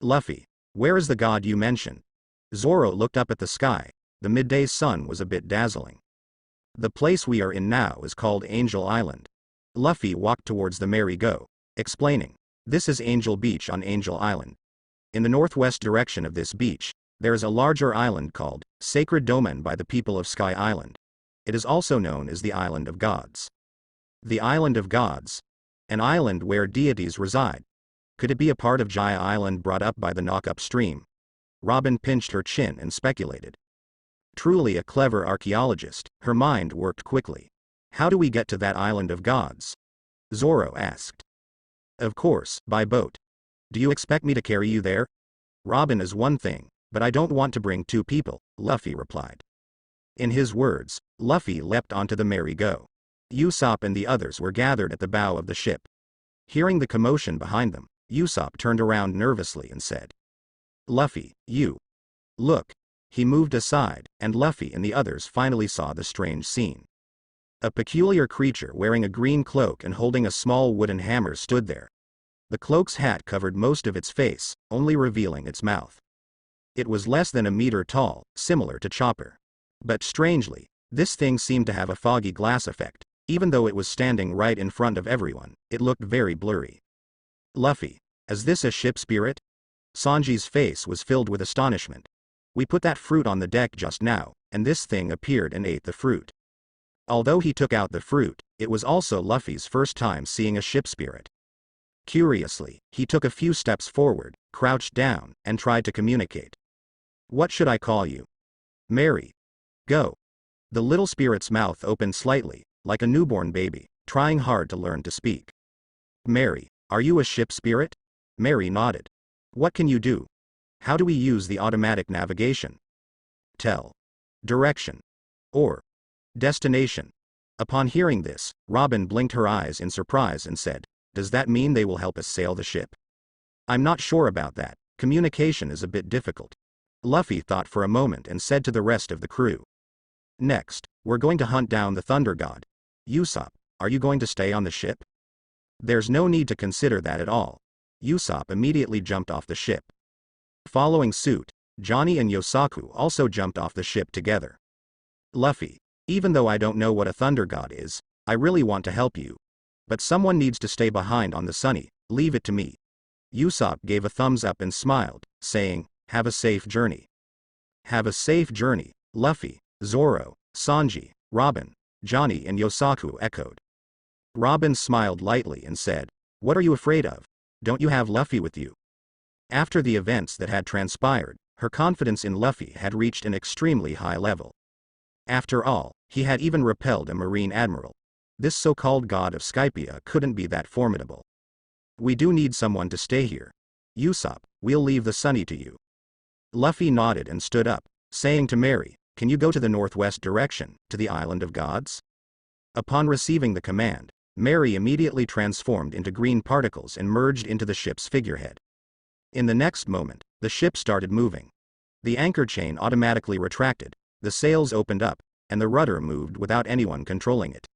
Luffy, where is the god you mentioned? Zoro looked up at the sky. The midday sun was a bit dazzling. The place we are in now is called Angel Island. Luffy walked towards the merry-go, explaining, this is Angel Beach on Angel Island. In the northwest direction of this beach, there is a larger island called Sacred Domain by the people of Sky Island. It is also known as the Island of Gods. The Island of Gods. An island where deities reside. Could it be a part of Jaya Island brought up by the knock-up stream? Robin pinched her chin and speculated. Truly a clever archaeologist, her mind worked quickly. How do we get to that Island of Gods? Zoro asked. Of course, by boat. Do you expect me to carry you there? Robin is one thing, but I don't want to bring two people, Luffy replied. In his words, Luffy leapt onto the merry-go. Usopp and the others were gathered at the bow of the ship. Hearing the commotion behind them, Usopp turned around nervously and said, Luffy, you. Look. He moved aside, and Luffy and the others finally saw the strange scene. A peculiar creature wearing a green cloak and holding a small wooden hammer stood there. The cloak's hat covered most of its face, only revealing its mouth. It was less than a meter tall, similar to Chopper. But strangely, this thing seemed to have a foggy glass effect. Even though it was standing right in front of everyone, it looked very blurry. Luffy, is this a ship spirit? Sanji's face was filled with astonishment. We put that fruit on the deck just now, and this thing appeared and ate the fruit. Although he took out the fruit, it was also Luffy's first time seeing a ship spirit. Curiously, he took a few steps forward, crouched down, and tried to communicate. What should I call you? Mary. Go. The little spirit's mouth opened slightly, like a newborn baby, trying hard to learn to speak. Mary, are you a ship spirit? Mary nodded. What can you do? How do we use the automatic navigation? Tell. Direction. Or. Destination. Upon hearing this, Robin blinked her eyes in surprise and said, does that mean they will help us sail the ship? I'm not sure about that. Communication is a bit difficult. Luffy thought for a moment and said to the rest of the crew. Next, we're going to hunt down the Thunder God. Usopp, are you going to stay on the ship? There's no need to consider that at all. Usopp immediately jumped off the ship. Following suit, Johnny and Yosaku also jumped off the ship together. Luffy, even though I don't know what a Thunder God is, I really want to help you. But someone needs to stay behind on the Sunny, leave it to me. Usopp gave a thumbs up and smiled, saying, have a safe journey. Have a safe journey, Luffy, Zoro, Sanji, Robin, Johnny and Yosaku echoed. Robin smiled lightly and said, what are you afraid of? Don't you have Luffy with you? After the events that had transpired, her confidence in Luffy had reached an extremely high level. After all, he had even repelled a marine admiral. This so-called god of Skypia couldn't be that formidable. We do need someone to stay here. Usopp, we'll leave the Sunny to you. Luffy nodded and stood up, saying to Mary, can you go to the northwest direction, to the Island of Gods? Upon receiving the command, Mary immediately transformed into green particles and merged into the ship's figurehead. In the next moment, the ship started moving. The anchor chain automatically retracted, the sails opened up, and the rudder moved without anyone controlling it.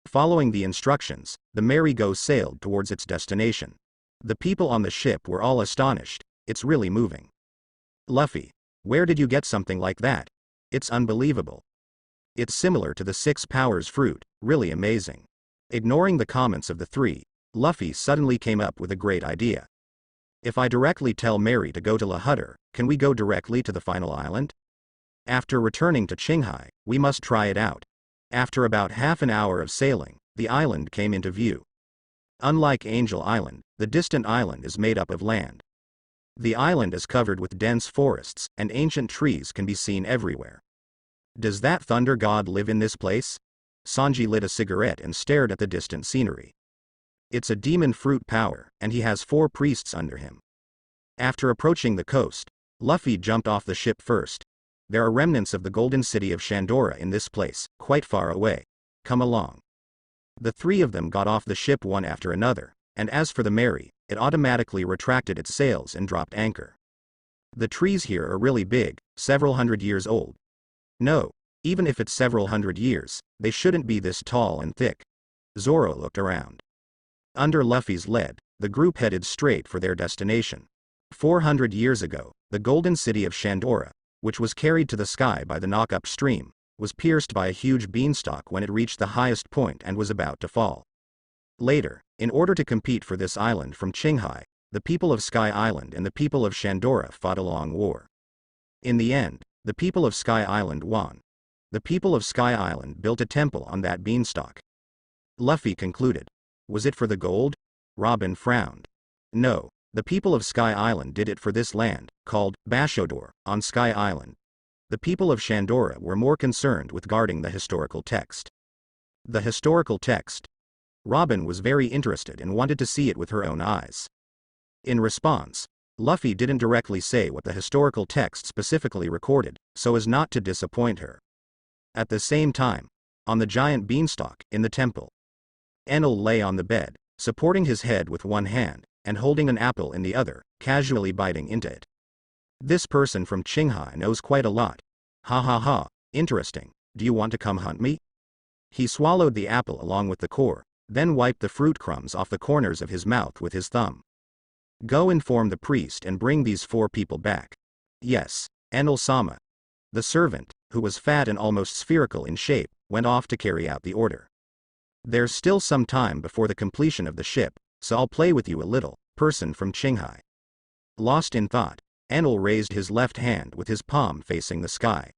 Following the instructions, the merry-go sailed towards its destination. The people on the ship were all astonished. It's really moving. Luffy, where did you get something like that? It's unbelievable. It's similar to the Six Powers fruit, really amazing. Ignoring the comments of the three, Luffy suddenly came up with a great idea. If I directly tell Mary to go to La Hutter, can we go directly to the final island? After returning to Qiwuhai, we must try it out. After about half an hour of sailing, the island came into view. Unlike Angel Island, the distant island is made up of land. The island is covered with dense forests, and ancient trees can be seen everywhere. Does that thunder god live in this place? Sanji lit a cigarette and stared at the distant scenery. It's a demon fruit power, and he has 4 priests under him. After approaching the coast, Luffy jumped off the ship first. There are remnants of the golden city of Shandora in this place, quite far away. Come along. The 3 of them got off the ship one after another, and as for the Mary, it automatically retracted its sails and dropped anchor. The trees here are really big, several hundred years old. No, even if it's several hundred years, they shouldn't be this tall and thick. Zoro looked around. Under Luffy's lead, the group headed straight for their destination. 400 years ago, the golden city of Shandora, which was carried to the sky by the knock-up stream, was pierced by a huge beanstalk when it reached the highest point and was about to fall. Later, in order to compete for this island from Qiwuhai, the people of Sky Island and the people of Shandora fought a long war. In the end, the people of Sky Island won. The people of Sky Island built a temple on that beanstalk. Luffy concluded. Was it for the gold? Robin frowned. No, the people of Sky Island did it for this land, called Bashodor, on Sky Island. The people of Shandora were more concerned with guarding the historical text. The historical text? Robin was very interested and wanted to see it with her own eyes. In response, Luffy didn't directly say what the historical text specifically recorded, so as not to disappoint her. At the same time, on the giant beanstalk, in the temple, Enel lay on the bed, supporting his head with one hand, and holding an apple in the other, casually biting into it. This person from Qiwuhai knows quite a lot. Ha ha ha, interesting, do you want to come hunt me? He swallowed the apple along with the core, then wiped the fruit crumbs off the corners of his mouth with his thumb. Go inform the priest and bring these 4 people back. Yes, Enel-sama. The servant, who was fat and almost spherical in shape, went off to carry out the order. There's still some time before the completion of the ship, so I'll play with you a little, person from Qiwuhai. Lost in thought, Enel raised his left hand with his palm facing the sky.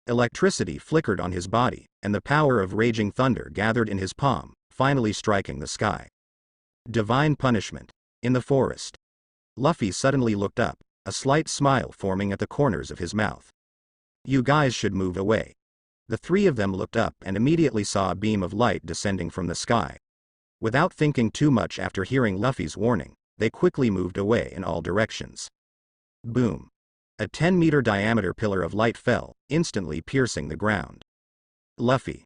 Electricity flickered on his body, and the power of raging thunder gathered in his palm, finally striking the sky. Divine punishment. In the forest. Luffy suddenly looked up, a slight smile forming at the corners of his mouth. You guys should move away. The 3 of them looked up and immediately saw a beam of light descending from the sky. Without thinking too much after hearing Luffy's warning, they quickly moved away in all directions. Boom. A 10-meter diameter pillar of light fell, instantly piercing the ground. Luffy.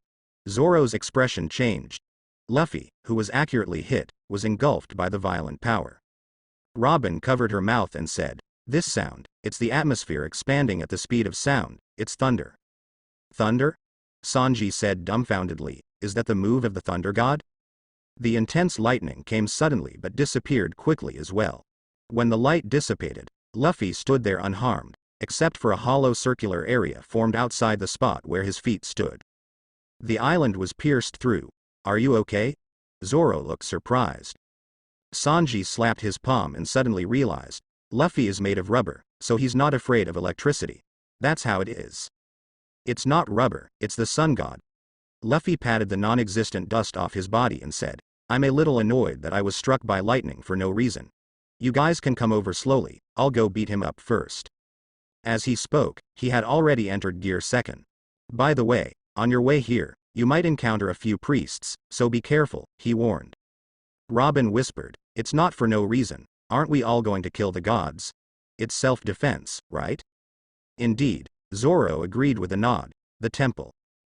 Zoro's expression changed. Luffy, who was accurately hit, was engulfed by the violent power. Robin covered her mouth and said, "This sound, it's the atmosphere expanding at the speed of sound, it's thunder." Thunder? Sanji said dumbfoundedly, is that the move of the thunder god? The intense lightning came suddenly but disappeared quickly as well. When the light dissipated, Luffy stood there unharmed, except for a hollow circular area formed outside the spot where his feet stood. The island was pierced through. Are you okay? Zoro looked surprised. Sanji slapped his palm and suddenly realized, Luffy is made of rubber, so he's not afraid of electricity. That's how it is. It's not rubber, it's the sun god. Luffy patted the non-existent dust off his body and said, I'm a little annoyed that I was struck by lightning for no reason. You guys can come over slowly, I'll go beat him up first. As he spoke, he had already entered gear 2nd. By the way, on your way here, you might encounter a few priests, so be careful, he warned. Robin whispered, it's not for no reason, aren't we all going to kill the gods? It's self-defense, right? Indeed, Zoro agreed with a nod. The temple.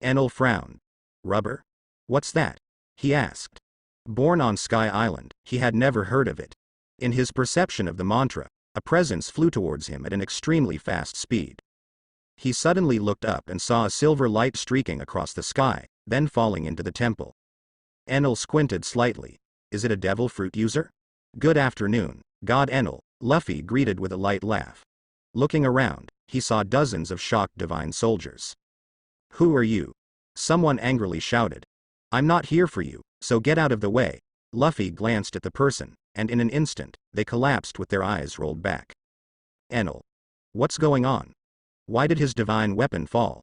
Enel frowned. Rubber? What's that? He asked. Born on Sky Island, he had never heard of it. In his perception of the mantra, a presence flew towards him at an extremely fast speed. He suddenly looked up and saw a silver light streaking across the sky, then falling into the temple. Enel squinted slightly. Is it a devil fruit user? Good afternoon, God Enel, Luffy greeted with a light laugh. Looking around, he saw dozens of shocked divine soldiers. Who are you? Someone angrily shouted. I'm not here for you, so get out of the way. Luffy glanced at the person, and in an instant, they collapsed with their eyes rolled back. Enel. What's going on? Why did his divine weapon fall?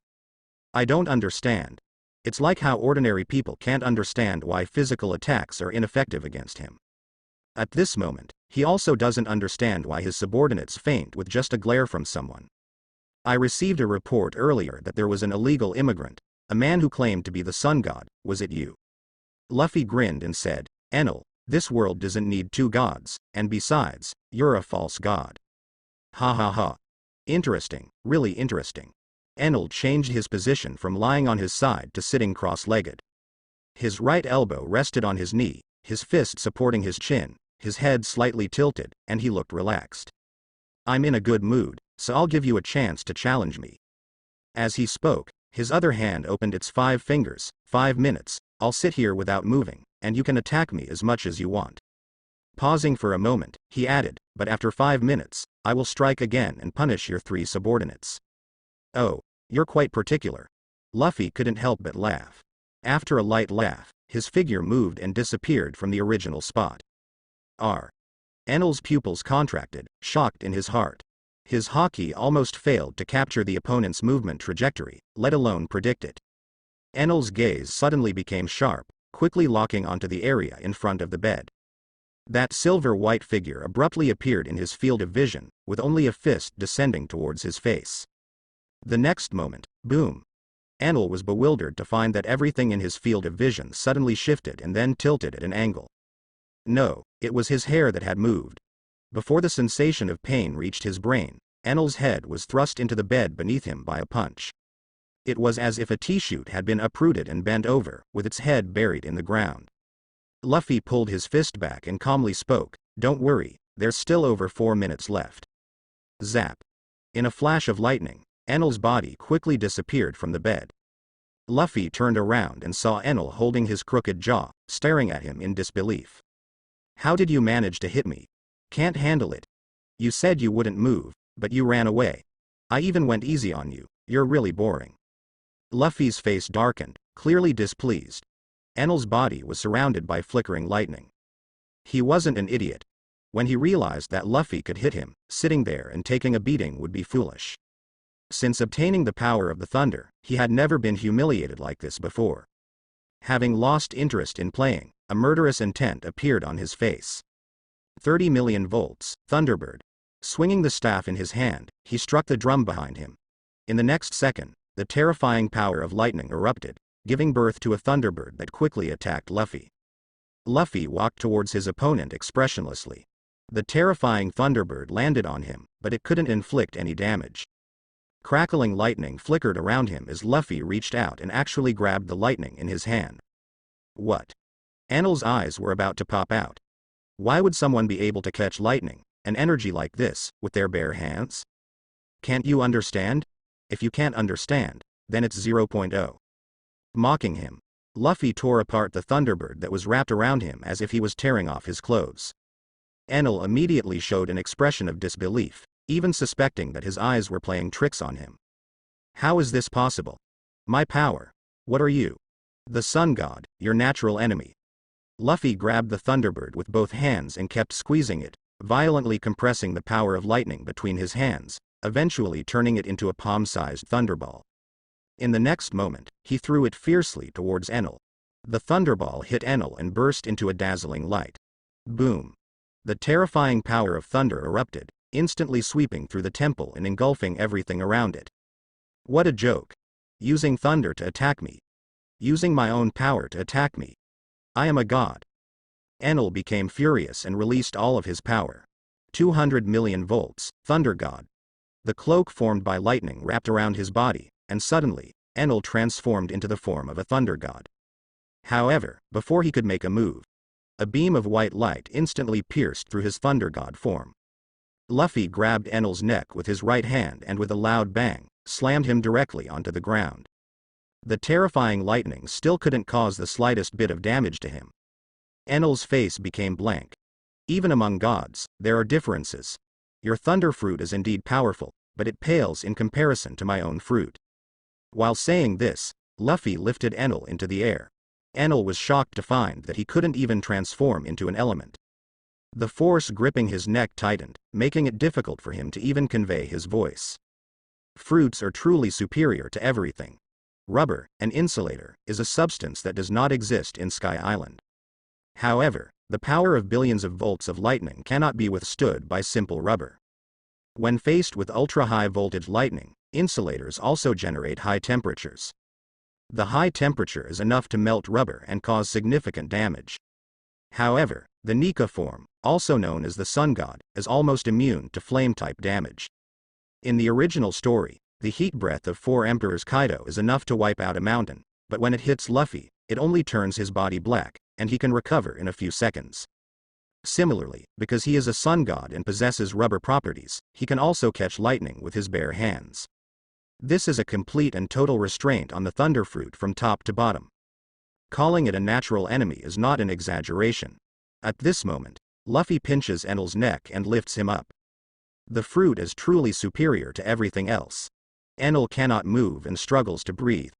I don't understand. It's like how ordinary people can't understand why physical attacks are ineffective against him. At this moment, he also doesn't understand why his subordinates faint with just a glare from someone. I received a report earlier that there was an illegal immigrant, a man who claimed to be the sun god. Was it you? Luffy grinned and said, Enel, this world doesn't need 2 gods, and besides, you're a false god. Ha ha ha. Interesting, really interesting. Enel changed his position from lying on his side to sitting cross-legged. His right elbow rested on his knee, his fist supporting his chin, his head slightly tilted, and he looked relaxed. I'm in a good mood, so I'll give you a chance to challenge me. As he spoke, his other hand opened its 5 fingers. 5 minutes, I'll sit here without moving, and you can attack me as much as you want. Pausing for a moment, He added, but after 5 minutes, I will strike again and punish your 3 subordinates. Oh, you're quite particular. Luffy couldn't help but laugh. After a light laugh, his figure moved and disappeared from the original spot. Enel's pupils contracted, shocked in his heart. His haki almost failed to capture the opponent's movement trajectory, let alone predict it. Enel's gaze suddenly became sharp, quickly locking onto the area in front of the bed. That silver-white figure abruptly appeared in his field of vision, with only a fist descending towards his face. The next moment, boom! Enel was bewildered to find that everything in his field of vision suddenly shifted and then tilted at an angle. No, it was his hair that had moved. Before the sensation of pain reached his brain, Enel's head was thrust into the bed beneath him by a punch. It was as if a tea-shoot had been uprooted and bent over, with its head buried in the ground. Luffy pulled his fist back and calmly spoke, "Don't worry, there's still over 4 minutes left." Zap! In a flash of lightning, Enel's body quickly disappeared from the bed. Luffy turned around and saw Enel holding his crooked jaw, staring at him in disbelief. "How did you manage to hit me? Can't handle it. You said you wouldn't move, but you ran away. I even went easy on you, you're really boring." Luffy's face darkened, clearly displeased. Enel's body was surrounded by flickering lightning. He wasn't an idiot. When he realized that Luffy could hit him, sitting there and taking a beating would be foolish. Since obtaining the power of the thunder, he had never been humiliated like this before. Having lost interest in playing, a murderous intent appeared on his face. 30 million volts, Thunderbird. Swinging the staff in his hand, he struck the drum behind him. In the next second, the terrifying power of lightning erupted, giving birth to a Thunderbird that quickly attacked Luffy. Luffy walked towards his opponent expressionlessly. The terrifying Thunderbird landed on him, but it couldn't inflict any damage. Crackling lightning flickered around him as Luffy reached out and actually grabbed the lightning in his hand. What? Enel's eyes were about to pop out. Why would someone be able to catch lightning, an energy like this, with their bare hands? Can't you understand? If you can't understand, then it's 0.0. Mocking him, Luffy tore apart the Thunderbird that was wrapped around him as if he was tearing off his clothes. Enel immediately showed an expression of disbelief, even suspecting that his eyes were playing tricks on him. How is this possible? My power. What are you? The Sun God, your natural enemy. Luffy grabbed the Thunderbird with both hands and kept squeezing it, violently compressing the power of lightning between his hands, eventually turning it into a palm-sized thunderball. In the next moment, he threw it fiercely towards Enel. The thunderball hit Enel and burst into a dazzling light. Boom! The terrifying power of thunder erupted, instantly sweeping through the temple and engulfing everything around it. What a joke! Using thunder to attack me. Using my own power to attack me. I am a god. Enel became furious and released all of his power. 200 million volts, Thunder God. The cloak formed by lightning wrapped around his body, and suddenly, Enel transformed into the form of a thunder god. However, before he could make a move, a beam of white light instantly pierced through his thunder god form. Luffy grabbed Enel's neck with his right hand and with a loud bang, slammed him directly onto the ground. The terrifying lightning still couldn't cause the slightest bit of damage to him. Enel's face became blank. Even among gods, there are differences. Your thunder fruit is indeed powerful, but it pales in comparison to my own fruit. While saying this, Luffy lifted Enel into the air. Enel was shocked to find that he couldn't even transform into an element. The force gripping his neck tightened, making it difficult for him to even convey his voice. Fruits are truly superior to everything. Rubber, an insulator, is a substance that does not exist in Sky Island. However, the power of billions of volts of lightning cannot be withstood by simple rubber. When faced with ultra-high voltage lightning, insulators also generate high temperatures. The high temperature is enough to melt rubber and cause significant damage. However, the Nika form, also known as the Sun God, is almost immune to flame-type damage. In the original story, the heat breath of 4 Emperors Kaido is enough to wipe out a mountain, but when it hits Luffy, it only turns his body black, and he can recover in a few seconds. Similarly, because he is a sun god and possesses rubber properties, he can also catch lightning with his bare hands. This is a complete and total restraint on the thunder fruit from top to bottom. Calling it a natural enemy is not an exaggeration. At this moment, Luffy pinches Enel's neck and lifts him up. The fruit is truly superior to everything else. Enel cannot move and struggles to breathe.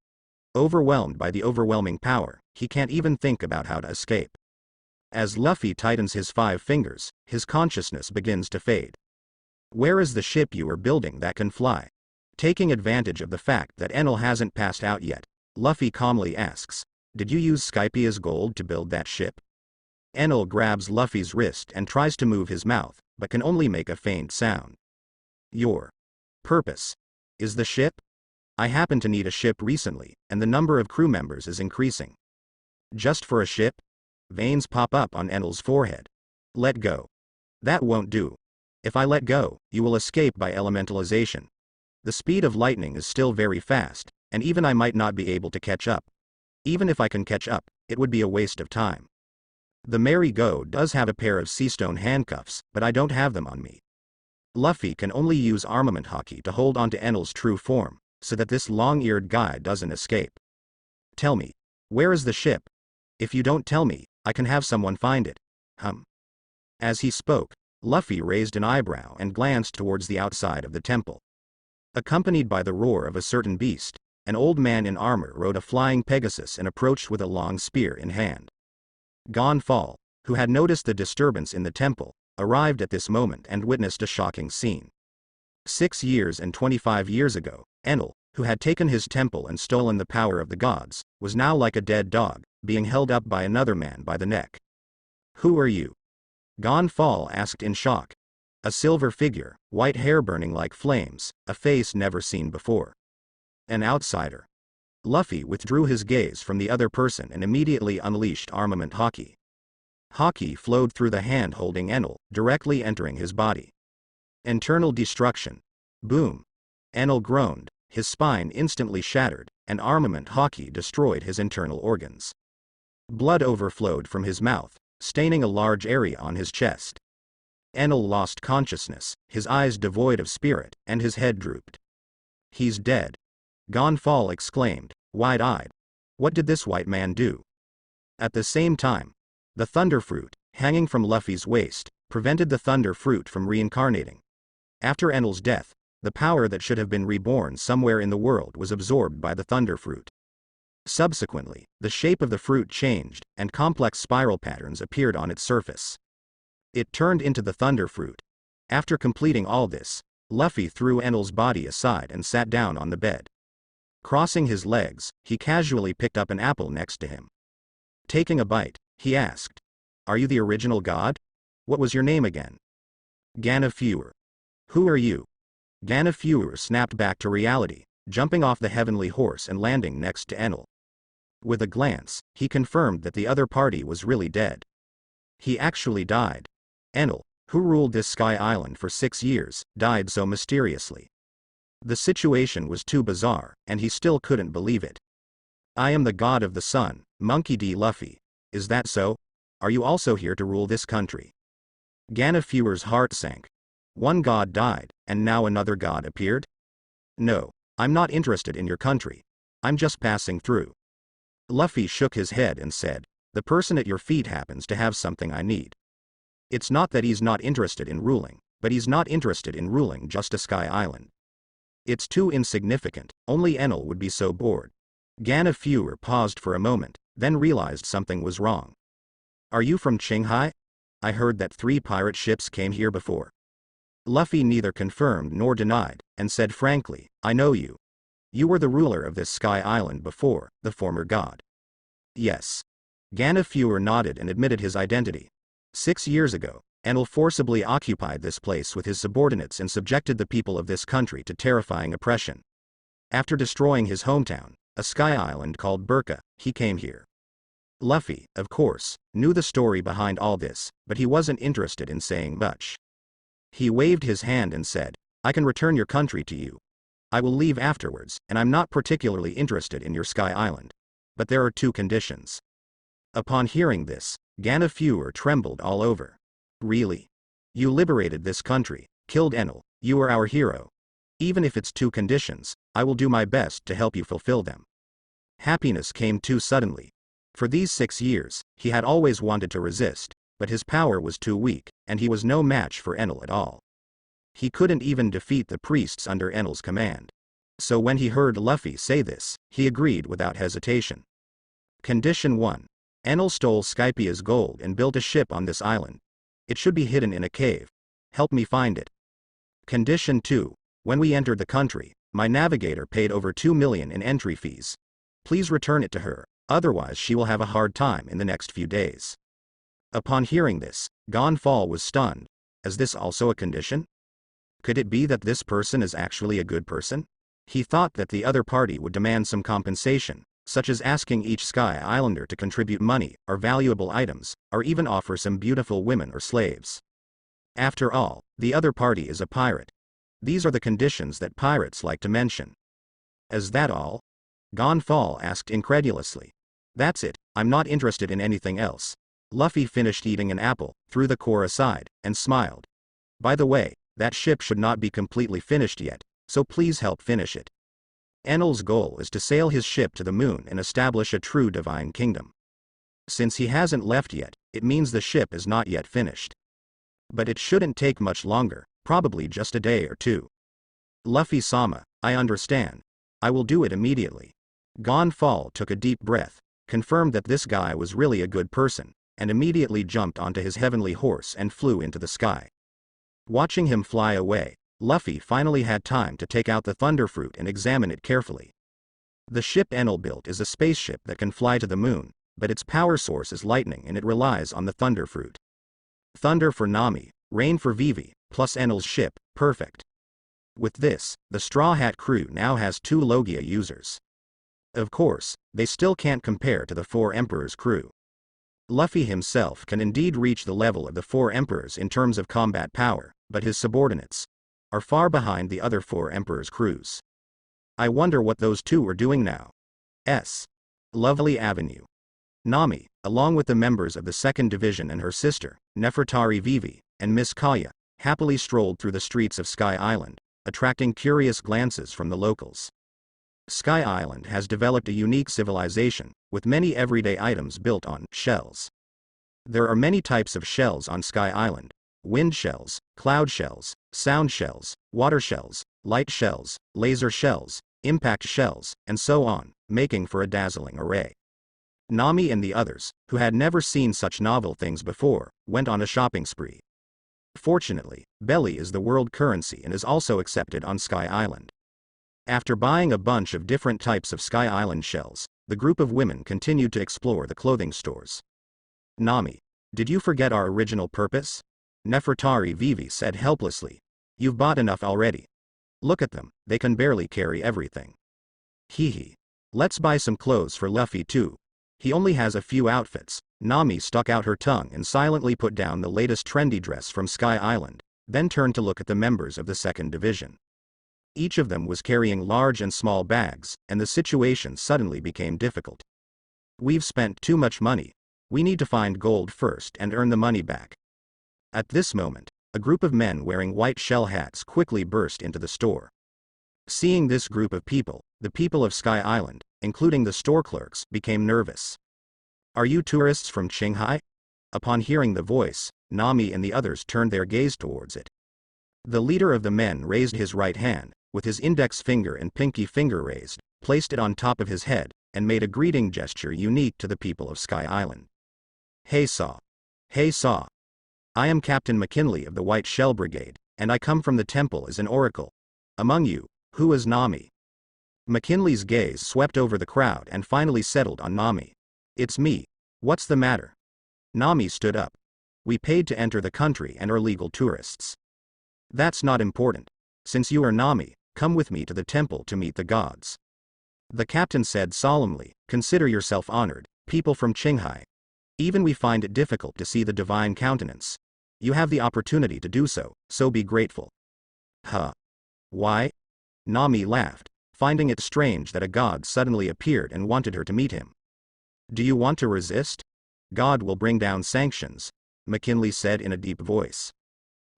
Overwhelmed by the overwhelming power, he can't even think about how to escape. As Luffy tightens his 5 fingers, his consciousness begins to fade. Where is the ship you are building that can fly? Taking advantage of the fact that Enel hasn't passed out yet, Luffy calmly asks, "Did you use Skypia's gold to build that ship?" Enel grabs Luffy's wrist and tries to move his mouth, but can only make a faint sound. "Your purpose is the ship? I happen to need a ship recently, and the number of crew members is increasing." "Just for a ship?" Veins pop up on Enel's forehead. "Let go." "That won't do. If I let go, you will escape by elementalization. The speed of lightning is still very fast, and even I might not be able to catch up. Even if I can catch up, it would be a waste of time. The Merry Go does have a pair of seastone handcuffs, but I don't have them on me." Luffy can only use armament haki to hold onto Enel's true form, so that this long-eared guy doesn't escape. "Tell me, where is the ship? If you don't tell me, I can have someone find it." As he spoke, Luffy raised an eyebrow and glanced towards the outside of the temple. Accompanied by the roar of a certain beast, an old man in armor rode a flying Pegasus and approached with a long spear in hand. Gonfall, who had noticed the disturbance in the temple, arrived at this moment and witnessed a shocking scene. 6 years and 25 years ago, Enel, who had taken his temple and stolen the power of the gods, was now like a dead dog, being held up by another man by the neck. "Who are you?" Gonfall asked in shock. A silver figure, white hair burning like flames, a face never seen before. "An outsider." Luffy withdrew his gaze from the other person and immediately unleashed armament haki. Haki flowed through the hand holding Enel, directly entering his body. Internal destruction. Boom. Enel groaned, his spine instantly shattered, and armament haki destroyed his internal organs. Blood overflowed from his mouth, staining a large area on his chest. Enel lost consciousness, his eyes devoid of spirit, and his head drooped. "He's dead." Gonfall exclaimed, wide-eyed. "What did this white man do?" At the same time, the thunder fruit, hanging from Luffy's waist, prevented the thunder fruit from reincarnating. After Enel's death, the power that should have been reborn somewhere in the world was absorbed by the thunder fruit. Subsequently, the shape of the fruit changed, and complex spiral patterns appeared on its surface. It turned into the thunder fruit. After completing all this, Luffy threw Enel's body aside and sat down on the bed. Crossing his legs, he casually picked up an apple next to him. Taking a bite, he asked, "Are you the original god? What was your name again?" "Ganefewer." "Who are you?" Ganefewer snapped back to reality, jumping off the heavenly horse and landing next to Enel. With a glance, he confirmed that the other party was really dead. He actually died. Enel, who ruled this sky island for 6 years, died so mysteriously. The situation was too bizarre, and he still couldn't believe it. "I am the god of the sun, Monkey D. Luffy. Is that so? Are you also here to rule this country?" Ganefewer's heart sank. One god died, and now another god appeared? "No, I'm not interested in your country. I'm just passing through." Luffy shook his head and said, "The person at your feet happens to have something I need." It's not that he's not interested in ruling, but he's not interested in ruling just a sky island. It's too insignificant, only Enel would be so bored. Ganefewer paused for a moment, then realized something was wrong. "Are you from Qiwuhai? I heard that 3 pirate ships came here before." Luffy neither confirmed nor denied, and said frankly, "I know you. You were the ruler of this sky island before, the former god." "Yes." Ganefewer nodded and admitted his identity. 6 years ago, Enel forcibly occupied this place with his subordinates and subjected the people of this country to terrifying oppression. After destroying his hometown, a sky island called Burka, he came here. Luffy, of course, knew the story behind all this, but he wasn't interested in saying much. He waved his hand and said, "I can return your country to you. I will leave afterwards, and I'm not particularly interested in your sky island. But there are 2 conditions." Upon hearing this, Ganefewer trembled all over. "Really? You liberated this country, killed Enel, you are our hero. Even if it's 2 conditions, I will do my best to help you fulfill them." Happiness came too suddenly. For these 6 years, he had always wanted to resist, but his power was too weak, and he was no match for Enel at all. He couldn't even defeat the priests under Enel's command. So when he heard Luffy say this, he agreed without hesitation. Condition 1. Enel stole Skypia's gold and built a ship on this island. It should be hidden in a cave. Help me find it. Condition 2. When we entered the country, my navigator paid over 2 million in entry fees. Please return it to her, otherwise she will have a hard time in the next few days. Upon hearing this, Gonfall was stunned. Is this also a condition? Could it be that this person is actually a good person? He thought that the other party would demand some compensation, such as asking each Sky Islander to contribute money, or valuable items, or even offer some beautiful women or slaves. After all, the other party is a pirate. These are the conditions that pirates like to mention. Is that all? Gonfall asked incredulously. That's it, I'm not interested in anything else. Luffy finished eating an apple, threw the core aside, and smiled. By the way, that ship should not be completely finished yet, so please help finish it. Enel's goal is to sail his ship to the moon and establish a true divine kingdom. Since he hasn't left yet, it means the ship is not yet finished. But it shouldn't take much longer, probably just a day or two. Luffy-sama, I understand. I will do it immediately. Gonfall took a deep breath, confirmed that this guy was really a good person, and immediately jumped onto his heavenly horse and flew into the sky. Watching him fly away, Luffy finally had time to take out the Thunderfruit and examine it carefully. The ship Enel built is a spaceship that can fly to the moon, but its power source is lightning and it relies on the Thunderfruit. Thunder for Nami, rain for Vivi, plus Enel's ship, perfect. With this, the Straw Hat crew now has 2 Logia users. Of course, they still can't compare to the 4 Emperors crew. Luffy himself can indeed reach the level of the 4 Emperors in terms of combat power, but his subordinates are far behind the other 4 Emperors' crews. I wonder what those 2 are doing now. Lovely Avenue. Nami, along with the members of the 2nd Division and her sister, Nefertari Vivi, and Miss Kaya, happily strolled through the streets of Sky Island, attracting curious glances from the locals. Sky Island has developed a unique civilization, with many everyday items built on shells. There are many types of shells on Sky Island: wind shells, cloud shells, sound shells, water shells, light shells, laser shells, impact shells, and so on, making for a dazzling array. Nami and the others, who had never seen such novel things before, went on a shopping spree. Fortunately, Belly is the world currency and is also accepted on Sky Island. After buying a bunch of different types of Sky Island shells, the group of women continued to explore the clothing stores. Nami, did you forget our original purpose? Nefertari Vivi said helplessly. You've bought enough already. Look at them, they can barely carry everything. Hee. Let's buy some clothes for Luffy too. He only has a few outfits. Nami stuck out her tongue and silently put down the latest trendy dress from Sky Island, then turned to look at the members of the 2nd Division. Each of them was carrying large and small bags, and the situation suddenly became difficult. We've spent too much money. We need to find gold first and earn the money back. At this moment, a group of men wearing white shell hats quickly burst into the store. Seeing this group of people, the people of Sky Island, including the store clerks, became nervous. Are you tourists from Qiwuhai? Upon hearing the voice, Nami and the others turned their gaze towards it. The leader of the men raised his right hand, with his index finger and pinky finger raised, placed it on top of his head, and made a greeting gesture unique to the people of Sky Island. Hey Saw. Hey Saw. I am Captain McKinley of the White Shell Brigade, and I come from the temple as an oracle. Among you, who is Nami? McKinley's gaze swept over the crowd and finally settled on Nami. It's me. What's the matter? Nami stood up. We paid to enter the country and are legal tourists. That's not important. Since you are Nami, come with me to the temple to meet the gods. The captain said solemnly, consider yourself honored, people from Qiwuhai. Even we find it difficult to see the divine countenance. You have the opportunity to do so, so be grateful. Huh? Why? Nami laughed, finding it strange that a god suddenly appeared and wanted her to meet him. Do you want to resist? God will bring down sanctions, McKinley said in a deep voice.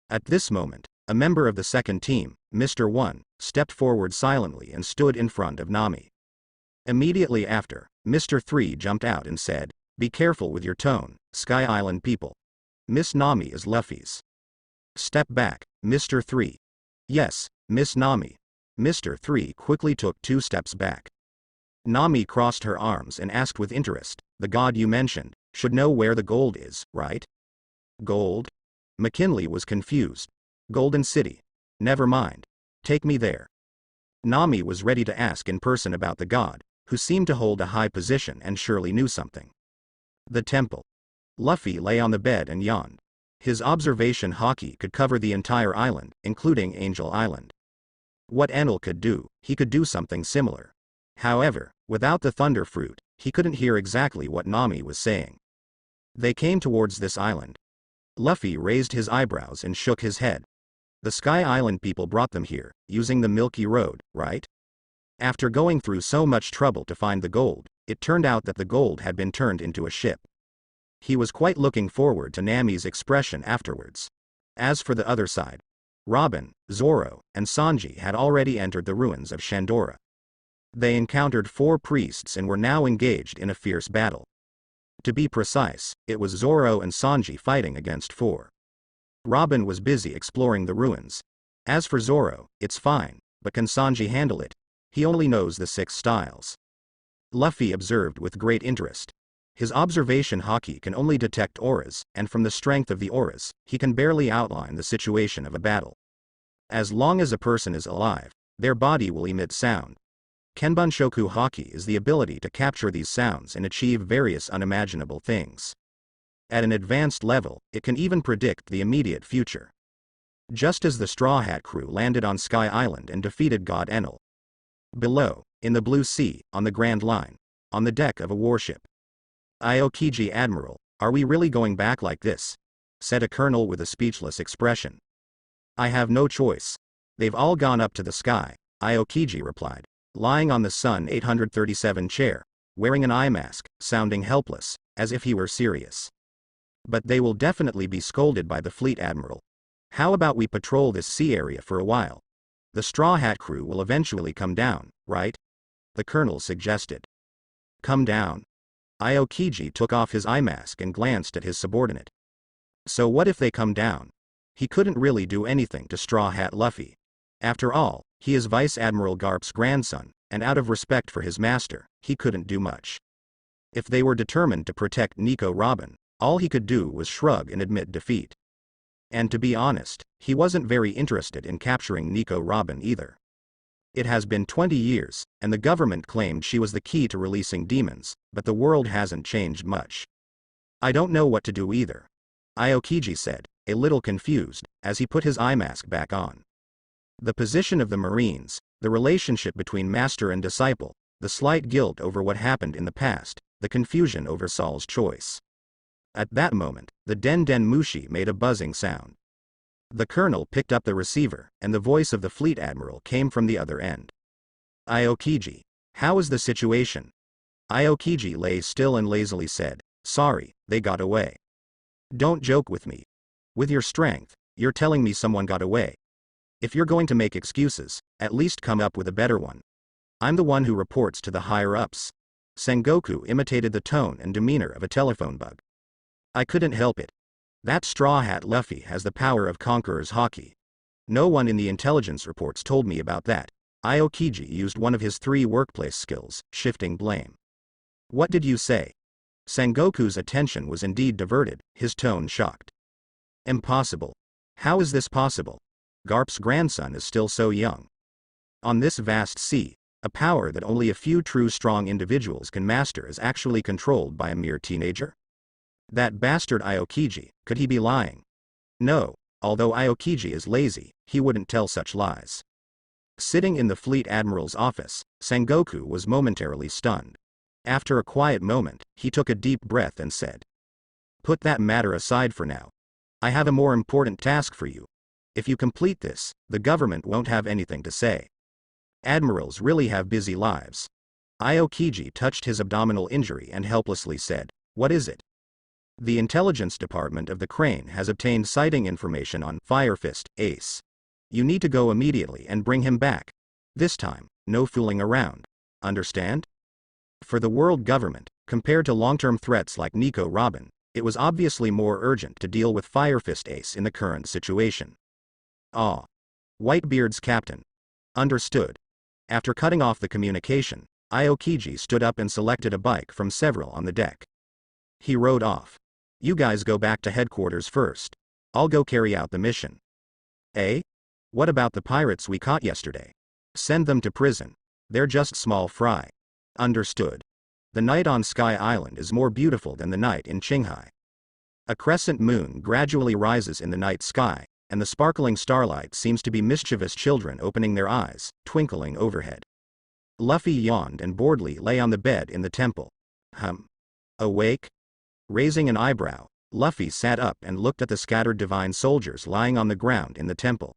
At this moment, a member of the 2nd team, Mr. 1, stepped forward silently and stood in front of Nami. Immediately after, Mr. 3 jumped out and said, be careful with your tone, Sky Island people. Miss Nami is Luffy's. Step back, Mr. 3. Yes, Miss Nami. Mr. 3 quickly took 2 steps back. Nami crossed her arms and asked with interest, the god you mentioned, should know where the gold is, right? Gold? McKinley was confused. Golden City. Never mind. Take me there. Nami was ready to ask in person about the god, who seemed to hold a high position and surely knew something. The temple. Luffy lay on the bed and yawned. His observation haki could cover the entire island, including Angel Island. What Enel could do, he could do something similar. However, without the thunder fruit, he couldn't hear exactly what Nami was saying. They came towards this island. Luffy raised his eyebrows and shook his head. The Sky Island people brought them here, using the Milky Road, right? After going through so much trouble to find the gold, it turned out that the gold had been turned into a ship. He was quite looking forward to Nami's expression afterwards. As for the other side, Robin, Zoro, and Sanji had already entered the ruins of Shandora. They encountered 4 priests and were now engaged in a fierce battle. To be precise, it was Zoro and Sanji fighting against 4. Robin was busy exploring the ruins. As for Zoro, it's fine, but can Sanji handle it? He only knows the 6 styles. Luffy observed with great interest. His observation haki can only detect auras, and from the strength of the auras, he can barely outline the situation of a battle. As long as a person is alive, their body will emit sound. Kenbunshoku haki is the ability to capture these sounds and achieve various unimaginable things. At an advanced level, it can even predict the immediate future. Just as the Straw Hat crew landed on Sky Island and defeated God Enel. Below, in the Blue Sea, on the Grand Line, on the deck of a warship. Aokiji Admiral, are we really going back like this? Said a colonel with a speechless expression. I have no choice. They've all gone up to the sky, Aokiji replied, lying on the Sun 837 chair, wearing an eye mask, sounding helpless, as if he were serious. But they will definitely be scolded by the fleet admiral. How about we patrol this sea area for a while? The Straw Hat crew will eventually come down, right? The colonel suggested. Come down? Aokiji took off his eye mask and glanced at his subordinate. So what if they come down? He couldn't really do anything to Straw Hat Luffy. After all, he is Vice Admiral Garp's grandson, and out of respect for his master, he couldn't do much. If they were determined to protect Nico Robin, all he could do was shrug and admit defeat. And to be honest, he wasn't very interested in capturing Nico Robin either. It has been 20 years, and the government claimed she was the key to releasing demons, but the world hasn't changed much. I don't know what to do either. Aokiji said, a little confused, as he put his eye mask back on. The position of the Marines, the relationship between master and disciple, the slight guilt over what happened in the past, the confusion over Saul's choice. At that moment, the Den Den Mushi made a buzzing sound. The colonel picked up the receiver, and the voice of the fleet admiral came from the other end. Aokiji, how is the situation? Aokiji lay still and lazily said, sorry, they got away. Don't joke with me. With your strength, you're telling me someone got away. If you're going to make excuses, at least come up with a better one. I'm the one who reports to the higher-ups. Sengoku imitated the tone and demeanor of a telephone bug. I couldn't help it. That Straw Hat Luffy has the power of Conqueror's haki. No one in the intelligence reports told me about that. Aokiji used one of his 3 workplace skills, shifting blame. What did you say? Sengoku's attention was indeed diverted, his tone shocked. Impossible. How is this possible? Garp's grandson is still so young. On this vast sea, a power that only a few true strong individuals can master is actually controlled by a mere teenager? That bastard Aokiji, could he be lying? No, although Aokiji is lazy, he wouldn't tell such lies. Sitting in the fleet admiral's office, Sengoku was momentarily stunned. After a quiet moment, he took a deep breath and said, put that matter aside for now. I have a more important task for you. If you complete this, the government won't have anything to say. Admirals really have busy lives. Aokiji touched his abdominal injury and helplessly said, what is it? The intelligence department of the Crane has obtained sighting information on Fire Fist, Ace. You need to go immediately and bring him back. This time, no fooling around. Understand? For the world government, compared to long-term threats like Nico Robin, It was obviously more urgent to deal with Firefist Ace in the current situation. Ah. Whitebeard's captain. Understood. After cutting off the communication, Aokiji stood up and selected a bike from several on the deck. He rode off. You guys go back to headquarters first. I'll go carry out the mission. Eh? What about the pirates we caught yesterday? Send them to prison. They're just small fry. Understood. The night on Sky Island is more beautiful than the night in Qiwuhai. A crescent moon gradually rises in the night sky, and the sparkling starlight seems to be mischievous children opening their eyes, twinkling overhead. Luffy yawned and boredly lay on the bed in the temple. Awake? Raising an eyebrow, Luffy sat up and looked at the scattered divine soldiers lying on the ground in the temple.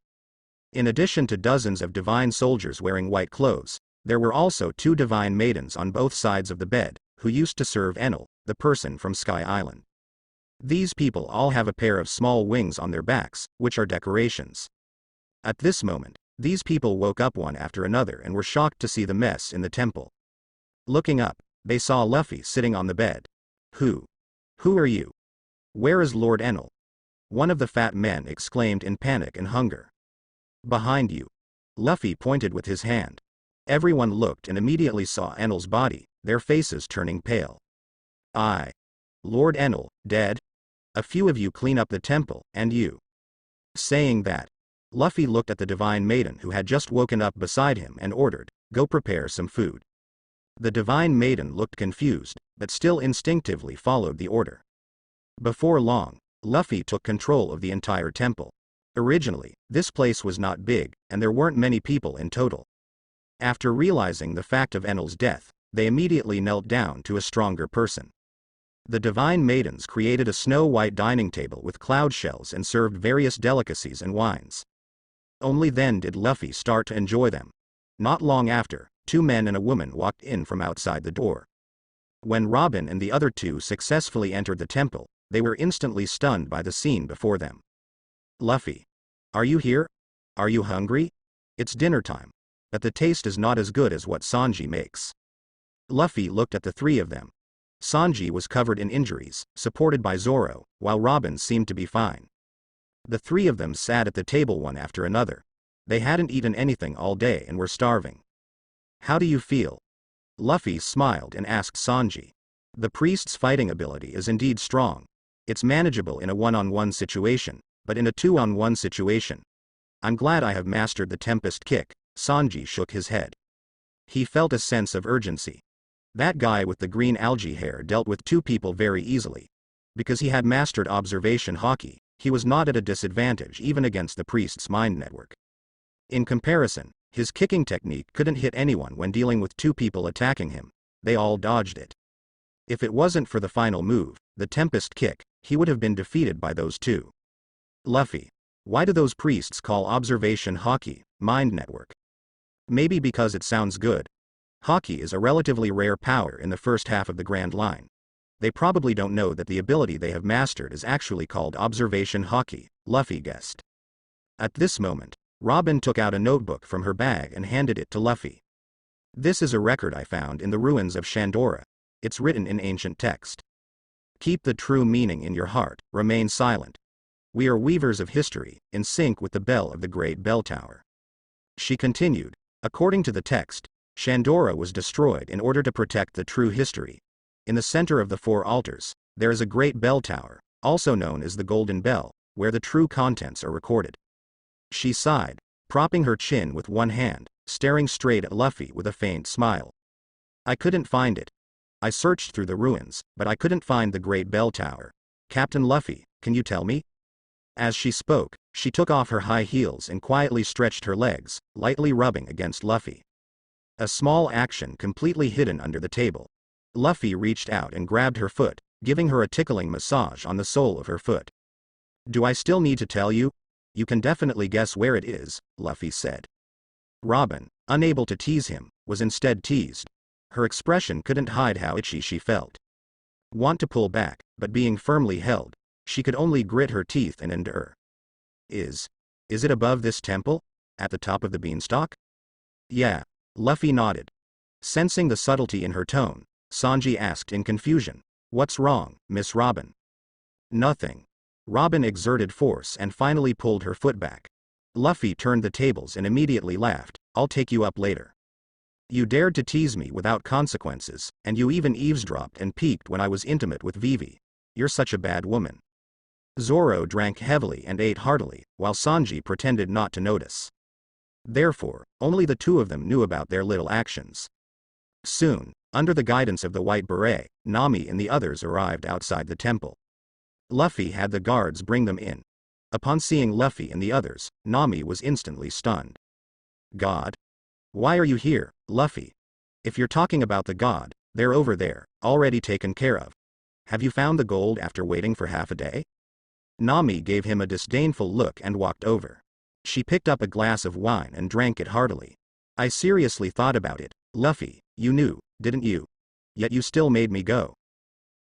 In addition to dozens of divine soldiers wearing white clothes, there were also 2 divine maidens on both sides of the bed, who used to serve Enel, the person from Sky Island. These people all have a pair of small wings on their backs, which are decorations. At this moment, these people woke up one after another and were shocked to see the mess in the temple. Looking up, they saw Luffy sitting on the bed. Who are you? Where is Lord Enel? One of the fat men exclaimed in panic and hunger. Behind you. Luffy pointed with his hand. Everyone looked and immediately saw Enel's body, their faces turning pale. Lord Enel, dead? A few of you clean up the temple, and you. Saying that, Luffy looked at the divine maiden who had just woken up beside him and ordered, go prepare some food. The divine maiden looked confused, but still instinctively followed the order. Before long, Luffy took control of the entire temple. Originally, this place was not big, and there weren't many people in total. After realizing the fact of Enel's death, they immediately knelt down to a stronger person. The divine maidens created a snow-white dining table with cloud shells and served various delicacies and wines. Only then did Luffy start to enjoy them. Not long after, 2 men and a woman walked in from outside the door. When Robin and the other 2 successfully entered the temple, they were instantly stunned by the scene before them. Luffy. Are you here? Are you hungry? It's dinner time. But the taste is not as good as what Sanji makes. Luffy looked at the 3 of them. Sanji was covered in injuries, supported by Zoro, while Robin seemed to be fine. The 3 of them sat at the table one after another. They hadn't eaten anything all day and were starving. How do you feel? Luffy smiled and asked Sanji. The priest's fighting ability is indeed strong. It's manageable in a one-on-one situation, but in a two-on-one situation. I'm glad I have mastered the Tempest Kick. Sanji shook his head. He felt a sense of urgency. That guy with the green algae hair dealt with 2 people very easily. Because he had mastered observation hockey, he was not at a disadvantage even against the priest's mind network. In comparison, his kicking technique couldn't hit anyone when dealing with 2 people attacking him. They all dodged it. If it wasn't for the final move, the Tempest Kick, he would have been defeated by those 2. Luffy. Why do those priests call observation hockey, mind network? Maybe because it sounds good. Hockey is a relatively rare power in the first half of the Grand Line. They probably don't know that the ability they have mastered is actually called observation hockey, Luffy guessed. At this moment, Robin took out a notebook from her bag and handed it to Luffy. This is a record I found in the ruins of Shandora. It's written in ancient text. Keep the true meaning in your heart, remain silent. We are weavers of history, in sync with the bell of the great bell tower. She continued, according to the text, Shandora was destroyed in order to protect the true history. In the center of the 4 altars, there is a great bell tower, also known as the Golden Bell, where the true contents are recorded. She sighed, propping her chin with one hand, staring straight at Luffy with a faint smile. I couldn't find it. I searched through the ruins, but I couldn't find the great bell tower. Captain Luffy, can you tell me? As she spoke, she took off her high heels and quietly stretched her legs, lightly rubbing against Luffy. A small action completely hidden under the table. Luffy reached out and grabbed her foot, giving her a tickling massage on the sole of her foot. Do I still need to tell you? You can definitely guess where it is, Luffy said. Robin, unable to tease him, was instead teased. Her expression couldn't hide how itchy she felt. Want to pull back, but being firmly held, she could only grit her teeth and endure. Is it above this temple? At the top of the beanstalk? Yeah. Luffy nodded. Sensing the subtlety in her tone, Sanji asked in confusion, What's wrong, Miss Robin? Nothing. Robin exerted force and finally pulled her foot back. Luffy turned the tables and immediately laughed. I'll take you up later. You dared to tease me without consequences, and you even eavesdropped and peeked when I was intimate with Vivi. You're such a bad woman. Zoro drank heavily and ate heartily, while Sanji pretended not to notice. Therefore, only the two of them knew about their little actions. Soon, under the guidance of the White Beret, Nami and the others arrived outside the temple. Luffy had the guards bring them in. Upon seeing Luffy and the others, Nami was instantly stunned. God? Why are you here, Luffy? If you're talking about the god, they're over there, already taken care of. Have you found the gold after waiting for half a day? Nami gave him a disdainful look and walked over. She picked up a glass of wine and drank it heartily. I seriously thought about it, Luffy, you knew, didn't you? Yet you still made me go.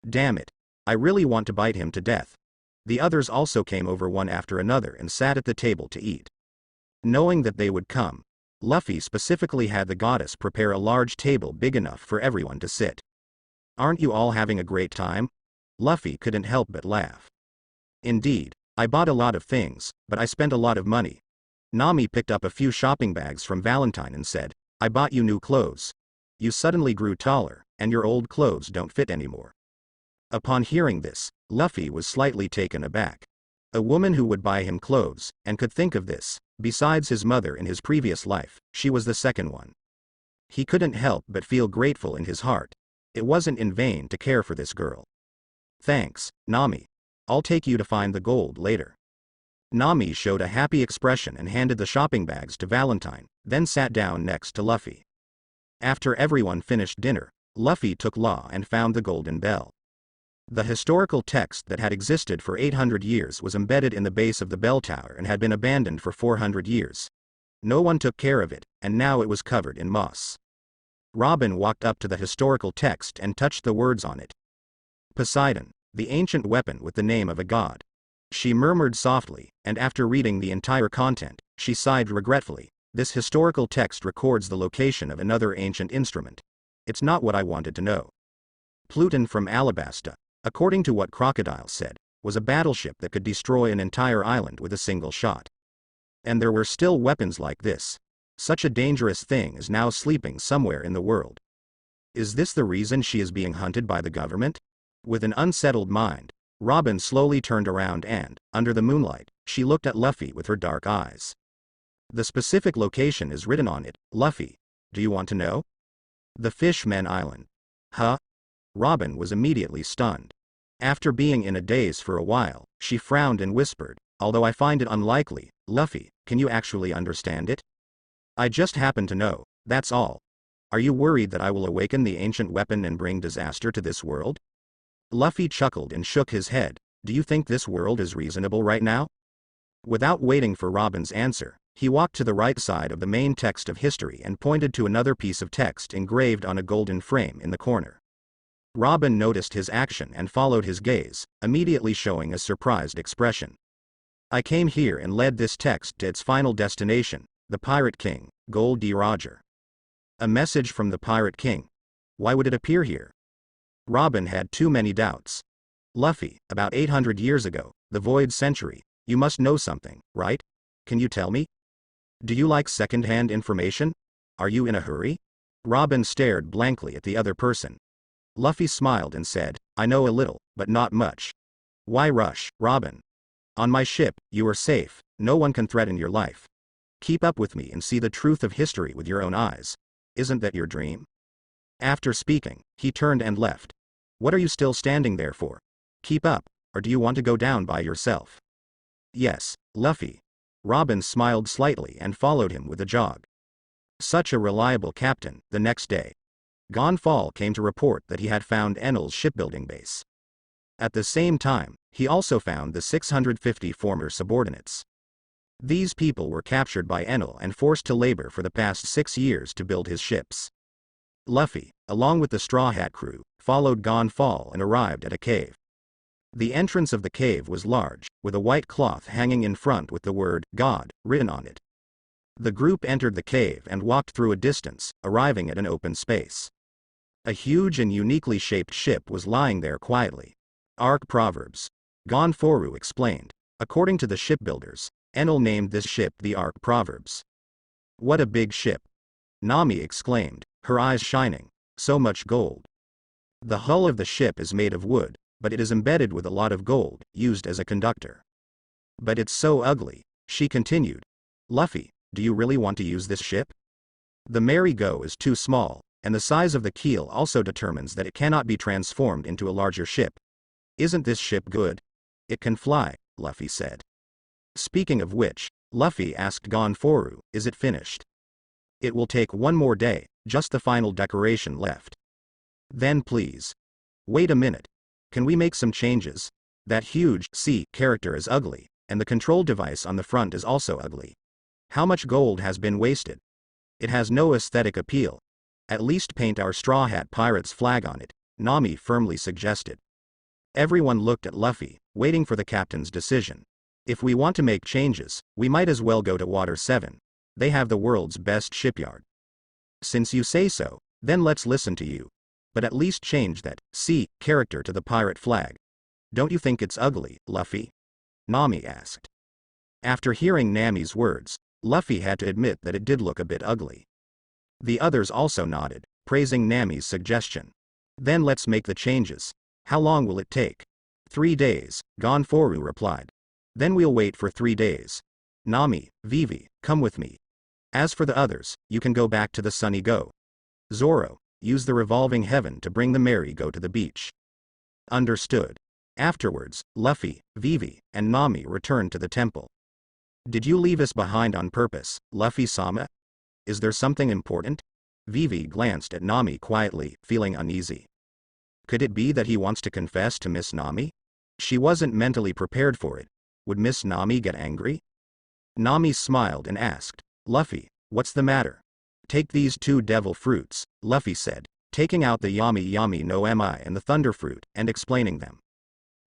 Damn it. I really want to bite him to death. The others also came over one after another and sat at the table to eat. Knowing that they would come, Luffy specifically had the goddess prepare a large table big enough for everyone to sit. Aren't you all having a great time? Luffy couldn't help but laugh. Indeed, I bought a lot of things, but I spent a lot of money. Nami picked up a few shopping bags from Valentine and said, I bought you new clothes. You suddenly grew taller, and your old clothes don't fit anymore. Upon hearing this, Luffy was slightly taken aback. A woman who would buy him clothes, and could think of this, besides his mother in his previous life, she was the second one. He couldn't help but feel grateful in his heart. It wasn't in vain to care for this girl. Thanks, Nami. I'll take you to find the gold later. Nami showed a happy expression and handed the shopping bags to Valentine, then sat down next to Luffy. After everyone finished dinner, Luffy took Law and found the golden bell. The historical text that had existed for 800 years was embedded in the base of the bell tower and had been abandoned for 400 years. No one took care of it, and now it was covered in moss. Robin walked up to the historical text and touched the words on it. Poseidon, the ancient weapon with the name of a god. She murmured softly, and after reading the entire content, she sighed regretfully. This historical text records the location of another ancient instrument. It's not what I wanted to know. Pluton from Alabasta, according to what Crocodile said, was a battleship that could destroy an entire island with a single shot. And there were still weapons like this. Such a dangerous thing is now sleeping somewhere in the world. Is this the reason she is being hunted by the government? With an unsettled mind, Robin slowly turned around and, under the moonlight, she looked at Luffy with her dark eyes. The specific location is written on it, Luffy. Do you want to know? The Fishmen Island. Huh? Robin was immediately stunned. After being in a daze for a while, she frowned and whispered, although I find it unlikely, Luffy, can you actually understand it? I just happen to know, that's all. Are you worried that I will awaken the ancient weapon and bring disaster to this world? Luffy chuckled and shook his head. Do you think this world is reasonable right now? Without waiting for Robin's answer, he walked to the right side of the main text of history and pointed to another piece of text engraved on a golden frame in the corner. Robin noticed his action and followed his gaze, immediately showing a surprised expression. I came here and led this text to its final destination, the Pirate King, Gold D. Roger. A message from the Pirate King. Why would it appear here? Robin had too many doubts. Luffy, about 800 years ago, the Void Century, you must know something, right? Can you tell me? Do you like second-hand information? Are you in a hurry? Robin stared blankly at the other person. Luffy smiled and said, I know a little, but not much. Why rush, Robin? On my ship, you are safe, no one can threaten your life. Keep up with me and see the truth of history with your own eyes. Isn't that your dream? After speaking, he turned and left. What are you still standing there for? Keep up, or do you want to go down by yourself? Yes, Luffy. Robin smiled slightly and followed him with a jog. Such a reliable captain. The next day, Gonfall came to report that he had found Enel's shipbuilding base. At the same time, he also found the 650 former subordinates. These people were captured by Enel and forced to labor for the past 6 years to build his ships. Luffy, along with the Straw Hat crew, followed Gonfall and arrived at a cave. The entrance of the cave was large, with a white cloth hanging in front with the word, God, written on it. The group entered the cave and walked through a distance, arriving at an open space. A huge and uniquely shaped ship was lying there quietly. Arc Proverbs. Gonforu explained. According to the shipbuilders, Enel named this ship the Ark Proverbs. What a big ship! Nami exclaimed, her eyes shining. So much gold. The hull of the ship is made of wood, but it is embedded with a lot of gold, used as a conductor. But it's so ugly, she continued. Luffy, do you really want to use this ship? The merry-go is too small, and the size of the keel also determines that it cannot be transformed into a larger ship. Isn't this ship good? It can fly, Luffy said. Speaking of which, Luffy asked Gonforu, is it finished? It will take one more day, just the final decoration left. Then please. Wait a minute. Can we make some changes? That huge sea character is ugly, and the control device on the front is also ugly. How much gold has been wasted? It has no aesthetic appeal. At least paint our Straw Hat Pirates flag on it, Nami firmly suggested. Everyone looked at Luffy, waiting for the captain's decision. If we want to make changes, we might as well go to Water 7. They have the world's best shipyard. Since you say so, then let's listen to you. But at least change that sea character to the pirate flag. Don't you think it's ugly, Luffy? Nami asked. After hearing Nami's words, Luffy had to admit that it did look a bit ugly. The others also nodded, praising Nami's suggestion. Then let's make the changes. How long will it take? 3 days, Gonforu replied. Then we'll wait for 3 days. Nami, Vivi, come with me. As for the others, you can go back to the Sunny Go. Zoro, use the revolving heaven to bring the merry-go to the beach. Understood. Afterwards, Luffy, Vivi, and Nami returned to the temple. Did you leave us behind on purpose, Luffy-sama? Is there something important? Vivi glanced at Nami quietly, feeling uneasy. Could it be that he wants to confess to Miss Nami? She wasn't mentally prepared for it. Would Miss Nami get angry? Nami smiled and asked, Luffy, what's the matter? Take these 2 devil fruits, Luffy said, taking out the Yami Yami no Emi and the thunder fruit, and explaining them.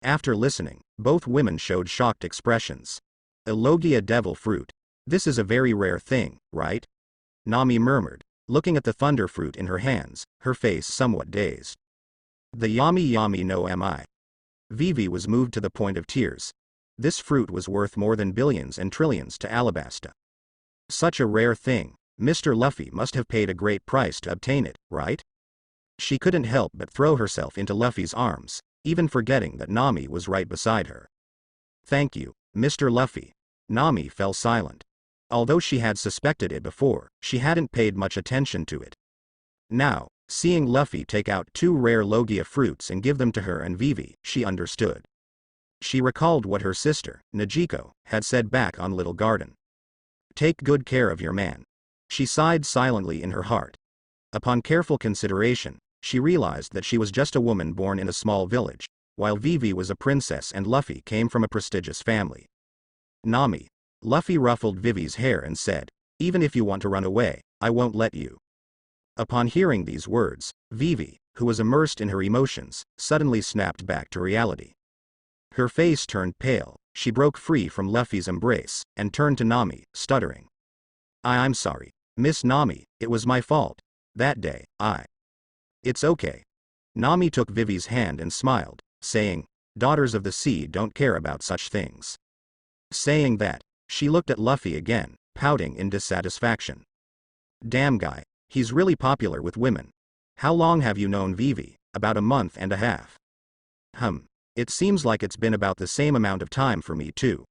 After listening, both women showed shocked expressions. A Logia devil fruit. This is a very rare thing, right? Nami murmured, looking at the thunder fruit in her hands, her face somewhat dazed. The Yami Yami no Emi. Vivi was moved to the point of tears. This fruit was worth more than billions and trillions to Alabasta. Such a rare thing, Mr. Luffy must have paid a great price to obtain it, right? She couldn't help but throw herself into Luffy's arms, even forgetting that Nami was right beside her. Thank you, Mr. Luffy. Nami fell silent. Although she had suspected it before, she hadn't paid much attention to it. Now, seeing Luffy take out 2 rare Logia fruits and give them to her and Vivi, she understood. She recalled what her sister, Nojiko, had said back on Little Garden. Take good care of your man. She sighed silently in her heart. Upon careful consideration, she realized that she was just a woman born in a small village, while Vivi was a princess and Luffy came from a prestigious family. Nami. Luffy ruffled Vivi's hair and said, even if you want to run away, I won't let you. Upon hearing these words, Vivi, who was immersed in her emotions, suddenly snapped back to reality. Her face turned pale, she broke free from Luffy's embrace, and turned to Nami, stuttering. I'm sorry, Miss Nami, it was my fault. That day, It's okay. Nami took Vivi's hand and smiled, saying, daughters of the sea don't care about such things. Saying that, she looked at Luffy again, pouting in dissatisfaction. Damn guy, he's really popular with women. How long have you known Vivi? About a month and a half. It seems like it's been about the same amount of time for me too.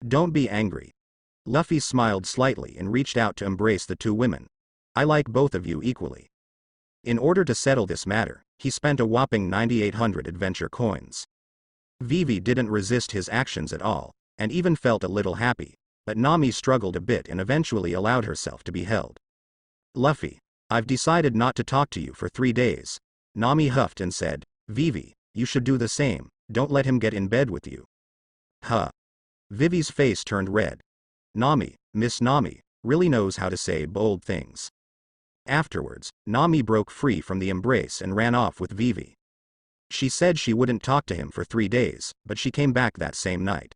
Don't be angry. Luffy smiled slightly and reached out to embrace the 2 women. I like both of you equally. In order to settle this matter, he spent a whopping 9,800 adventure coins. Vivi didn't resist his actions at all, and even felt a little happy, but Nami struggled a bit and eventually allowed herself to be held. Luffy, I've decided not to talk to you for 3 days. Nami huffed and said, Vivi, you should do the same, don't let him get in bed with you. Huh. Vivi's face turned red. Nami, Miss Nami, really knows how to say bold things. Afterwards, Nami broke free from the embrace and ran off with Vivi. She said she wouldn't talk to him for 3 days, but she came back that same night.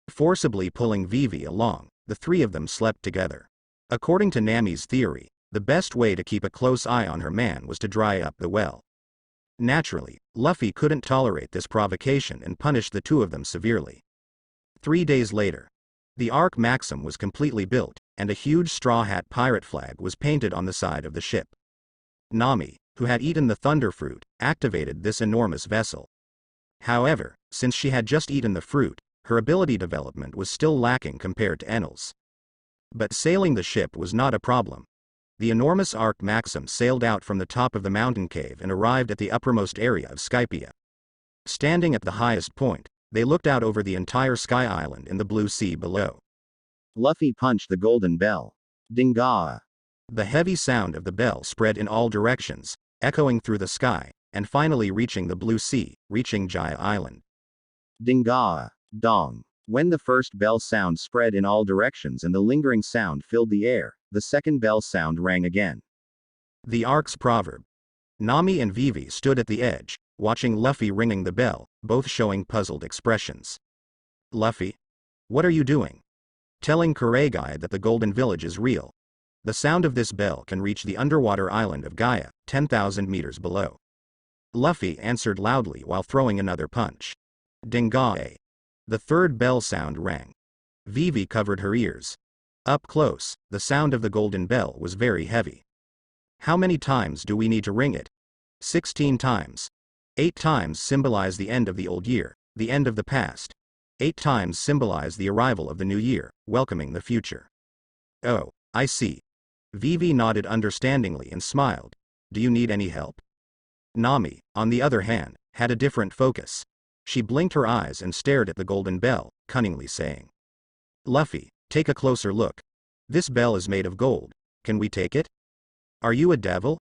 Forcibly pulling Vivi along, the 3 of them slept together. According to Nami's theory, the best way to keep a close eye on her man was to dry up the well. Naturally, Luffy couldn't tolerate this provocation and punished the two of them severely. 3 days later, the Ark Maxim was completely built, and a huge straw hat pirate flag was painted on the side of the ship. Nami, who had eaten the thunder fruit, activated this enormous vessel. However, since she had just eaten the fruit, her ability development was still lacking compared to Enel's. But sailing the ship was not a problem. The enormous Ark Maxim sailed out from the top of the mountain cave and arrived at the uppermost area of Skypia. Standing at the highest point, they looked out over the entire Sky Island in the blue sea below. Luffy punched the golden bell. Dinga. The heavy sound of the bell spread in all directions, echoing through the sky, and finally reaching the blue sea, reaching Jaya Island. Dinga. Dong. When the first bell sound spread in all directions and the lingering sound filled the air, the second bell sound rang again. The Ark's proverb. Nami and Vivi stood at the edge, watching Luffy ringing the bell, both showing puzzled expressions. Luffy? What are you doing? Telling Qiwuhai that the Golden Village is real. The sound of this bell can reach the underwater island of Gaia, 10,000 meters below. Luffy answered loudly while throwing another punch. Dingae. The third bell sound rang. Vivi covered her ears. Up close, the sound of the golden bell was very heavy. How many times do we need to ring it? 16 times. 8 times symbolize the end of the old year, the end of the past. 8 times symbolize the arrival of the new year, welcoming the future. Oh, I see. Vivi nodded understandingly and smiled. Do you need any help? Nami, on the other hand, had a different focus. She blinked her eyes and stared at the golden bell, cunningly saying. Luffy, take a closer look. This bell is made of gold. Can we take it? Are you a devil?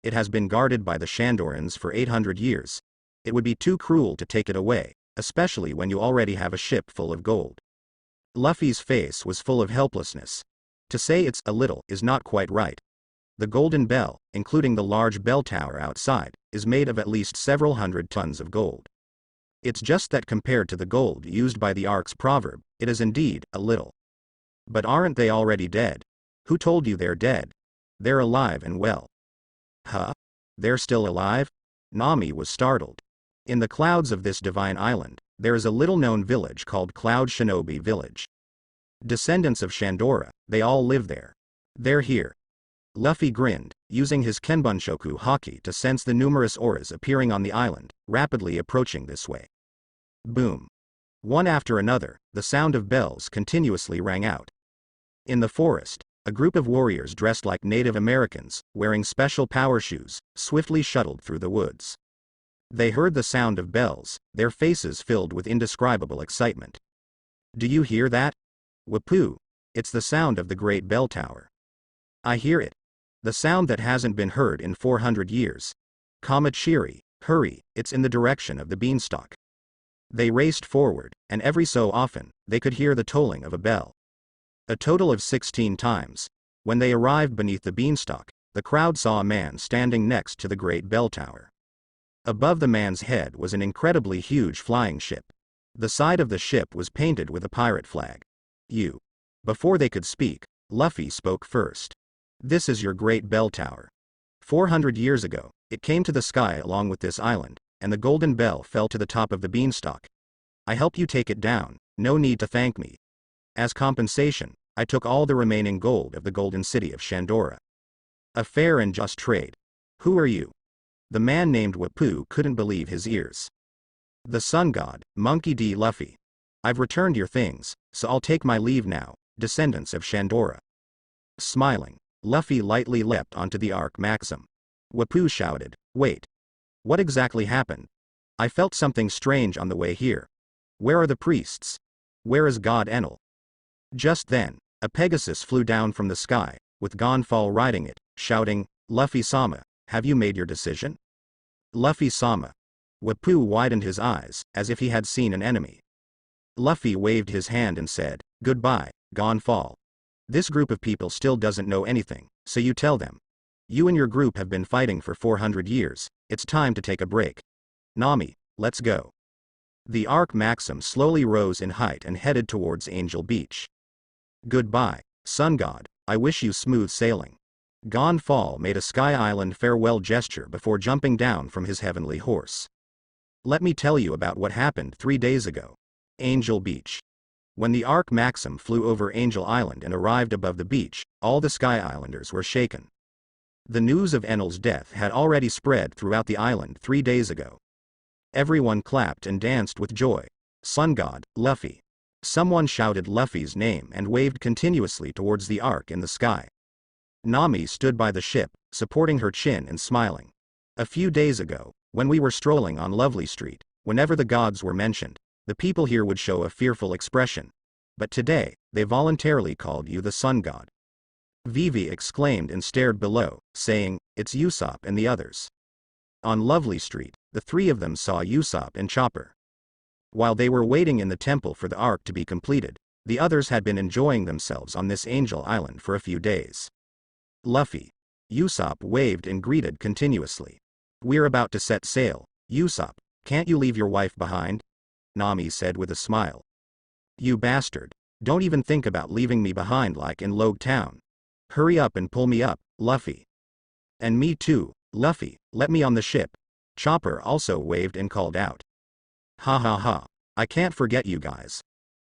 It has been guarded by the Shandorans for 800 years. It would be too cruel to take it away, especially when you already have a ship full of gold. Luffy's face was full of helplessness. To say it's a little is not quite right. The golden bell, including the large bell tower outside, is made of at least several hundred tons of gold. It's just that compared to the gold used by the Ark's proverb, it is indeed a little. But aren't they already dead? Who told you they're dead? They're alive and well. Huh? They're still alive? Nami was startled. In the clouds of this divine island, there is a little-known village called Cloud Shinobi Village. Descendants of Shandora, they all live there. They're here. Luffy grinned, using his Kenbunshoku haki to sense the numerous auras appearing on the island, rapidly approaching this way. Boom. One after another, the sound of bells continuously rang out. In the forest, a group of warriors dressed like Native Americans, wearing special power shoes, swiftly shuttled through the woods. They heard the sound of bells, their faces filled with indescribable excitement. Do you hear that? Wapoo! It's the sound of the great bell tower. I hear it. The sound that hasn't been heard in 400 years. Kamachiri, hurry, it's in the direction of the beanstalk. They raced forward, and every so often, they could hear the tolling of a bell. A total of 16 times. When they arrived beneath the beanstalk, the crowd saw a man standing next to the great bell tower. Above the man's head was an incredibly huge flying ship. The side of the ship was painted with a pirate flag. You. Before they could speak, Luffy spoke first. This is your great bell tower. 400 years ago, it came to the sky along with this island, and the golden bell fell to the top of the beanstalk. I helped you take it down, no need to thank me. As compensation, I took all the remaining gold of the golden city of Shandora. A fair and just trade. Who are you? The man named Wapoo couldn't believe his ears. The sun god, Monkey D. Luffy. I've returned your things, so I'll take my leave now, descendants of Shandora. Smiling, Luffy lightly leapt onto the Ark Maxim. Wapoo shouted, wait. What exactly happened? I felt something strange on the way here. Where are the priests? Where is God Enel? Just then, a Pegasus flew down from the sky, with Gonfall riding it, shouting, Luffy-sama, have you made your decision? Luffy-sama. Wapoo widened his eyes, as if he had seen an enemy. Luffy waved his hand and said, goodbye, Gonfall. This group of people still doesn't know anything, so you tell them. You and your group have been fighting for 400 years, it's time to take a break. Nami, let's go. The Ark Maxim slowly rose in height and headed towards Angel Beach. Goodbye, Sun God, I wish you smooth sailing. Gonfal made a Sky Island farewell gesture before jumping down from his heavenly horse. Let me tell you about what happened 3 days ago. Angel Beach. When the Ark Maxim flew over Angel Island and arrived above the beach, all the Sky Islanders were shaken. The news of Enel's death had already spread throughout the island 3 days ago. Everyone clapped and danced with joy. Sun God, Luffy. Someone shouted Luffy's name and waved continuously towards the Ark in the sky. Nami stood by the ship, supporting her chin and smiling. A few days ago, when we were strolling on Lovely Street, whenever the gods were mentioned, the people here would show a fearful expression. But today, they voluntarily called you the Sun God. Vivi exclaimed and stared below, saying, "It's Usopp and the others." On Lovely Street, the three of them saw Usopp and Chopper. While they were waiting in the temple for the arc to be completed, the others had been enjoying themselves on this Angel Island for a few days. Luffy. Usopp waved and greeted continuously. "We're about to set sail, Usopp, can't you leave your wife behind?" Nami said with a smile. "You bastard, don't even think about leaving me behind like in Logue Town. Hurry up and pull me up, Luffy." "And me too, Luffy, let me on the ship." Chopper also waved and called out. "Ha ha ha, I can't forget you guys."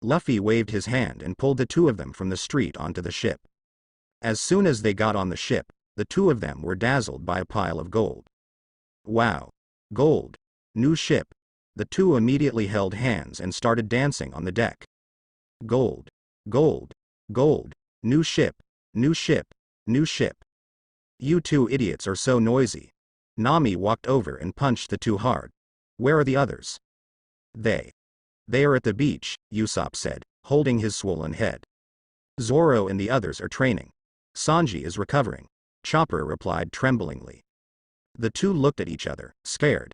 Luffy waved his hand and pulled the two of them from the street onto the ship. As soon as they got on the ship, the two of them were dazzled by a pile of gold. "Wow. Gold. New ship." The two immediately held hands and started dancing on the deck. "Gold. Gold. Gold. New ship. New ship. New ship. You two idiots are so noisy." Nami walked over and punched the two hard. "Where are the others?" They are at the beach," Usopp said, holding his swollen head. "Zoro and the others are training. Sanji is recovering," Chopper replied tremblingly. The two looked at each other, scared.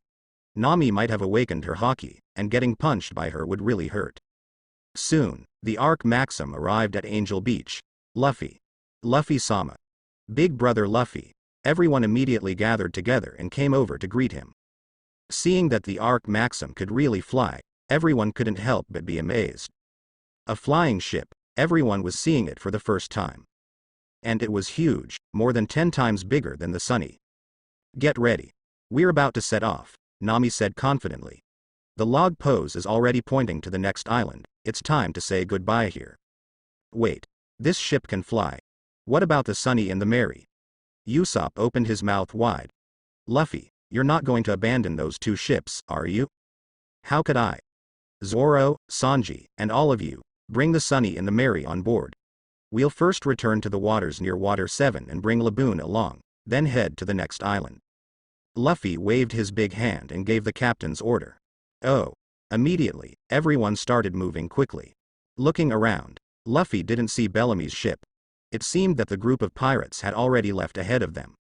Nami might have awakened her haki, and getting punched by her would really hurt. Soon, the Ark Maxim arrived at Angel Beach. "Luffy. Luffy-sama. Big brother Luffy." Everyone immediately gathered together and came over to greet him. Seeing that the Ark Maxim could really fly, everyone couldn't help but be amazed. A flying ship, everyone was seeing it for the first time. And it was huge, more than 10 times bigger than the Sunny. "Get ready. We're about to set off," Nami said confidently. "The log pose is already pointing to the next island, it's time to say goodbye here." "Wait. This ship can fly. What about the Sunny and the Merry?" Usopp opened his mouth wide. "Luffy, you're not going to abandon those two ships, are you?" "How could I? Zoro, Sanji, and all of you, bring the Sunny and the Merry on board. We'll first return to the waters near Water 7 and bring Laboon along, then head to the next island." Luffy waved his big hand and gave the captain's order. Oh. Immediately, everyone started moving quickly. Looking around, Luffy didn't see Bellamy's ship. It seemed that the group of pirates had already left ahead of them.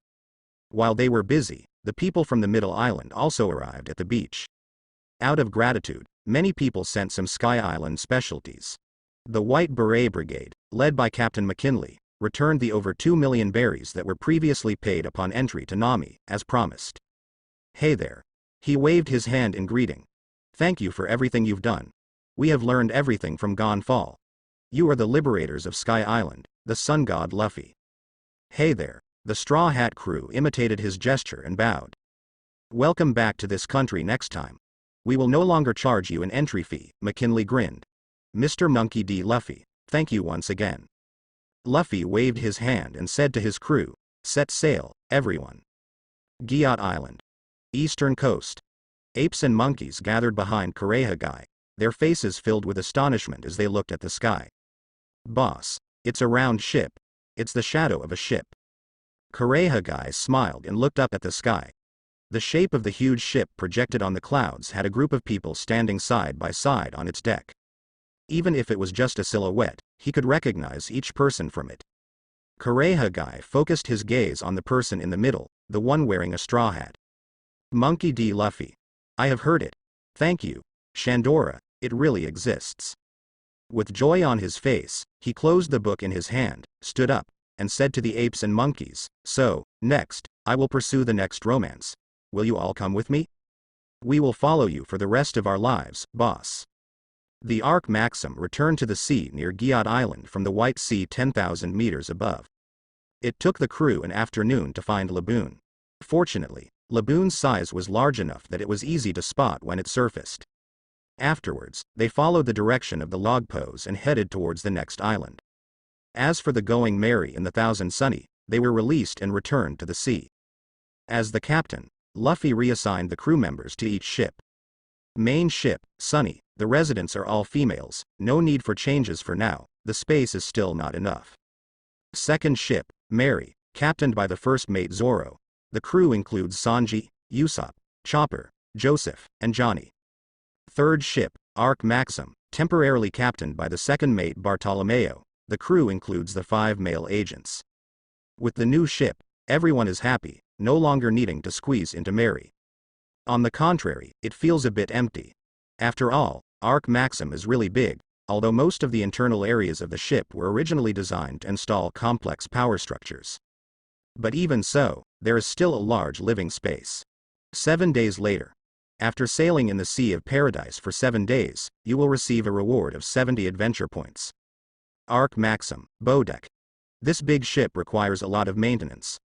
While they were busy, the people from the Middle Island also arrived at the beach. Out of gratitude, many people sent some Sky Island specialties. The White Beret Brigade, led by Captain McKinley, returned the over 2 million berries that were previously paid upon entry to Nami, as promised. "Hey there." He waved his hand in greeting. "Thank you for everything you've done. We have learned everything from Gonfal. You are the liberators of Sky Island, the Sun God Luffy." "Hey there." The Straw Hat crew imitated his gesture and bowed. "Welcome back to this country next time. We will no longer charge you an entry fee," McKinley grinned. "Mr. Monkey D. Luffy, thank you once again." Luffy waved his hand and said to his crew, "Set sail, everyone." Giat Island. Eastern Coast. Apes and monkeys gathered behind Qiwuhai, their faces filled with astonishment as they looked at the sky. "Boss, it's a round ship. It's the shadow of a ship." Qiwuhai smiled and looked up at the sky. The shape of the huge ship projected on the clouds had a group of people standing side by side on its deck. Even if it was just a silhouette, he could recognize each person from it. Qiwuhai focused his gaze on the person in the middle, the one wearing a straw hat. "Monkey D. Luffy. I have heard it. Thank you, Shandora, it really exists." With joy on his face, he closed the book in his hand, stood up, and said to the apes and monkeys, "So, next, I will pursue the next romance. Will you all come with me? We will follow you for the rest of our lives, boss." The Ark Maxim returned to the sea near Giat Island from the White Sea 10,000 meters above. It took the crew an afternoon to find Laboon. Fortunately, Laboon's size was large enough that it was easy to spot when it surfaced. Afterwards, they followed the direction of the log pose and headed towards the next island. As for the Going Merry and the Thousand Sunny, they were released and returned to the sea. As the captain, Luffy reassigned the crew members to each ship. Main ship, Sunny, the residents are all females, no need for changes for now, the space is still not enough. Second ship, Mary, captained by the first mate Zoro. The crew includes Sanji, Usopp, Chopper, Joseph, and Johnny. Third ship, Arc Maxim, temporarily captained by the second mate Bartolomeo. The crew includes the 5 male agents. With the new ship, everyone is happy, no longer needing to squeeze into Mary. On the contrary, it feels a bit empty. After all, Arc Maxim is really big, although most of the internal areas of the ship were originally designed to install complex power structures. But even so, there is still a large living space. 7 days later. After sailing in the Sea of Paradise for 7 days, you will receive a reward of 70 adventure points. Arc Maxim, Bodeck. This big ship requires a lot of maintenance.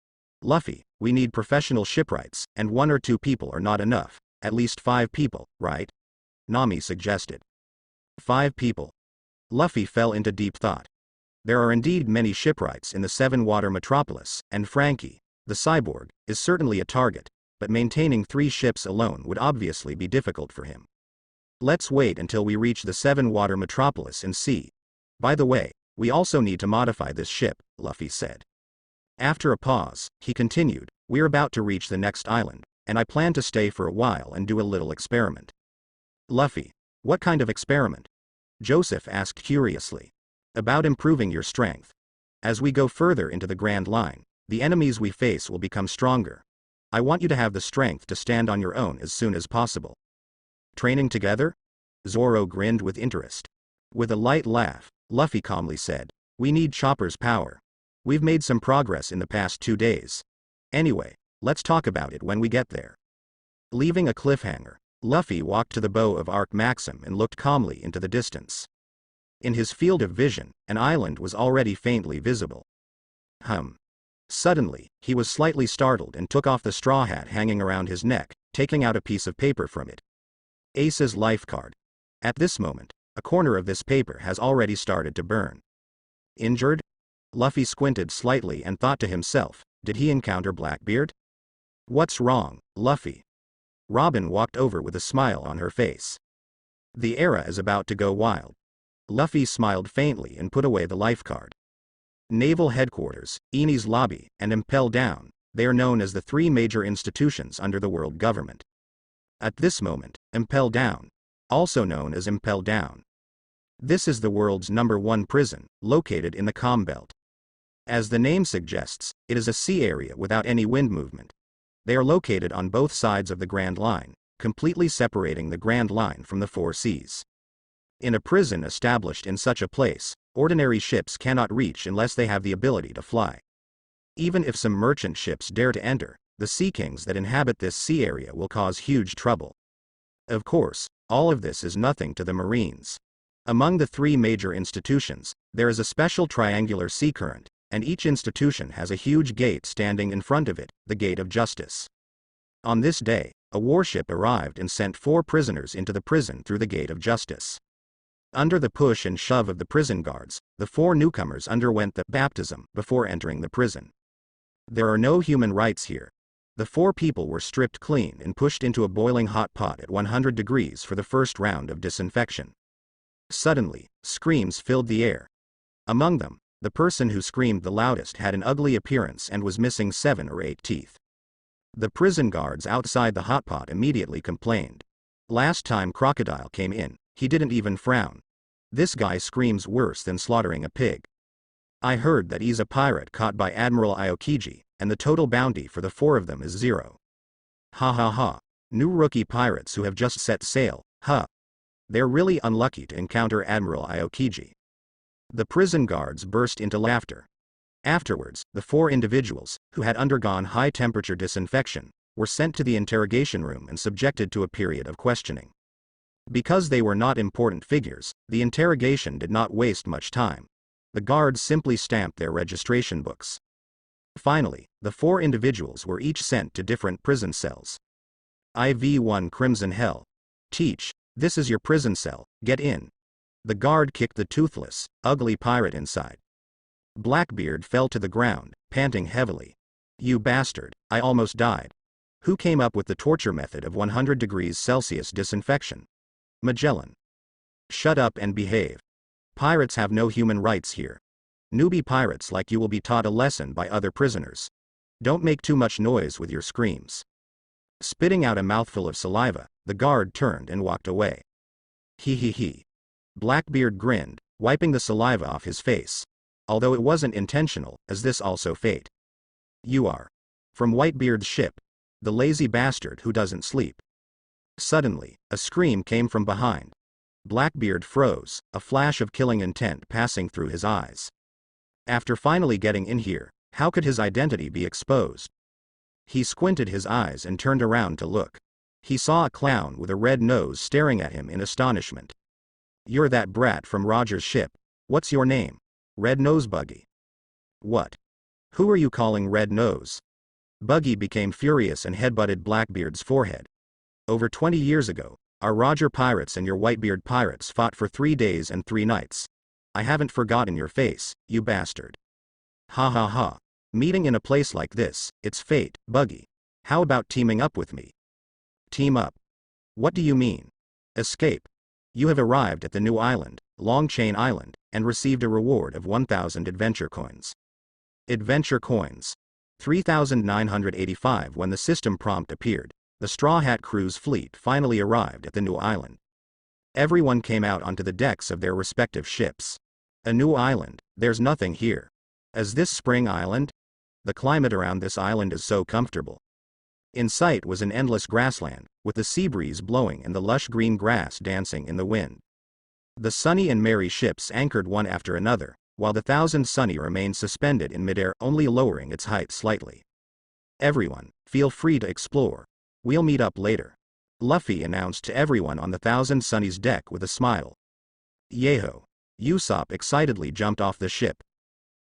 Luffy, we need professional shipwrights, and 1 or 2 people are not enough, at least 5 people, right? Nami suggested. 5 people. Luffy fell into deep thought. There are indeed many shipwrights in the 7-water metropolis, and Frankie, the cyborg, is certainly a target, but maintaining 3 ships alone would obviously be difficult for him. Let's wait until we reach the 7-water metropolis and see. By the way, we also need to modify this ship, Luffy said. After a pause, he continued, we're about to reach the next island, and I plan to stay for a while and do a little experiment. Luffy, what kind of experiment? Joseph asked curiously. About improving your strength. As we go further into the Grand Line, the enemies we face will become stronger. I want you to have the strength to stand on your own as soon as possible. Training together? Zoro grinned with interest. With a light laugh, Luffy calmly said, we need Chopper's power. We've made some progress in the past 2 days. Anyway, let's talk about it when we get there. Leaving a cliffhanger, Luffy walked to the bow of Arc Maxim and looked calmly into the distance. In his field of vision, an island was already faintly visible. Suddenly, he was slightly startled and took off the straw hat hanging around his neck, taking out a piece of paper from it. Ace's life card. At this moment, a corner of this paper has already started to burn. Injured? Luffy squinted slightly and thought to himself, did he encounter Blackbeard? What's wrong, Luffy? Robin walked over with a smile on her face. The era is about to go wild. Luffy smiled faintly and put away the life card. Naval Headquarters, Enies Lobby, and Impel Down, they are known as the 3 major institutions under the world government. At this moment, Impel Down, also known as Impel Down. This is the world's #1 prison, located in the Calm Belt. As the name suggests, it is a sea area without any wind movement. They are located on both sides of the Grand Line, completely separating the Grand Line from the 4 seas. In a prison established in such a place, ordinary ships cannot reach unless they have the ability to fly. Even if some merchant ships dare to enter, the sea kings that inhabit this sea area will cause huge trouble. Of course, all of this is nothing to the Marines. Among the 3 major institutions, there is a special triangular sea current, and each institution has a huge gate standing in front of it, the Gate of Justice. On this day, a warship arrived and sent 4 prisoners into the prison through the Gate of Justice. Under the push and shove of the prison guards, the 4 newcomers underwent the baptism before entering the prison. There are no human rights here. The 4 people were stripped clean and pushed into a boiling hot pot at 100 degrees for the first round of disinfection. Suddenly, screams filled the air. Among them, the person who screamed the loudest had an ugly appearance and was missing 7 or 8 teeth. The prison guards outside the hot pot immediately complained. Last time Crocodile came in, he didn't even frown. This guy screams worse than slaughtering a pig. I heard that he's a pirate caught by Admiral Aokiji, and the total bounty for the 4 of them is 0. Ha ha ha. New rookie pirates who have just set sail, huh. They're really unlucky to encounter Admiral Aokiji. The prison guards burst into laughter. Afterwards, the 4 individuals, who had undergone high-temperature disinfection, were sent to the interrogation room and subjected to a period of questioning. Because they were not important figures, the interrogation did not waste much time. The guards simply stamped their registration books. Finally, the 4 individuals were each sent to different prison cells. IV-1 Crimson Hell. Teach, this is your prison cell, get in. The guard kicked the toothless, ugly pirate inside. Blackbeard fell to the ground, panting heavily. You bastard, I almost died. Who came up with the torture method of 100 degrees Celsius disinfection? Magellan. Shut up and behave. Pirates have no human rights here. Newbie pirates like you will be taught a lesson by other prisoners. Don't make too much noise with your screams. Spitting out a mouthful of saliva, the guard turned and walked away. He. Blackbeard grinned, wiping the saliva off his face. Although it wasn't intentional, as this also fate. You are. From Whitebeard's ship. The lazy bastard who doesn't sleep. Suddenly, a scream came from behind. Blackbeard froze, a flash of killing intent passing through his eyes. After finally getting in here, how could his identity be exposed? He squinted his eyes and turned around to look. He saw a clown with a red nose staring at him in astonishment. You're that brat from Roger's ship. What's your name? Red Nose Buggy. What? Who are you calling Red Nose? Buggy became furious and headbutted Blackbeard's forehead. Over 20 years ago, our Roger pirates and your Whitebeard pirates fought for 3 days and 3 nights. I haven't forgotten your face, you bastard. Ha ha ha. Meeting in a place like this, it's fate, Buggy. How about teaming up with me? Team up? What do you mean? Escape. You have arrived at the new island, Longchain Island, and received a reward of 1,000 adventure coins. Adventure coins. 3,985. When the system prompt appeared, the Straw Hat Crew's fleet finally arrived at the new island. Everyone came out onto the decks of their respective ships. A new island, there's nothing here. Is this Spring Island? The climate around this island is so comfortable. In sight was an endless grassland, with the sea breeze blowing and the lush green grass dancing in the wind. The Sunny and Merry ships anchored one after another, while the Thousand Sunny remained suspended in midair, only lowering its height slightly. Everyone, feel free to explore. We'll meet up later. Luffy announced to everyone on the Thousand Sunny's deck with a smile. Yeho. Usopp excitedly jumped off the ship.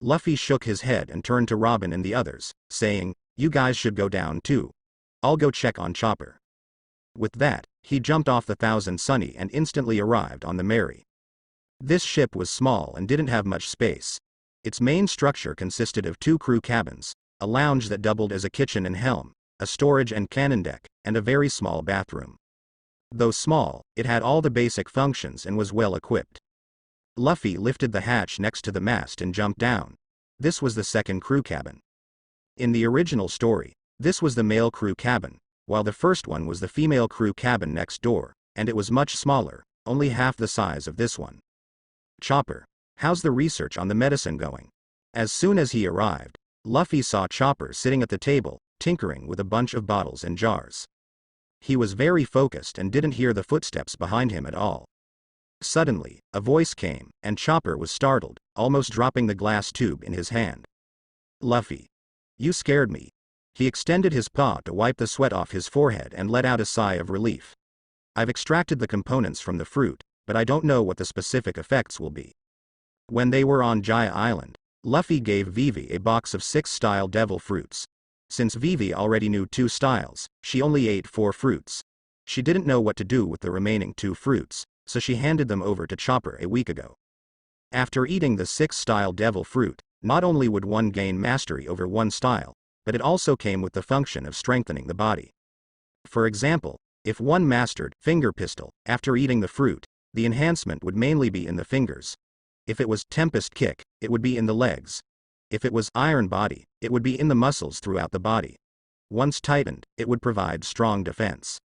Luffy shook his head and turned to Robin and the others, saying, you guys should go down too. I'll go check on Chopper. With that, he jumped off the Thousand Sunny and instantly arrived on the Merry. This ship was small and didn't have much space. Its main structure consisted of 2 crew cabins, a lounge that doubled as a kitchen and helm, a storage and cannon deck, and a very small bathroom. Though small, it had all the basic functions and was well equipped. Luffy lifted the hatch next to the mast and jumped down. This was the second crew cabin. In the original story, this was the male crew cabin, while the first one was the female crew cabin next door, and it was much smaller, only half the size of this one. Chopper, how's the research on the medicine going? As soon as he arrived, Luffy saw Chopper sitting at the table, tinkering with a bunch of bottles and jars. He was very focused and didn't hear the footsteps behind him at all. Suddenly, a voice came, and Chopper was startled, almost dropping the glass tube in his hand. Luffy. You scared me. He extended his paw to wipe the sweat off his forehead and let out a sigh of relief. I've extracted the components from the fruit, but I don't know what the specific effects will be. When they were on Jaya Island, Luffy gave Vivi a box of 6 style devil fruits. Since Vivi already knew 2 styles, she only ate 4 fruits. She didn't know what to do with the remaining 2 fruits, so she handed them over to Chopper a week ago. After eating the 6 style devil fruit, not only would one gain mastery over one style, but it also came with the function of strengthening the body. For example, if one mastered finger pistol after eating the fruit, the enhancement would mainly be in the fingers. If it was tempest kick, it would be in the legs. If it was iron body, it would be in the muscles throughout the body. Once tightened, it would provide strong defense.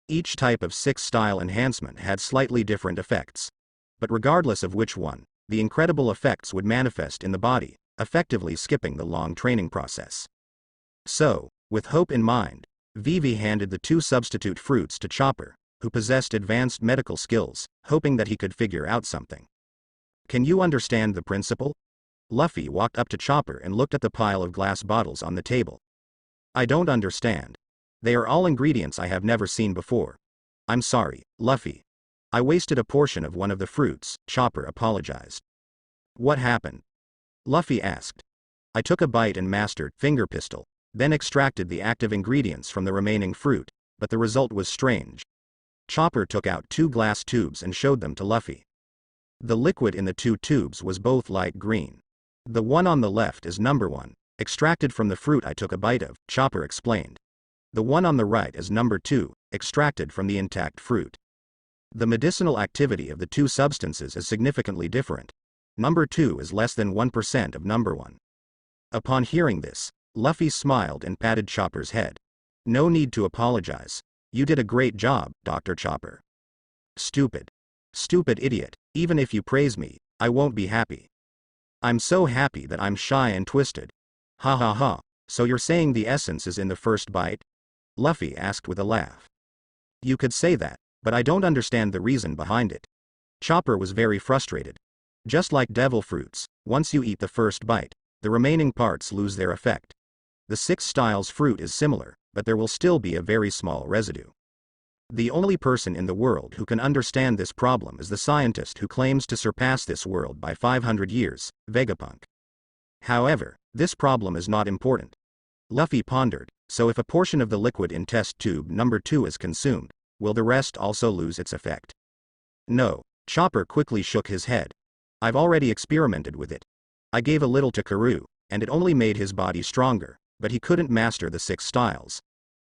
Each type of 6 style enhancement had slightly different effects. But regardless of which one, the incredible effects would manifest in the body, effectively skipping the long training process. So, with hope in mind, Vivi handed the 2 substitute fruits to Chopper, who possessed advanced medical skills, hoping that he could figure out something. Can you understand the principle? Luffy walked up to Chopper and looked at the pile of glass bottles on the table. I don't understand. They are all ingredients I have never seen before. I'm sorry, Luffy. I wasted a portion of one of the fruits, Chopper apologized. What happened? Luffy asked. I took a bite and mastered finger pistol, then extracted the active ingredients from the remaining fruit, but the result was strange. Chopper took out 2 glass tubes and showed them to Luffy. The liquid in the 2 tubes was both light green. The one on the left is number 1, extracted from the fruit I took a bite of, Chopper explained. The one on the right is number 2, extracted from the intact fruit. The medicinal activity of the 2 substances is significantly different. Number 2 is less than 1% of number 1. Upon hearing this, Luffy smiled and patted Chopper's head. No need to apologize. You did a great job, Dr. Chopper. Stupid. Stupid idiot. Even if you praise me, I won't be happy. I'm so happy that I'm shy and twisted. Ha ha ha. So you're saying the essence is in the first bite? Luffy asked with a laugh. You could say that, but I don't understand the reason behind it. Chopper was very frustrated. Just like devil fruits, once you eat the first bite, the remaining parts lose their effect. The 6 styles fruit is similar, but there will still be a very small residue. The only person in the world who can understand this problem is the scientist who claims to surpass this world by 500 years, Vegapunk. However, this problem is not important. Luffy pondered, so if a portion of the liquid in test tube number 2 is consumed, will the rest also lose its effect? No, Chopper quickly shook his head. I've already experimented with it. I gave a little to Karoo, and it only made his body stronger, but he couldn't master the 6 styles.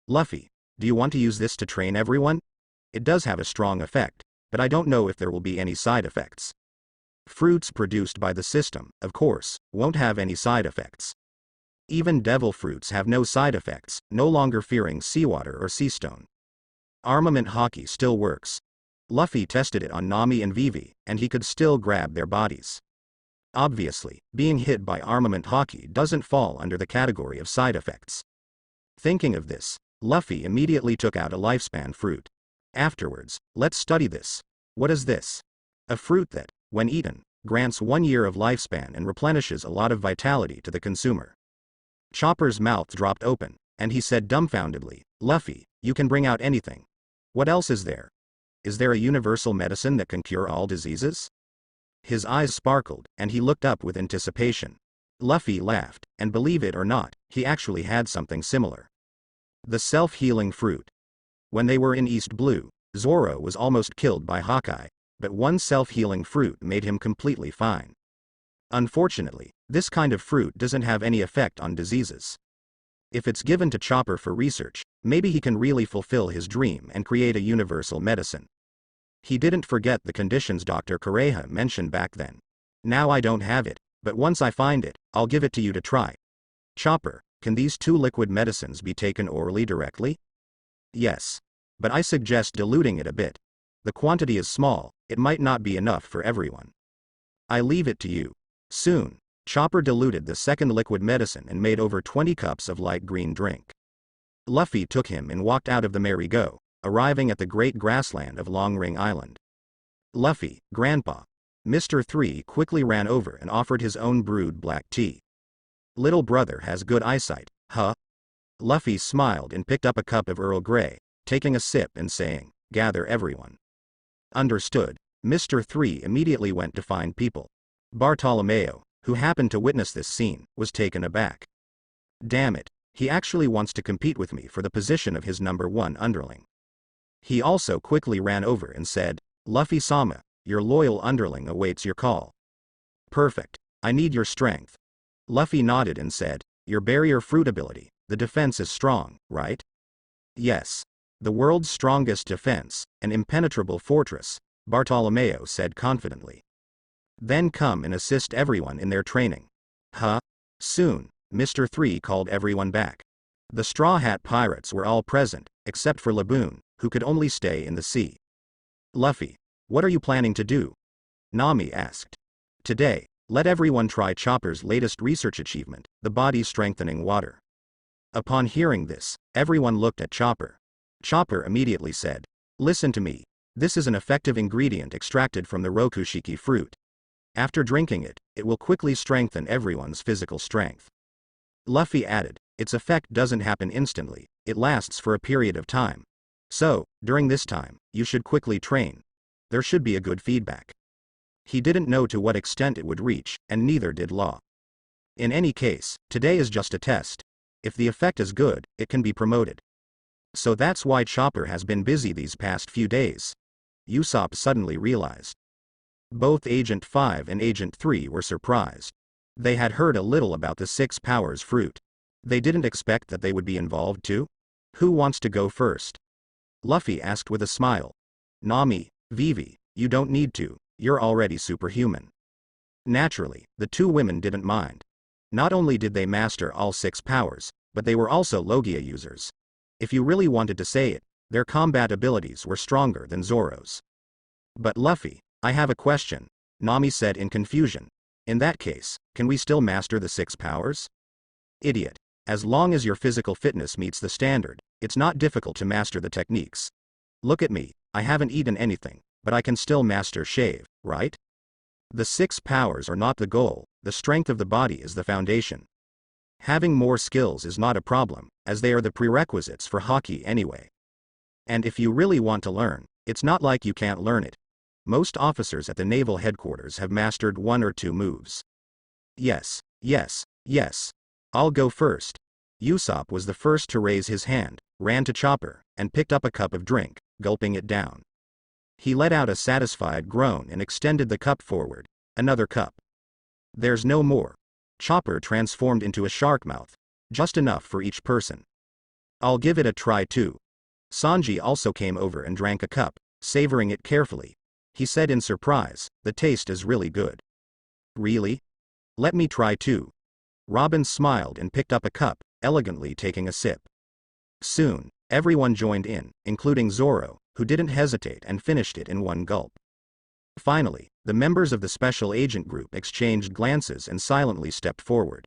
Luffy, do you want to use this to train everyone? It does have a strong effect, but I don't know if there will be any side effects. Fruits produced by the system, of course, won't have any side effects. Even devil fruits have no side effects, no longer fearing seawater or sea stone. Armament hockey still works. Luffy tested it on Nami and Vivi, and he could still grab their bodies. Obviously, being hit by armament hockey doesn't fall under the category of side effects. Thinking of this, Luffy immediately took out a lifespan fruit. Afterwards, let's study this. What is this? A fruit that, when eaten, grants 1 year of lifespan and replenishes a lot of vitality to the consumer. Chopper's mouth dropped open, and he said dumbfoundedly, Luffy, you can bring out anything. What else is there? Is there a universal medicine that can cure all diseases? His eyes sparkled, and he looked up with anticipation. Luffy laughed, and believe it or not, he actually had something similar. The self-healing fruit. When they were in East Blue, Zoro was almost killed by Hawkeye, but one self-healing fruit made him completely fine. Unfortunately, this kind of fruit doesn't have any effect on diseases. If it's given to Chopper for research, maybe he can really fulfill his dream and create a universal medicine. He didn't forget the conditions Dr. Kureha mentioned back then. Now I don't have it, but once I find it, I'll give it to you to try. Chopper, can these 2 liquid medicines be taken orally directly? Yes. But I suggest diluting it a bit. The quantity is small, it might not be enough for everyone. I leave it to you. Soon, Chopper diluted the second liquid medicine and made over 20 cups of light green drink. Luffy took him and walked out of the merry-go, arriving at the great grassland of Long Ring Island. Luffy, Grandpa. Mr. 3 quickly ran over and offered his own brewed black tea. Little brother has good eyesight, huh? Luffy smiled and picked up a cup of Earl Grey, taking a sip and saying, gather everyone. Understood. Mr. 3 immediately went to find people. Bartolomeo, who happened to witness this scene, was taken aback. Damn it, he actually wants to compete with me for the position of his number 1 underling. He also quickly ran over and said, Luffy-sama, your loyal underling awaits your call. Perfect. I need your strength. Luffy nodded and said, your barrier fruit ability, the defense is strong, right? Yes. The world's strongest defense, an impenetrable fortress, Bartolomeo said confidently. Then come and assist everyone in their training. Huh? Soon, Mr. 3 called everyone back. The Straw Hat Pirates were all present, except for Laboon, who could only stay in the sea. Luffy, what are you planning to do? Nami asked. Today, let everyone try Chopper's latest research achievement, the body-strengthening water. Upon hearing this, everyone looked at Chopper. Chopper immediately said, listen to me, this is an effective ingredient extracted from the Rokushiki fruit. After drinking it, it will quickly strengthen everyone's physical strength. Luffy added, its effect doesn't happen instantly, it lasts for a period of time. So, during this time, you should quickly train. There should be a good feedback. He didn't know to what extent it would reach, and neither did Law. In any case, today is just a test. If the effect is good, it can be promoted. So that's why Chopper has been busy these past few days. Usopp suddenly realized. Both Agent 5 and Agent 3 were surprised. They had heard a little about the 6 powers fruit. They didn't expect that they would be involved too. Who wants to go first? Luffy asked with a smile. Nami, Vivi, you don't need to, you're already superhuman. Naturally, the two women didn't mind. Not only did they master all 6 powers, but they were also Logia users. If you really wanted to say it, their combat abilities were stronger than Zoro's. But Luffy, I have a question, Nami said in confusion. In that case, can we still master the 6 powers? Idiot. As long as your physical fitness meets the standard, it's not difficult to master the techniques. Look at me, I haven't eaten anything, but I can still master shave, right? The 6 powers are not the goal, the strength of the body is the foundation. Having more skills is not a problem, as they are the prerequisites for Haki anyway. And if you really want to learn, it's not like you can't learn it. Most officers at the naval headquarters have mastered 1 or 2 moves. Yes, yes, yes. I'll go first. Usopp was the first to raise his hand, ran to Chopper, and picked up a cup of drink, gulping it down. He let out a satisfied groan and extended the cup forward. Another cup. There's no more. Chopper transformed into a shark mouth, just enough for each person. I'll give it a try too. Sanji also came over and drank a cup, savoring it carefully. He said in surprise, the taste is really good. Really? Let me try too. Robin smiled and picked up a cup, elegantly taking a sip. Soon, everyone joined in, including Zoro, who didn't hesitate and finished it in one gulp. Finally, the members of the special agent group exchanged glances and silently stepped forward.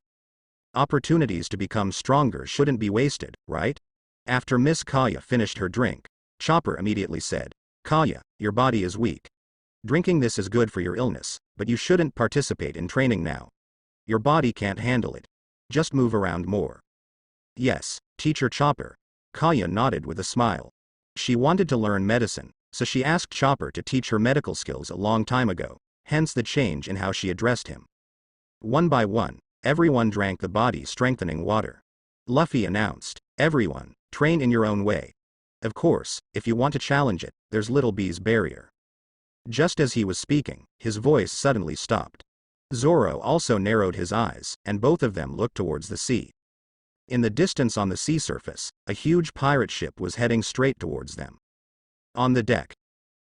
Opportunities to become stronger shouldn't be wasted, right? After Miss Kaya finished her drink, Chopper immediately said, Kaya, your body is weak. Drinking this is good for your illness, but you shouldn't participate in training now. Your body can't handle it. Just move around more. Yes, Teacher Chopper. Kaya nodded with a smile. She wanted to learn medicine, so she asked Chopper to teach her medical skills a long time ago, hence the change in how she addressed him. One by one, everyone drank the body-strengthening water. Luffy announced, everyone, train in your own way. Of course, if you want to challenge it, there's Little B's barrier. Just as he was speaking, his voice suddenly stopped. Zoro also narrowed his eyes, and both of them looked towards the sea. In the distance on the sea surface, a huge pirate ship was heading straight towards them. On the deck.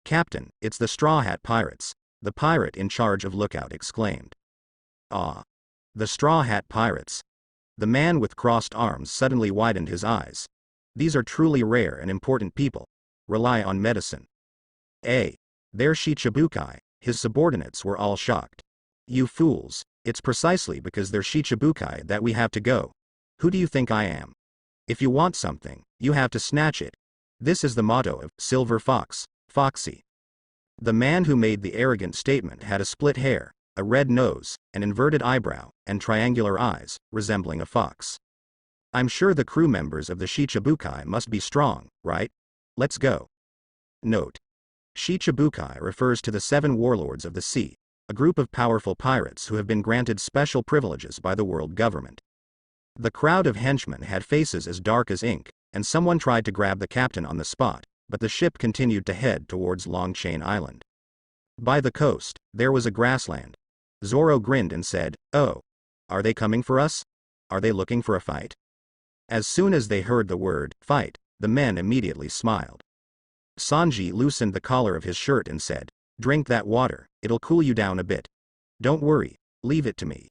Captain, it's the Straw Hat Pirates, the pirate in charge of lookout exclaimed. Ah. The Straw Hat Pirates. The man with crossed arms suddenly widened his eyes. These are truly rare and important people. Rely on medicine. They're Shicibukai, his subordinates were all shocked. You fools, it's precisely because they're Shicibukai that we have to go. Who do you think I am? If you want something, you have to snatch it. This is the motto of Silver Fox, Foxy. The man who made the arrogant statement had a split hair, a red nose, an inverted eyebrow, and triangular eyes, resembling a fox. I'm sure the crew members of the Shichibukai must be strong, right? Let's go. Note. Shichibukai refers to the 7 warlords of the sea, a group of powerful pirates who have been granted special privileges by the world government. The crowd of henchmen had faces as dark as ink, and someone tried to grab the captain on the spot, but the ship continued to head towards Long Chain Island. By the coast, there was a grassland. Zoro grinned and said, Oh. Are they coming for us? Are they looking for a fight? As soon as they heard the word, fight, the men immediately smiled. Sanji loosened the collar of his shirt and said, Drink that water, it'll cool you down a bit. Don't worry, leave it to me.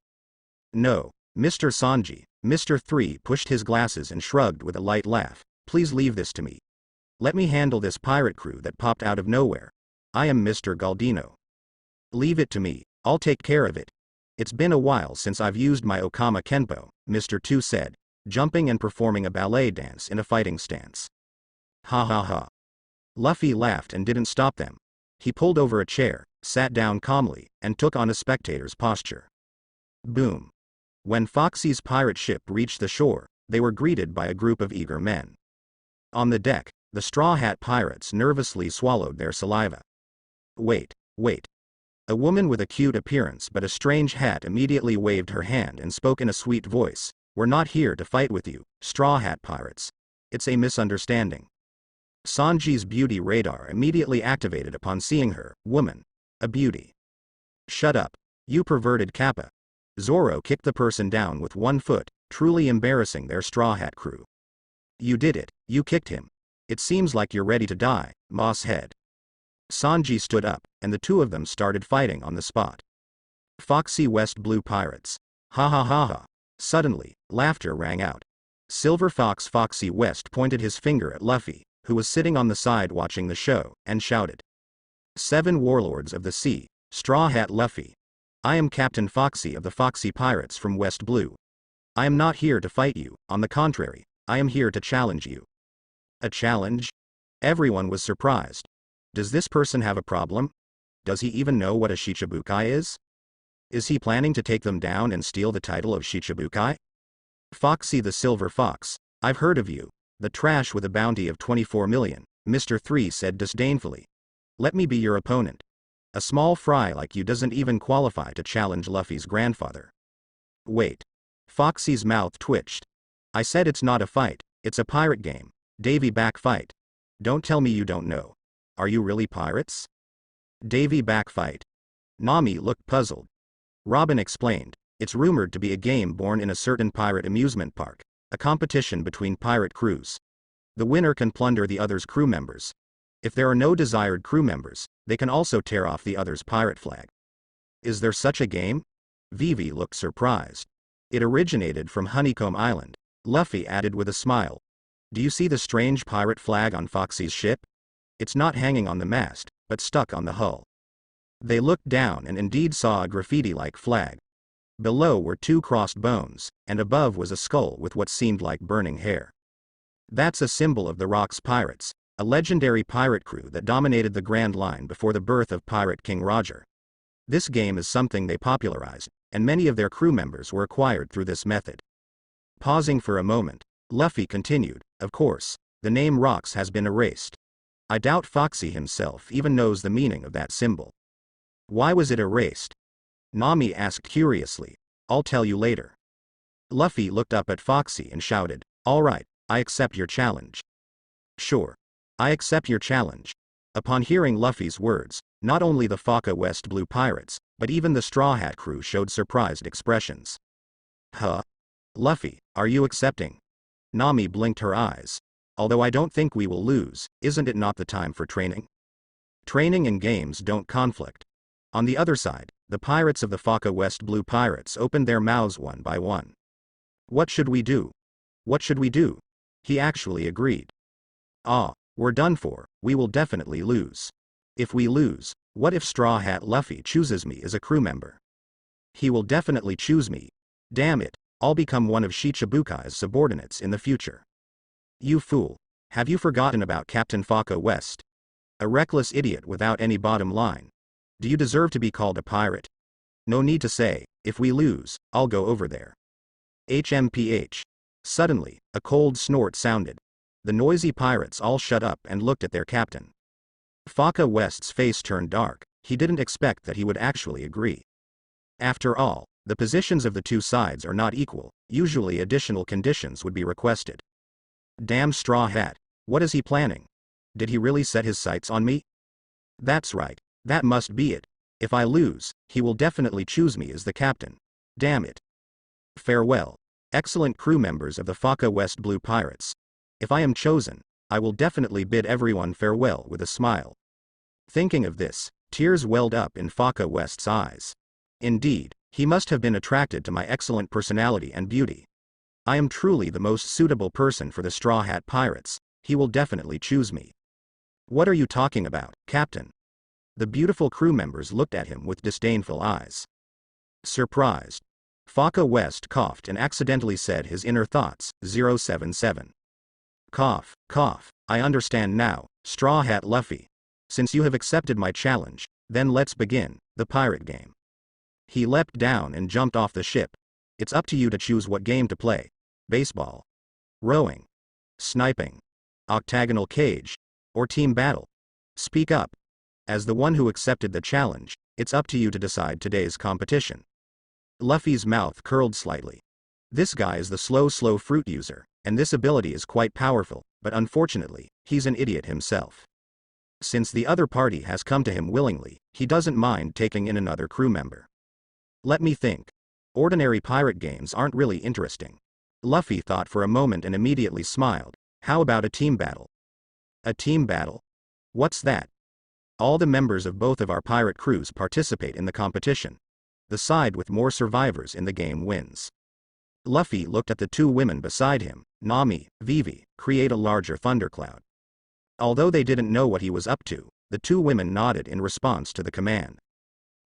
No, Mr. Sanji. Mr. 3 pushed his glasses and shrugged with a light laugh. Please leave this to me. Let me handle this pirate crew that popped out of nowhere. I am Mr. Galdino. Leave it to me, I'll take care of it. It's been a while since I've used my Okama Kenpo, Mr. 2 said, jumping and performing a ballet dance in a fighting stance. Ha ha ha. Luffy laughed and didn't stop them. He pulled over a chair, sat down calmly, and took on a spectator's posture. Boom. When Foxy's pirate ship reached the shore, they were greeted by a group of eager men. On the deck, the Straw Hat Pirates nervously swallowed their saliva. Wait. A woman with a cute appearance but a strange hat immediately waved her hand and spoke in a sweet voice. We're not here to fight with you, Straw Hat Pirates. It's a misunderstanding. Sanji's beauty radar immediately activated upon seeing her. Woman. A beauty. Shut up. You perverted Kappa. Zoro kicked the person down with one foot, truly embarrassing their Straw Hat crew. You did it, you kicked him. It seems like you're ready to die, Moss Head. Sanji stood up, and the two of them started fighting on the spot. Foxy West Blue Pirates. Ha ha ha ha. Suddenly, laughter rang out. Silver Fox Foxy West pointed his finger at Luffy, who was sitting on the side watching the show, and shouted. 7 Warlords of the Sea, Straw Hat Luffy. I am Captain Foxy of the Foxy Pirates from West Blue. I am not here to fight you, on the contrary, I am here to challenge you. A challenge? Everyone was surprised. Does this person have a problem? Does he even know what a Shicibukai is? Is he planning to take them down and steal the title of Shicibukai? Foxy the Silver Fox, I've heard of you. The trash with a bounty of 24 million, Mr. 3 said disdainfully. Let me be your opponent. A small fry like you doesn't even qualify to challenge Luffy's grandfather. Wait. Foxy's mouth twitched. I said it's not a fight, it's a pirate game. Davy back fight. Don't tell me you don't know. Are you really pirates? Davy back fight. Nami looked puzzled. Robin explained, it's rumored to be a game born in a certain pirate amusement park, a competition between pirate crews. The winner can plunder the other's crew members. If there are no desired crew members, they can also tear off the other's pirate flag. Is there such a game? Vivi looked surprised. It originated from Honeycomb Island, Luffy added with a smile. Do you see the strange pirate flag on Foxy's ship? It's not hanging on the mast, but stuck on the hull. They looked down and indeed saw a graffiti-like flag. Below were 2 crossed bones, and above was a skull with what seemed like burning hair. That's a symbol of the Rocks Pirates, a legendary pirate crew that dominated the Grand Line before the birth of Pirate King Roger. This game is something they popularized, and many of their crew members were acquired through this method. Pausing for a moment, Luffy continued, of course, the name Rocks has been erased. I doubt Foxy himself even knows the meaning of that symbol. Why was it erased? Nami asked curiously. I'll tell you later. Luffy looked up at Foxy and shouted, all right, I accept your challenge. Sure. I accept your challenge. Upon hearing Luffy's words, not only the Foka West Blue Pirates, but even the Straw Hat crew showed surprised expressions. Huh? Luffy, are you accepting? Nami blinked her eyes. Although I don't think we will lose, isn't it not the time for training? Training and games don't conflict. On the other side, the pirates of the Foka West Blue Pirates opened their mouths one by one. What should we do? What should we do? He actually agreed. Ah, we're done for, we will definitely lose. If we lose, what if Straw Hat Luffy chooses me as a crew member? He will definitely choose me. Damn it, I'll become one of Shichibukai's subordinates in the future. You fool. Have you forgotten about Captain Foka West? A reckless idiot without any bottom line. Do you deserve to be called a pirate? No need to say, if we lose, I'll go over there. HMPH. Suddenly, a cold snort sounded. The noisy pirates all shut up and looked at their captain. Foka West's face turned dark, he didn't expect that he would actually agree. After all, the positions of the two sides are not equal, usually additional conditions would be requested. Damn Straw Hat, what is he planning? Did he really set his sights on me? That's right, that must be it. If I lose, he will definitely choose me as the captain. Damn it. Farewell, excellent crew members of the Foka West Blue Pirates. If I am chosen, I will definitely bid everyone farewell with a smile. Thinking of this, tears welled up in Foka West's eyes. Indeed, he must have been attracted to my excellent personality and beauty. I am truly the most suitable person for the Straw Hat Pirates, he will definitely choose me. What are you talking about, Captain? The beautiful crew members looked at him with disdainful eyes. Surprised. Foka West coughed and accidentally said his inner thoughts, 077. Cough, cough, I understand now, Straw Hat Luffy. Since you have accepted my challenge, then let's begin, the pirate game. He leapt down and jumped off the ship. It's up to you to choose what game to play. Baseball, rowing, sniping, octagonal cage, or team battle. Speak up. As the one who accepted the challenge, It's up to you to decide today's competition. Luffy's mouth curled slightly. This guy is the slow fruit user, and this ability is quite powerful, but unfortunately, he's an idiot himself. Since the other party has come to him willingly, he doesn't mind taking in another crew member. Let me think. Ordinary pirate games aren't really interesting. Luffy thought for a moment and immediately smiled. How about a team battle? A team battle? What's that? All the members of both of our pirate crews participate in the competition. The side with more survivors in the game wins. Luffy looked at the two women beside him, Nami, Vivi, create a larger thundercloud. Although they didn't know what he was up to, the two women nodded in response to the command.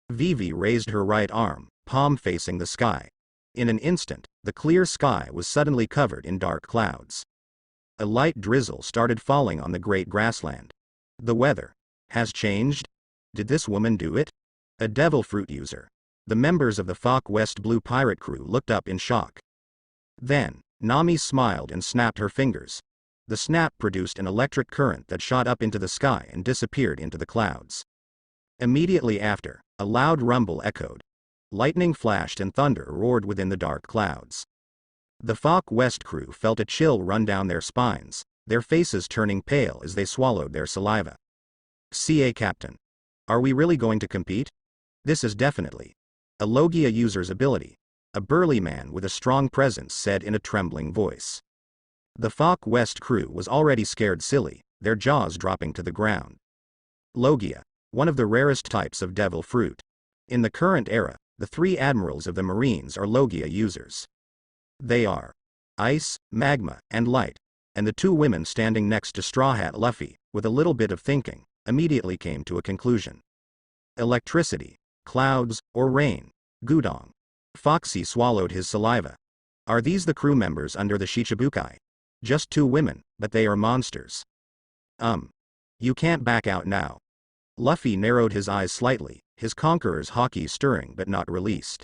Vivi raised her right arm, palm facing the sky. In an instant, the clear sky was suddenly covered in dark clouds. A light drizzle started falling on the great grassland. The weather has changed? Did this woman do it? A devil fruit user. The members of the Fok West Blue pirate crew looked up in shock. Then, Nami smiled and snapped her fingers. The snap produced an electric current that shot up into the sky and disappeared into the clouds. Immediately after, a loud rumble echoed. Lightning flashed and thunder roared within the dark clouds. The Fok West crew felt a chill run down their spines, their faces turning pale as they swallowed their saliva. CA Captain. Are we really going to compete? This is definitely a Logia user's ability, a burly man with a strong presence said in a trembling voice. The Fok West crew was already scared silly, their jaws dropping to the ground. Logia, one of the rarest types of devil fruit. In the current era, the three admirals of the Marines are Logia users. They are Ice, Magma, and Light, and the two women standing next to Straw Hat Luffy, with a little bit of thinking, immediately came to a conclusion. Electricity, clouds, or rain, Gudong. Foxy swallowed his saliva. Are these the crew members under the Shicibukai? Just two women, but they are monsters. You can't back out now. Luffy narrowed his eyes slightly, his conqueror's haki stirring but not released.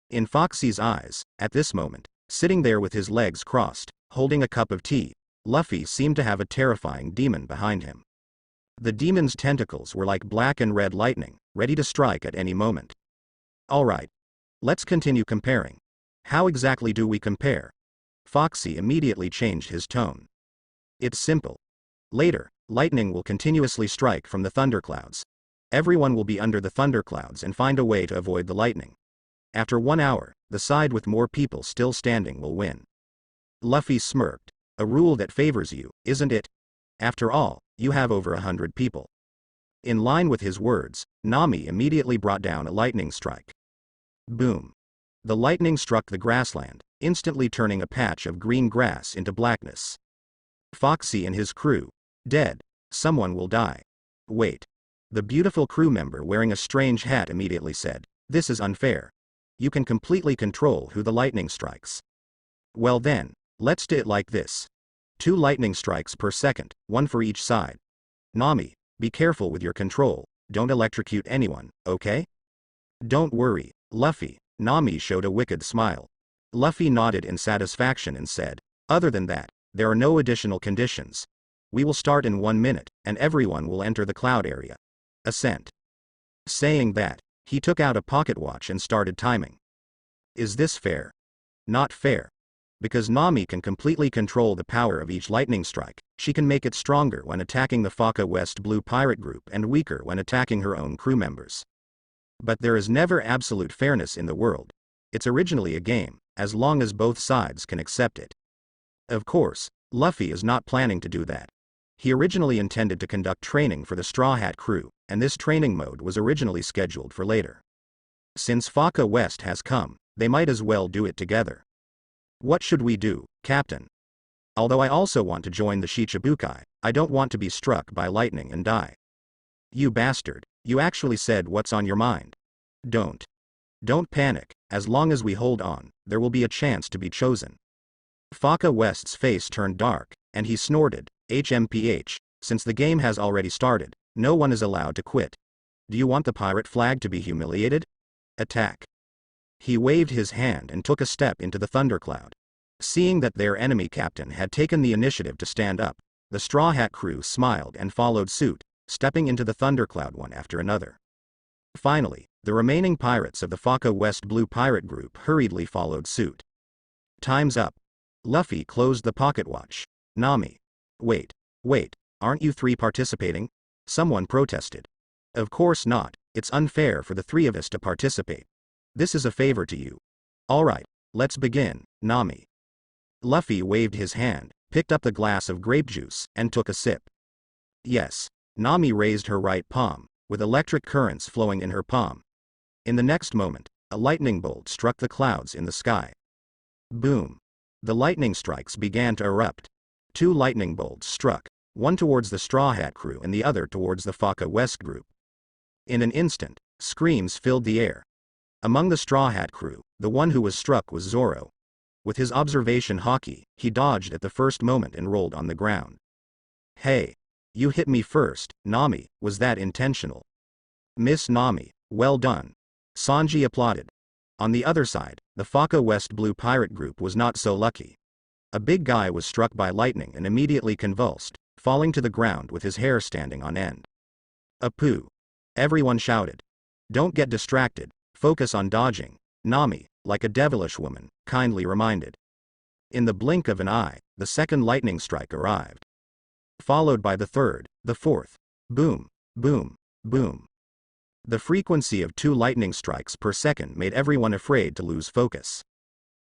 In Foxy's eyes, at this moment, sitting there with his legs crossed, holding a cup of tea, Luffy seemed to have a terrifying demon behind him. The demon's tentacles were like black and red lightning, ready to strike at any moment. Alright. Let's continue comparing. How exactly do we compare? Foxy immediately changed his tone. It's simple. Later, lightning will continuously strike from the thunderclouds. Everyone will be under the thunderclouds and find a way to avoid the lightning. After 1 hour, the side with more people still standing will win. Luffy smirked. A rule that favors you, isn't it? After all, you have over 100 people. In line with his words, Nami immediately brought down a lightning strike. Boom. The lightning struck the grassland, instantly turning a patch of green grass into blackness. Foxy and his crew. Dead. Someone will die. Wait. The beautiful crew member wearing a strange hat immediately said, this is unfair. You can completely control who the lightning strikes. Well then, let's do it like this. 2 lightning strikes per second, 1 for each side. Nami, be careful with your control, don't electrocute anyone, okay? Don't worry, Luffy. Nami showed a wicked smile. Luffy nodded in satisfaction and said, other than that, there are no additional conditions. We will start in 1 minute, and everyone will enter the cloud area. Assent. Saying that, he took out a pocket watch and started timing. Is this fair? Not fair. Because Nami can completely control the power of each lightning strike, she can make it stronger when attacking the Faka West Blue pirate group and weaker when attacking her own crew members. But there is never absolute fairness in the world. It's originally a game, as long as both sides can accept it. Of course, Luffy is not planning to do that. He originally intended to conduct training for the Straw Hat crew, and this training mode was originally scheduled for later. Since Faka West has come, they might as well do it together. What should we do, Captain? Although I also want to join the Shicibukai, I don't want to be struck by lightning and die. You bastard, you actually said what's on your mind. Don't panic, as long as we hold on, there will be a chance to be chosen. Faka West's face turned dark, and he snorted, HMPH, since the game has already started, no one is allowed to quit. Do you want the pirate flag to be humiliated? Attack. He waved his hand and took a step into the thundercloud. Seeing that their enemy captain had taken the initiative to stand up, the Straw Hat crew smiled and followed suit, stepping into the thundercloud one after another. Finally, the remaining pirates of the Faka West Blue pirate group hurriedly followed suit. Time's up. Luffy closed the pocket watch. Nami. Wait, aren't you three participating? Someone protested. Of course not, it's unfair for the three of us to participate. This is a favor to you. Alright, let's begin, Nami. Luffy waved his hand, picked up the glass of grape juice, and took a sip. Yes. Nami raised her right palm, with electric currents flowing in her palm. In the next moment, a lightning bolt struck the clouds in the sky. Boom. The lightning strikes began to erupt. 2 lightning bolts struck, one towards the Straw Hat crew and the other towards the Faka West group. In an instant, screams filled the air. Among the Straw Hat crew, the one who was struck was Zoro. With his observation haki, he dodged at the first moment and rolled on the ground. Hey! You hit me first, Nami, was that intentional? Miss Nami, well done. Sanji applauded. On the other side, the Faka West Blue pirate group was not so lucky. A big guy was struck by lightning and immediately convulsed, falling to the ground with his hair standing on end. Apoo! Everyone shouted. Don't get distracted, focus on dodging, Nami, like a devilish woman, kindly reminded. In the blink of an eye, the second lightning strike arrived. Followed by the third, the fourth. Boom, boom, boom. The frequency of 2 lightning strikes per second made everyone afraid to lose focus.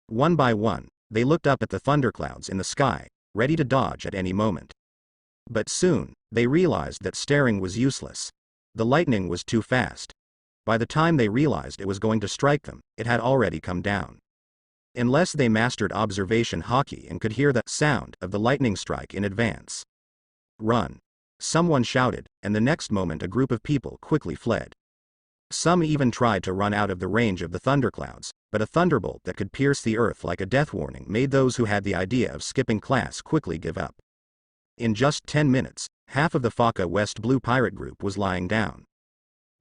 One by one, they looked up at the thunderclouds in the sky, ready to dodge at any moment. But soon, they realized that staring was useless. The lightning was too fast. By the time they realized it was going to strike them, it had already come down. Unless they mastered observation haki and could hear the sound of the lightning strike in advance. Run! Someone shouted, and the next moment a group of people quickly fled. Some even tried to run out of the range of the thunderclouds, but a thunderbolt that could pierce the earth like a death warning made those who had the idea of skipping class quickly give up. In just 10 minutes, half of the Faka West Blue pirate group was lying down.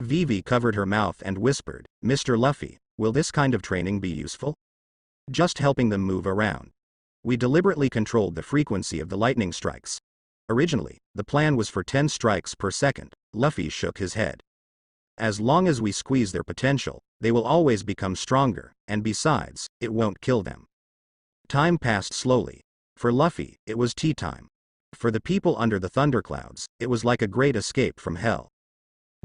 Vivi covered her mouth and whispered, Mr. Luffy, will this kind of training be useful? Just helping them move around. We deliberately controlled the frequency of the lightning strikes. Originally, the plan was for 10 strikes per second. Luffy shook his head. As long as we squeeze their potential, they will always become stronger, and besides, it won't kill them. Time passed slowly. For Luffy, it was tea time. For the people under the thunderclouds, it was like a great escape from hell.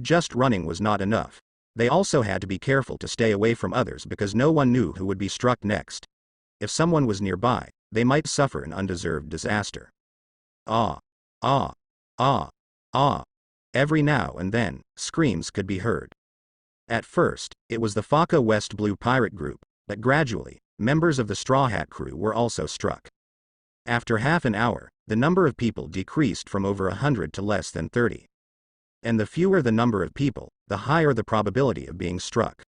Just running was not enough. They also had to be careful to stay away from others because no one knew who would be struck next. If someone was nearby, they might suffer an undeserved disaster. Ah! Ah! Ah! Ah! Every now and then, screams could be heard. At first, it was the Faka West Blue pirate group, but gradually, members of the Straw Hat crew were also struck. After half an hour, the number of people decreased from over 100 to less than 30. And the fewer the number of people, the higher the probability of being struck.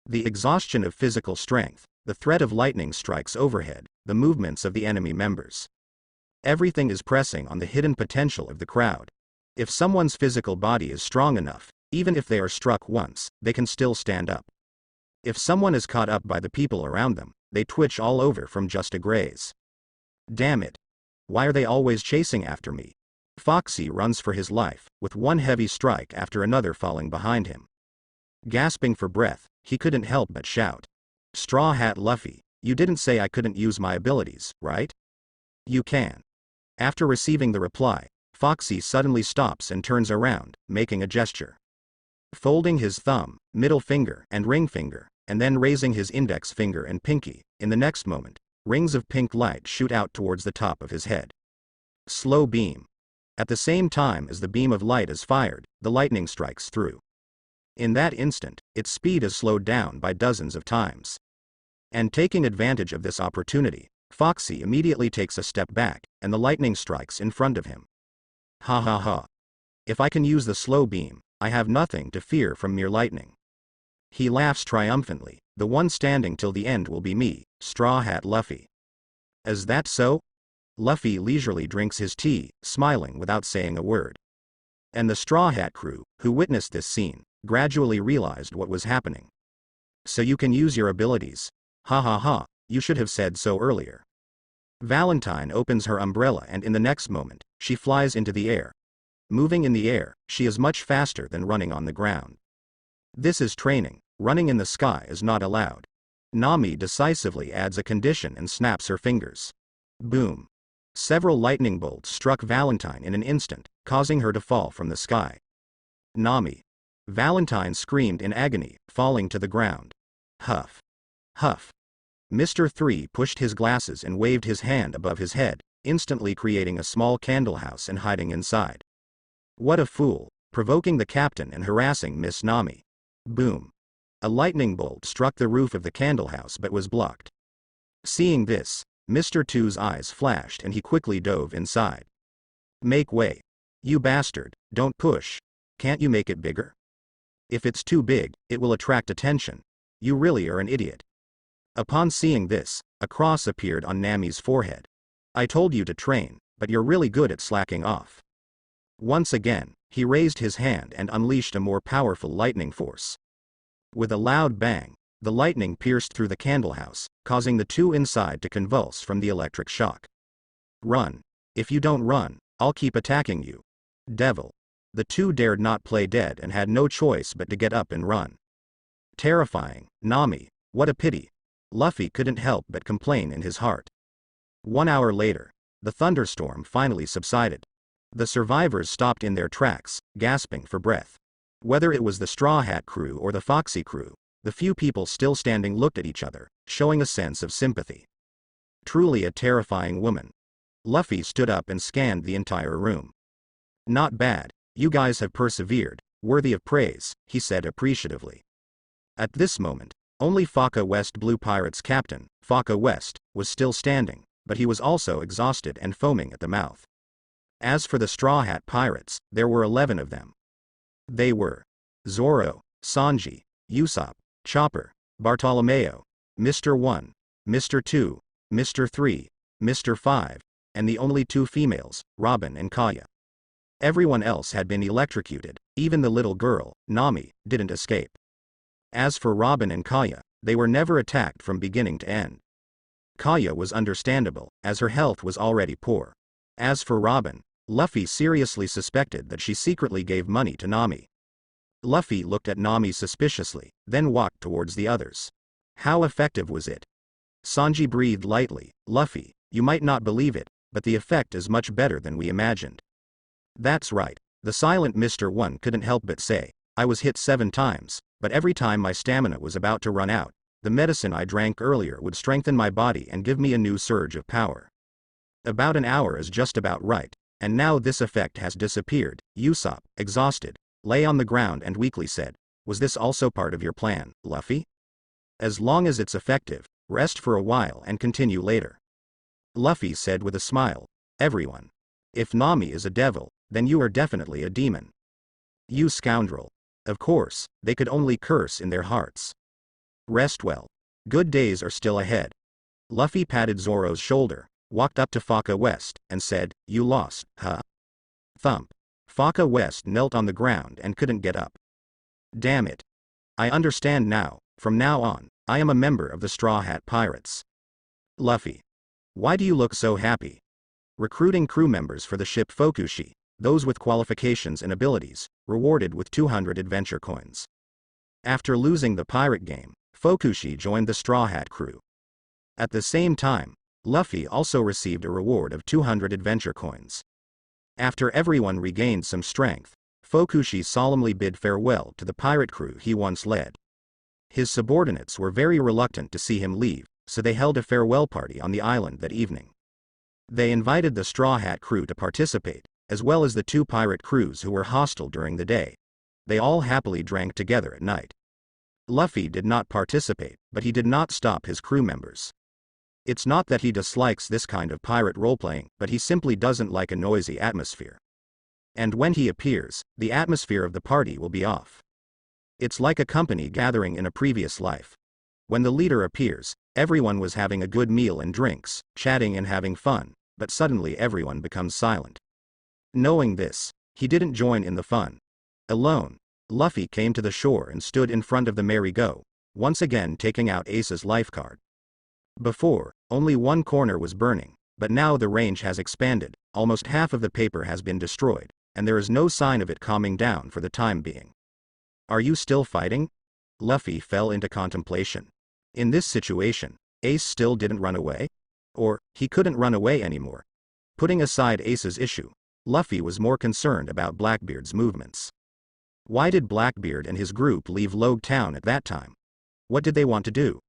The exhaustion of physical strength, the threat of lightning strikes overhead, the movements of the enemy members. Everything is pressing on the hidden potential of the crowd. If someone's physical body is strong enough, even if they are struck once, they can still stand up. If someone is caught up by the people around them, they twitch all over from just a graze. Damn it! Why are they always chasing after me? Foxy runs for his life, with one heavy strike after another falling behind him. Gasping for breath, he couldn't help but shout. Straw Hat Luffy, you didn't say I couldn't use my abilities, right? You can. After receiving the reply, Foxy suddenly stops and turns around, making a gesture. Folding his thumb, middle finger, and ring finger, and then raising his index finger and pinky, in the next moment, rings of pink light shoot out towards the top of his head. Slow beam. At the same time as the beam of light is fired, the lightning strikes through. In that instant, its speed is slowed down by dozens of times. And taking advantage of this opportunity, Foxy immediately takes a step back, and the lightning strikes in front of him. Ha ha ha. If I can use the slow beam, I have nothing to fear from mere lightning. He laughs triumphantly, the one standing till the end will be me, Straw Hat Luffy. Is that so? Luffy leisurely drinks his tea, smiling without saying a word. And the Straw Hat crew, who witnessed this scene, gradually realized what was happening. So you can use your abilities. Ha ha ha, you should have said so earlier. Valentine opens her umbrella and in the next moment, she flies into the air. Moving in the air, she is much faster than running on the ground. This is training. Running in the sky is not allowed. Nami decisively adds a condition and snaps her fingers. Boom. Several lightning bolts struck Valentine in an instant, causing her to fall from the sky. Nami. Valentine screamed in agony, falling to the ground. Huff. Huff. Mr. 3 pushed his glasses and waved his hand above his head, instantly creating a small candle house and hiding inside. What a fool, provoking the captain and harassing Miss Nami. Boom. A lightning bolt struck the roof of the candle house but was blocked. Seeing this, Mr. 2's eyes flashed and he quickly dove inside. Make way. You bastard, don't push. Can't you make it bigger? If it's too big, it will attract attention. You really are an idiot. Upon seeing this, a cross appeared on Nami's forehead. I told you to train, but you're really good at slacking off. Once again, he raised his hand and unleashed a more powerful lightning force. With a loud bang, the lightning pierced through the candle house, causing the two inside to convulse from the electric shock. Run. If you don't run, I'll keep attacking you. Devil. The two dared not play dead and had no choice but to get up and run. Terrifying. Nami, what a pity. Luffy couldn't help but complain in his heart. 1 hour later, the thunderstorm finally subsided. The survivors stopped in their tracks, gasping for breath. Whether it was the Straw Hat crew or the Foxy crew, the few people still standing looked at each other, showing a sense of sympathy. Truly a terrifying woman. Luffy stood up and scanned the entire room. Not bad, you guys have persevered, worthy of praise, he said appreciatively. At this moment, only Faka West Blue Pirates captain, Faka West, was still standing, but he was also exhausted and foaming at the mouth. As for the Straw Hat Pirates, there were 11 of them. They were Zoro, Sanji, Usopp, Chopper, Bartolomeo, Mr. 1, Mr. 2, Mr. 3, Mr. 5, and the only two females, Robin and Kaya. Everyone else had been electrocuted, even the little girl, Nami, didn't escape. As for Robin and Kaya, they were never attacked from beginning to end. Kaya was understandable, as her health was already poor. As for Robin, Luffy seriously suspected that she secretly gave money to Nami. Luffy looked at Nami suspiciously, then walked towards the others. How effective was it? Sanji breathed lightly. Luffy, you might not believe it, but the effect is much better than we imagined. That's right, the silent Mr. 1 couldn't help but say, I was hit 7 times, but every time my stamina was about to run out, the medicine I drank earlier would strengthen my body and give me a new surge of power. About an hour is just about right, and now this effect has disappeared. Usopp, exhausted, lay on the ground and weakly said, was this also part of your plan, Luffy? As long as it's effective, rest for a while and continue later. Luffy said with a smile, everyone. If Nami is a devil, then you are definitely a demon. You scoundrel. Of course, they could only curse in their hearts. Rest well. Good days are still ahead. Luffy patted Zoro's shoulder, walked up to Faka West, and said, you lost, huh? Thump. Faka West knelt on the ground and couldn't get up. Damn it. I understand now, from now on, I am a member of the Straw Hat Pirates. Luffy. Why do you look so happy? Recruiting crew members for the ship Fokushi, those with qualifications and abilities, rewarded with 200 adventure coins. After losing the pirate game, Fokushi joined the Straw Hat crew. At the same time, Luffy also received a reward of 200 adventure coins. After everyone regained some strength, Fokushi solemnly bid farewell to the pirate crew he once led. His subordinates were very reluctant to see him leave, so they held a farewell party on the island that evening. They invited the Straw Hat crew to participate, as well as the 2 pirate crews who were hostile during the day. They all happily drank together at night. Luffy did not participate, but he did not stop his crew members. It's not that he dislikes this kind of pirate roleplaying, but he simply doesn't like a noisy atmosphere. And when he appears, the atmosphere of the party will be off. It's like a company gathering in a previous life. When the leader appears, everyone was having a good meal and drinks, chatting and having fun, but suddenly everyone becomes silent. Knowing this, he didn't join in the fun. Alone, Luffy came to the shore and stood in front of the merry-go, once again taking out Ace's life card. Before, only one corner was burning, but now the range has expanded, almost half of the paper has been destroyed, and there is no sign of it calming down for the time being. Are you still fighting? Luffy fell into contemplation. In this situation, Ace still didn't run away? Or, he couldn't run away anymore. Putting aside Ace's issue, Luffy was more concerned about Blackbeard's movements. Why did Blackbeard and his group leave Logue Town at that time? What did they want to do?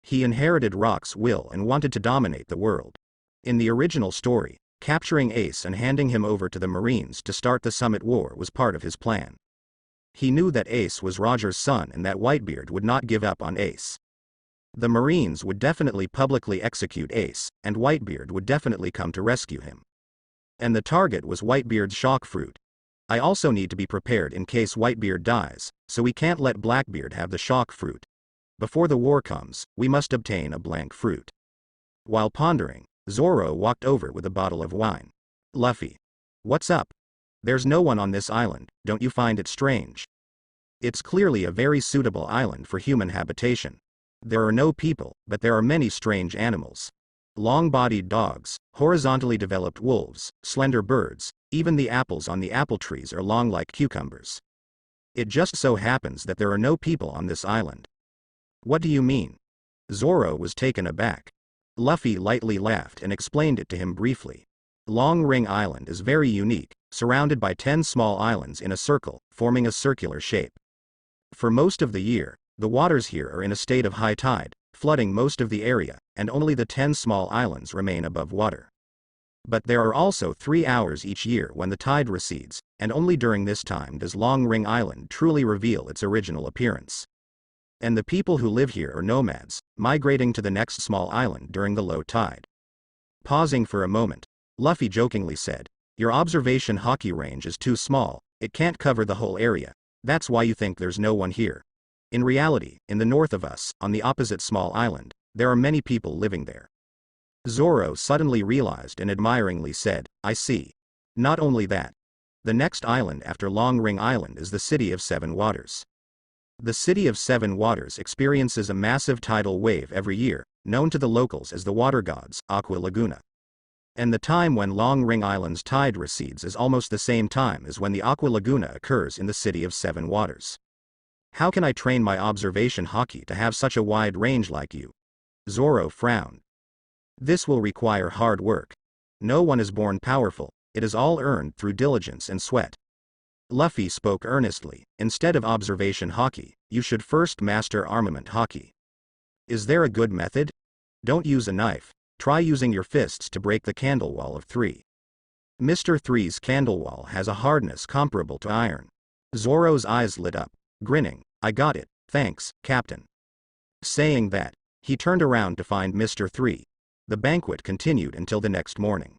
He inherited Rock's will and wanted to dominate the world. In the original story, capturing Ace and handing him over to the Marines to start the Summit War was part of his plan. He knew that Ace was Roger's son and that Whitebeard would not give up on Ace. The Marines would definitely publicly execute Ace, and Whitebeard would definitely come to rescue him. And the target was Whitebeard's shock fruit. I also need to be prepared in case Whitebeard dies, so we can't let Blackbeard have the shock fruit. Before the war comes, we must obtain a blank fruit. While pondering, Zoro walked over with a bottle of wine. Luffy. What's up? There's no one on this island, don't you find it strange? It's clearly a very suitable island for human habitation. There are no people, but there are many strange animals. Long-bodied dogs, horizontally developed wolves, slender birds, even the apples on the apple trees are long like cucumbers. It just so happens that there are no people on this island. What do you mean? Zoro was taken aback. Luffy lightly laughed and explained it to him briefly. Long Ring Island is very unique, surrounded by 10 small islands in a circle, forming a circular shape. For most of the year, the waters here are in a state of high tide, flooding most of the area, and only the 10 small islands remain above water. But there are also 3 hours each year when the tide recedes, and only during this time does Long Ring Island truly reveal its original appearance. And the people who live here are nomads, migrating to the next small island during the low tide. Pausing for a moment, Luffy jokingly said, "Your observation hockey range is too small, it can't cover the whole area, that's why you think there's no one here. In reality, in the north of us, on the opposite small island, there are many people living there." Zoro suddenly realized and admiringly said, "I see. Not only that. The next island after Long Ring Island is the City of Seven Waters. The City of Seven Waters experiences a massive tidal wave every year, known to the locals as the water gods, Aqua Laguna. And the time when Long Ring Island's tide recedes is almost the same time as when the Aqua Laguna occurs in the City of Seven Waters. How can I train my observation hockey to have such a wide range like you?" Zoro frowned. "This will require hard work. No one is born powerful, it is all earned through diligence and sweat." Luffy spoke earnestly. "Instead of observation hockey, you should first master armament hockey. Is there a good method? Don't use a knife, try using your fists to break the candle wall of 3. Mr. 3's candle wall has a hardness comparable to iron." Zoro's eyes lit up. Grinning, "I got it, thanks, Captain." Saying that, he turned around to find Mr. 3. The banquet continued until the next morning.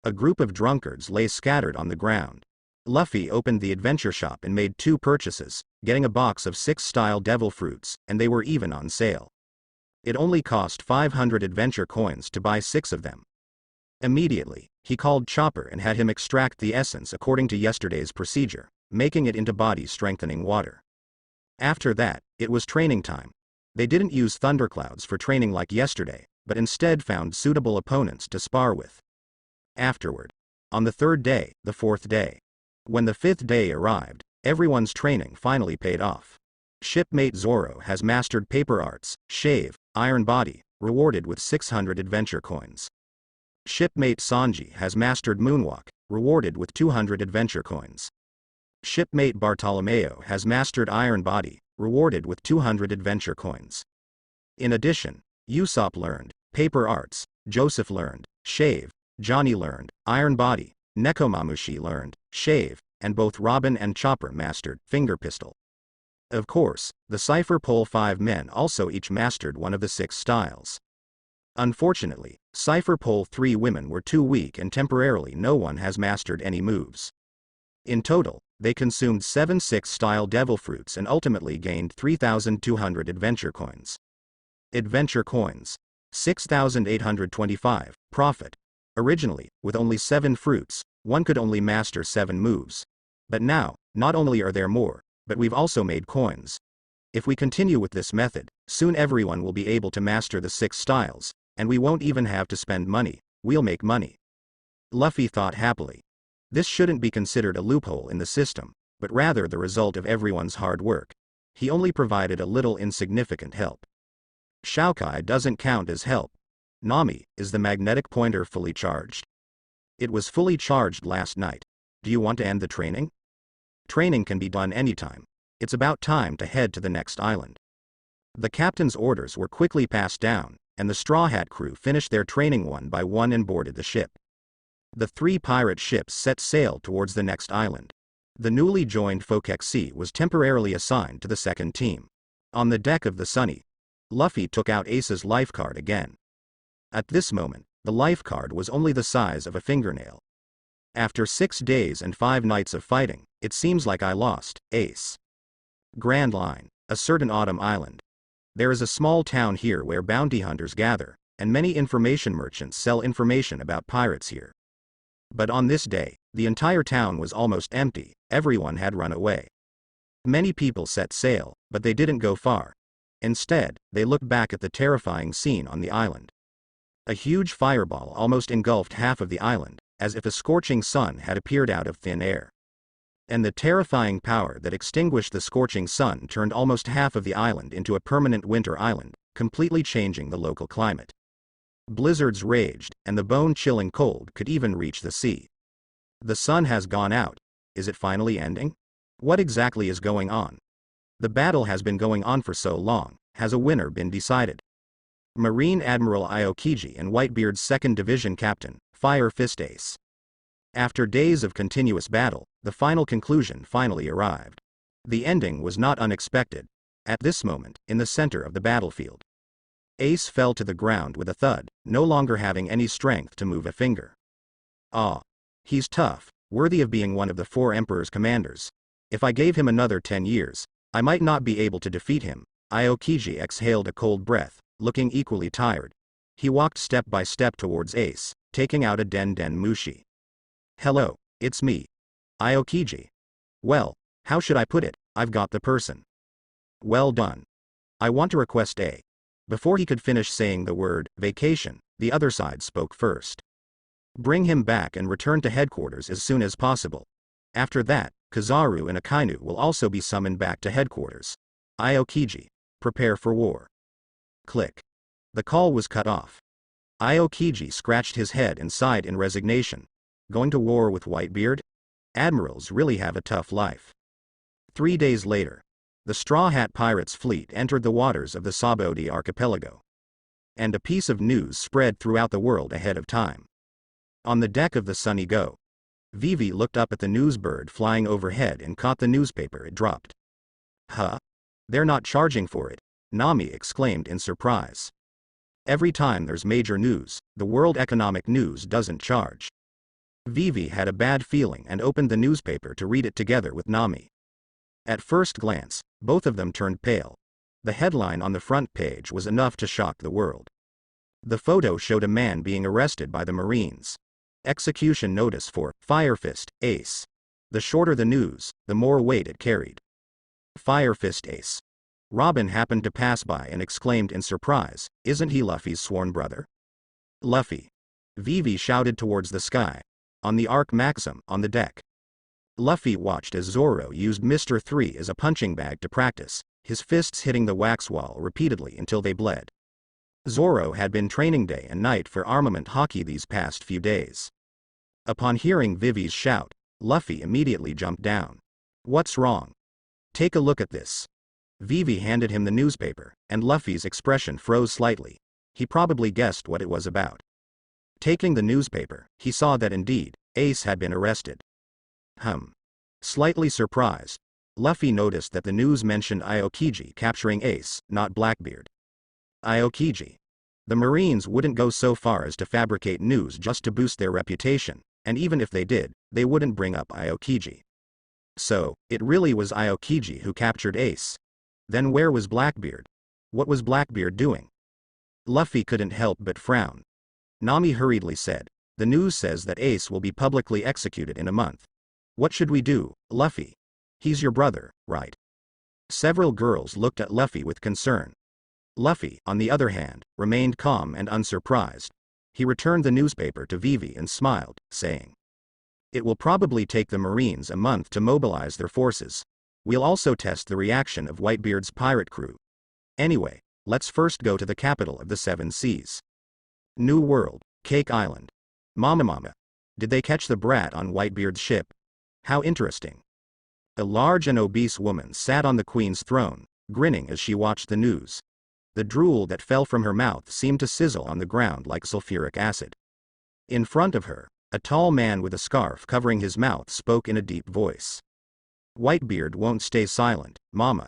A group of drunkards lay scattered on the ground. Luffy opened the adventure shop and made 2 purchases, getting a box of 6 style devil fruits, and they were even on sale. It only cost 500 adventure coins to buy 6 of them. Immediately, he called Chopper and had him extract the essence according to yesterday's procedure, making it into body-strengthening water. After that, it was training time. They didn't use thunderclouds for training like yesterday, but instead found suitable opponents to spar with. Afterward, on the 3rd day, the 4th day. When the 5th day arrived, everyone's training finally paid off. Shipmate Zoro has mastered paper arts, shave, iron body, rewarded with 600 adventure coins. Shipmate Sanji has mastered moonwalk, rewarded with 200 adventure coins. Shipmate Bartolomeo has mastered iron body, rewarded with 200 adventure coins. In addition, Usopp learned paper arts, Joseph learned shave, Johnny learned iron body, Nekomamushi learned shave, and both Robin and Chopper mastered finger pistol. Of course, the Cypher Pole 5 men also each mastered one of the 6 styles. Unfortunately, Cypher Pole 3 women were too weak and temporarily no one has mastered any moves. In total, they consumed 7 6-style devil fruits and ultimately gained 3,200 adventure coins. Adventure coins. 6,825, profit. Originally, with only 7 fruits, one could only master 7 moves. But now, not only are there more, but we've also made coins. If we continue with this method, soon everyone will be able to master the 6 styles, and we won't even have to spend money, we'll make money. Luffy thought happily. This shouldn't be considered a loophole in the system. but rather the result of everyone's hard work. He only provided a little insignificant help. Xiaokai doesn't count as help. Nami, is the magnetic pointer fully charged? It was fully charged last night. Do you want to end the training? Training can be done anytime. It's about time to head to the next island. The captain's orders were quickly passed down, and the Straw Hat crew finished their training one by one and boarded the ship. The 3 pirate ships set sail towards the next island. The newly joined Fokexi was temporarily assigned to the second team. On the deck of the Sunny, Luffy took out Ace's life card again. At this moment, the life card was only the size of a fingernail. After 6 days and 5 nights of fighting, it seems like I lost, Ace. Grand Line, a certain autumn island. There is a small town here where bounty hunters gather, and many information merchants sell information about pirates here. But on this day, the entire town was almost empty, everyone had run away. Many people set sail, but they didn't go far. Instead, they looked back at the terrifying scene on the island. A huge fireball almost engulfed half of the island, as if a scorching sun had appeared out of thin air. And the terrifying power that extinguished the scorching sun turned almost half of the island into a permanent winter island, completely changing the local climate. Blizzards raged, and the bone-chilling cold could even reach the sea. The sun has gone out. Is it finally ending? What exactly is going on? The battle has been going on for so long. Has a winner been decided? Marine Admiral Aokiji and Whitebeard's 2nd Division Captain, Fire Fist Ace. After days of continuous battle, the final conclusion finally arrived. The ending was not unexpected. At this moment, in the center of the battlefield, Ace fell to the ground with a thud, no longer having any strength to move a finger. Ah. He's tough, worthy of being one of the 4 Emperor's commanders. If I gave him another 10 years, I might not be able to defeat him. Aokiji exhaled a cold breath, looking equally tired. He walked step by step towards Ace, taking out a Den Mushi. Hello, it's me. Aokiji. Well, how should I put it, I've got the person. Well done. I want to request a. Before he could finish saying the word, vacation, the other side spoke first. Bring him back and return to headquarters as soon as possible. After that, Kizaru and Akainu will also be summoned back to headquarters. Aokiji. Prepare for war. Click. The call was cut off. Aokiji scratched his head and sighed in resignation. Going to war with Whitebeard? Admirals really have a tough life. 3 days later, the Straw Hat Pirates fleet entered the waters of the Sabaody archipelago. And a piece of news spread throughout the world ahead of time. On the deck of the Sunny Go, Vivi looked up at the news bird flying overhead and caught the newspaper it dropped. Huh? They're not charging for it, Nami exclaimed in surprise. Every time there's major news, the World Economic News doesn't charge. Vivi had a bad feeling and opened the newspaper to read it together with Nami. At first glance, both of them turned pale. The headline on the front page was enough to shock the world. The photo showed a man being arrested by the Marines. Execution notice for Fire Fist Ace. The shorter the news, the more weight it carried. Fire Fist Ace. Robin happened to pass by and exclaimed in surprise, "Isn't he Luffy's sworn brother?" Luffy. Vivi shouted towards the sky. On the Arc Maxim, on the deck. Luffy watched as Zoro used Mr. 3 as a punching bag to practice, his fists hitting the wax wall repeatedly until they bled. Zoro had been training day and night for armament hockey these past few days. Upon hearing Vivi's shout, Luffy immediately jumped down. What's wrong? Take a look at this. Vivi handed him the newspaper, and Luffy's expression froze slightly. He probably guessed what it was about. Taking the newspaper, he saw that indeed, Ace had been arrested. Slightly surprised, Luffy noticed that the news mentioned Aokiji capturing Ace, not Blackbeard. Aokiji. The Marines wouldn't go so far as to fabricate news just to boost their reputation, and even if they did, they wouldn't bring up Aokiji. So, it really was Aokiji who captured Ace. Then where was Blackbeard? What was Blackbeard doing? Luffy couldn't help but frown. Nami hurriedly said, "The news says that Ace will be publicly executed in a month. What should we do, Luffy? He's your brother, right?" Several girls looked at Luffy with concern. Luffy, on the other hand, remained calm and unsurprised. He returned the newspaper to Vivi and smiled, saying, It will probably take the Marines a month to mobilize their forces. We'll also test the reaction of Whitebeard's pirate crew. Anyway, let's first go to the capital of the Seven Seas. New World, Cake Island. Mama. Did they catch the brat on Whitebeard's ship? How interesting. A large and obese woman sat on the queen's throne, grinning as she watched the news. The drool that fell from her mouth seemed to sizzle on the ground like sulfuric acid. In front of her, a tall man with a scarf covering his mouth spoke in a deep voice. Whitebeard won't stay silent, Mama.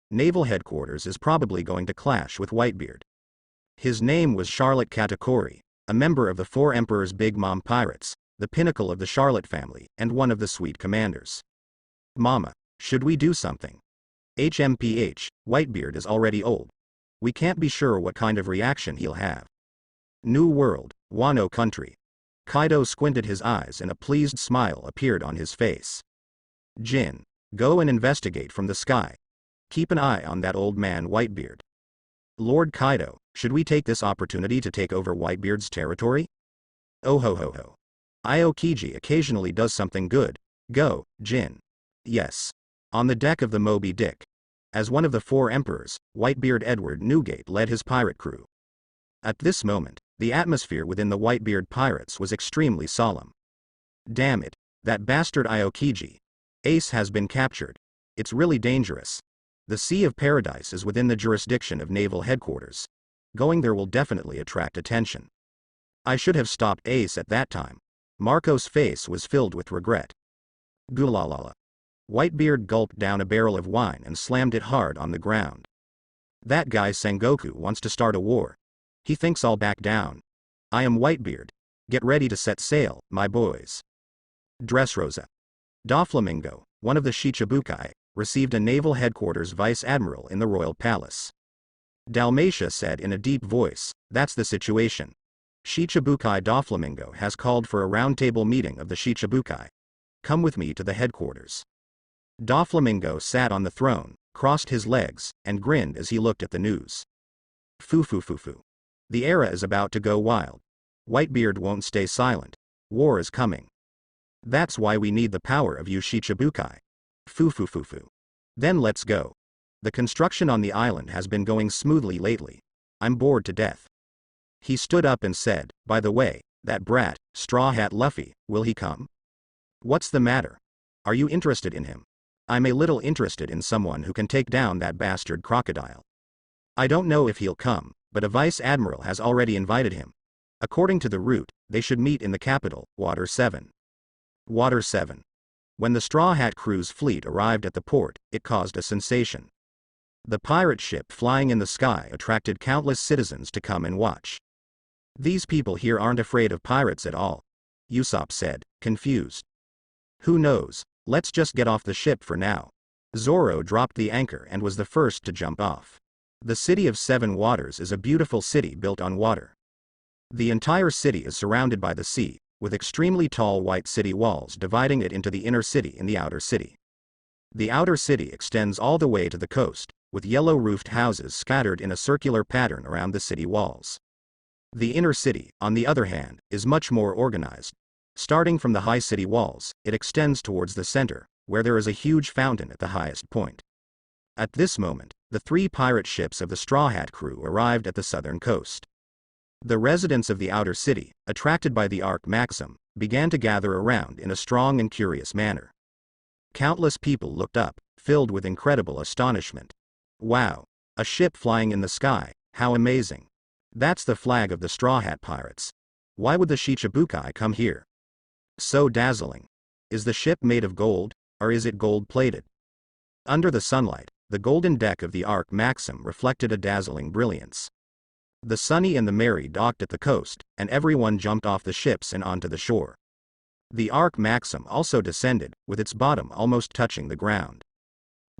Naval headquarters is probably going to clash with Whitebeard. His name was Charlotte Katakuri, a member of the Four Emperors' Big Mom Pirates, the pinnacle of the Charlotte family and one of the Sweet Commanders. Mama, should we do something? HMPH, Whitebeard is already old. We can't be sure what kind of reaction he'll have. New World, Wano Country. Kaido squinted his eyes and a pleased smile appeared on his face. Jhin, go and investigate from the sky. Keep an eye on that old man Whitebeard. Lord Kaido, should we take this opportunity to take over Whitebeard's territory? Oh ho. Aokiji occasionally does something good. Go, Jhin. Yes. On the deck of the Moby Dick. As one of the Four Emperors, Whitebeard Edward Newgate led his pirate crew. At this moment, the atmosphere within the Whitebeard pirates was extremely solemn. Damn it, that bastard Aokiji. Ace has been captured. It's really dangerous. The Sea of Paradise is within the jurisdiction of naval headquarters. Going there will definitely attract attention. I should have stopped Ace at that time. Marco's face was filled with regret. Gulalala. Whitebeard gulped down a barrel of wine and slammed it hard on the ground. That guy Sengoku wants to start a war. He thinks I'll back down. I am Whitebeard. Get ready to set sail, my boys. Dressrosa. Doflamingo, one of the Shichibukai, received a naval headquarters vice admiral in the royal palace. Dalmatia said in a deep voice, that's the situation. Shichibukai Doflamingo has called for a roundtable meeting of the Shichibukai. Come with me to the headquarters. Doflamingo sat on the throne, crossed his legs, and grinned as he looked at the news. Foo. The era is about to go wild. Whitebeard won't stay silent. War is coming. That's why we need the power of you Shichibukai. Foo. Then let's go. The construction on the island has been going smoothly lately. I'm bored to death. He stood up and said, by the way, that brat, Straw Hat Luffy, will he come? What's the matter? Are you interested in him? I'm a little interested in someone who can take down that bastard crocodile. I don't know if he'll come, but a vice admiral has already invited him. According to the route, they should meet in the capital, Water 7. Water 7. When the Straw Hat crew's fleet arrived at the port, it caused a sensation. The pirate ship flying in the sky attracted countless citizens to come and watch. These people here aren't afraid of pirates at all, Usopp said, confused. Who knows, let's just get off the ship for now. Zoro dropped the anchor and was the first to jump off. The city of Seven Waters is a beautiful city built on water. The entire city is surrounded by the sea, with extremely tall white city walls dividing it into the inner city and the outer city. The outer city extends all the way to the coast, with yellow-roofed houses scattered in a circular pattern around the city walls. The inner city, on the other hand, is much more organized. Starting from the high city walls, it extends towards the center, where there is a huge fountain at the highest point. At this moment, the 3 pirate ships of the Straw Hat crew arrived at the southern coast. The residents of the outer city, attracted by the Arc Maxim, began to gather around in a strong and curious manner. Countless people looked up, filled with incredible astonishment. Wow! A ship flying in the sky, how amazing! That's the flag of the Straw Hat Pirates. Why would the Shichibukai come here? So dazzling. Is the ship made of gold, or is it gold-plated? Under the sunlight, the golden deck of the Arc Maxim reflected a dazzling brilliance. The Sunny and the Merry docked at the coast, and everyone jumped off the ships and onto the shore. The Arc Maxim also descended, with its bottom almost touching the ground.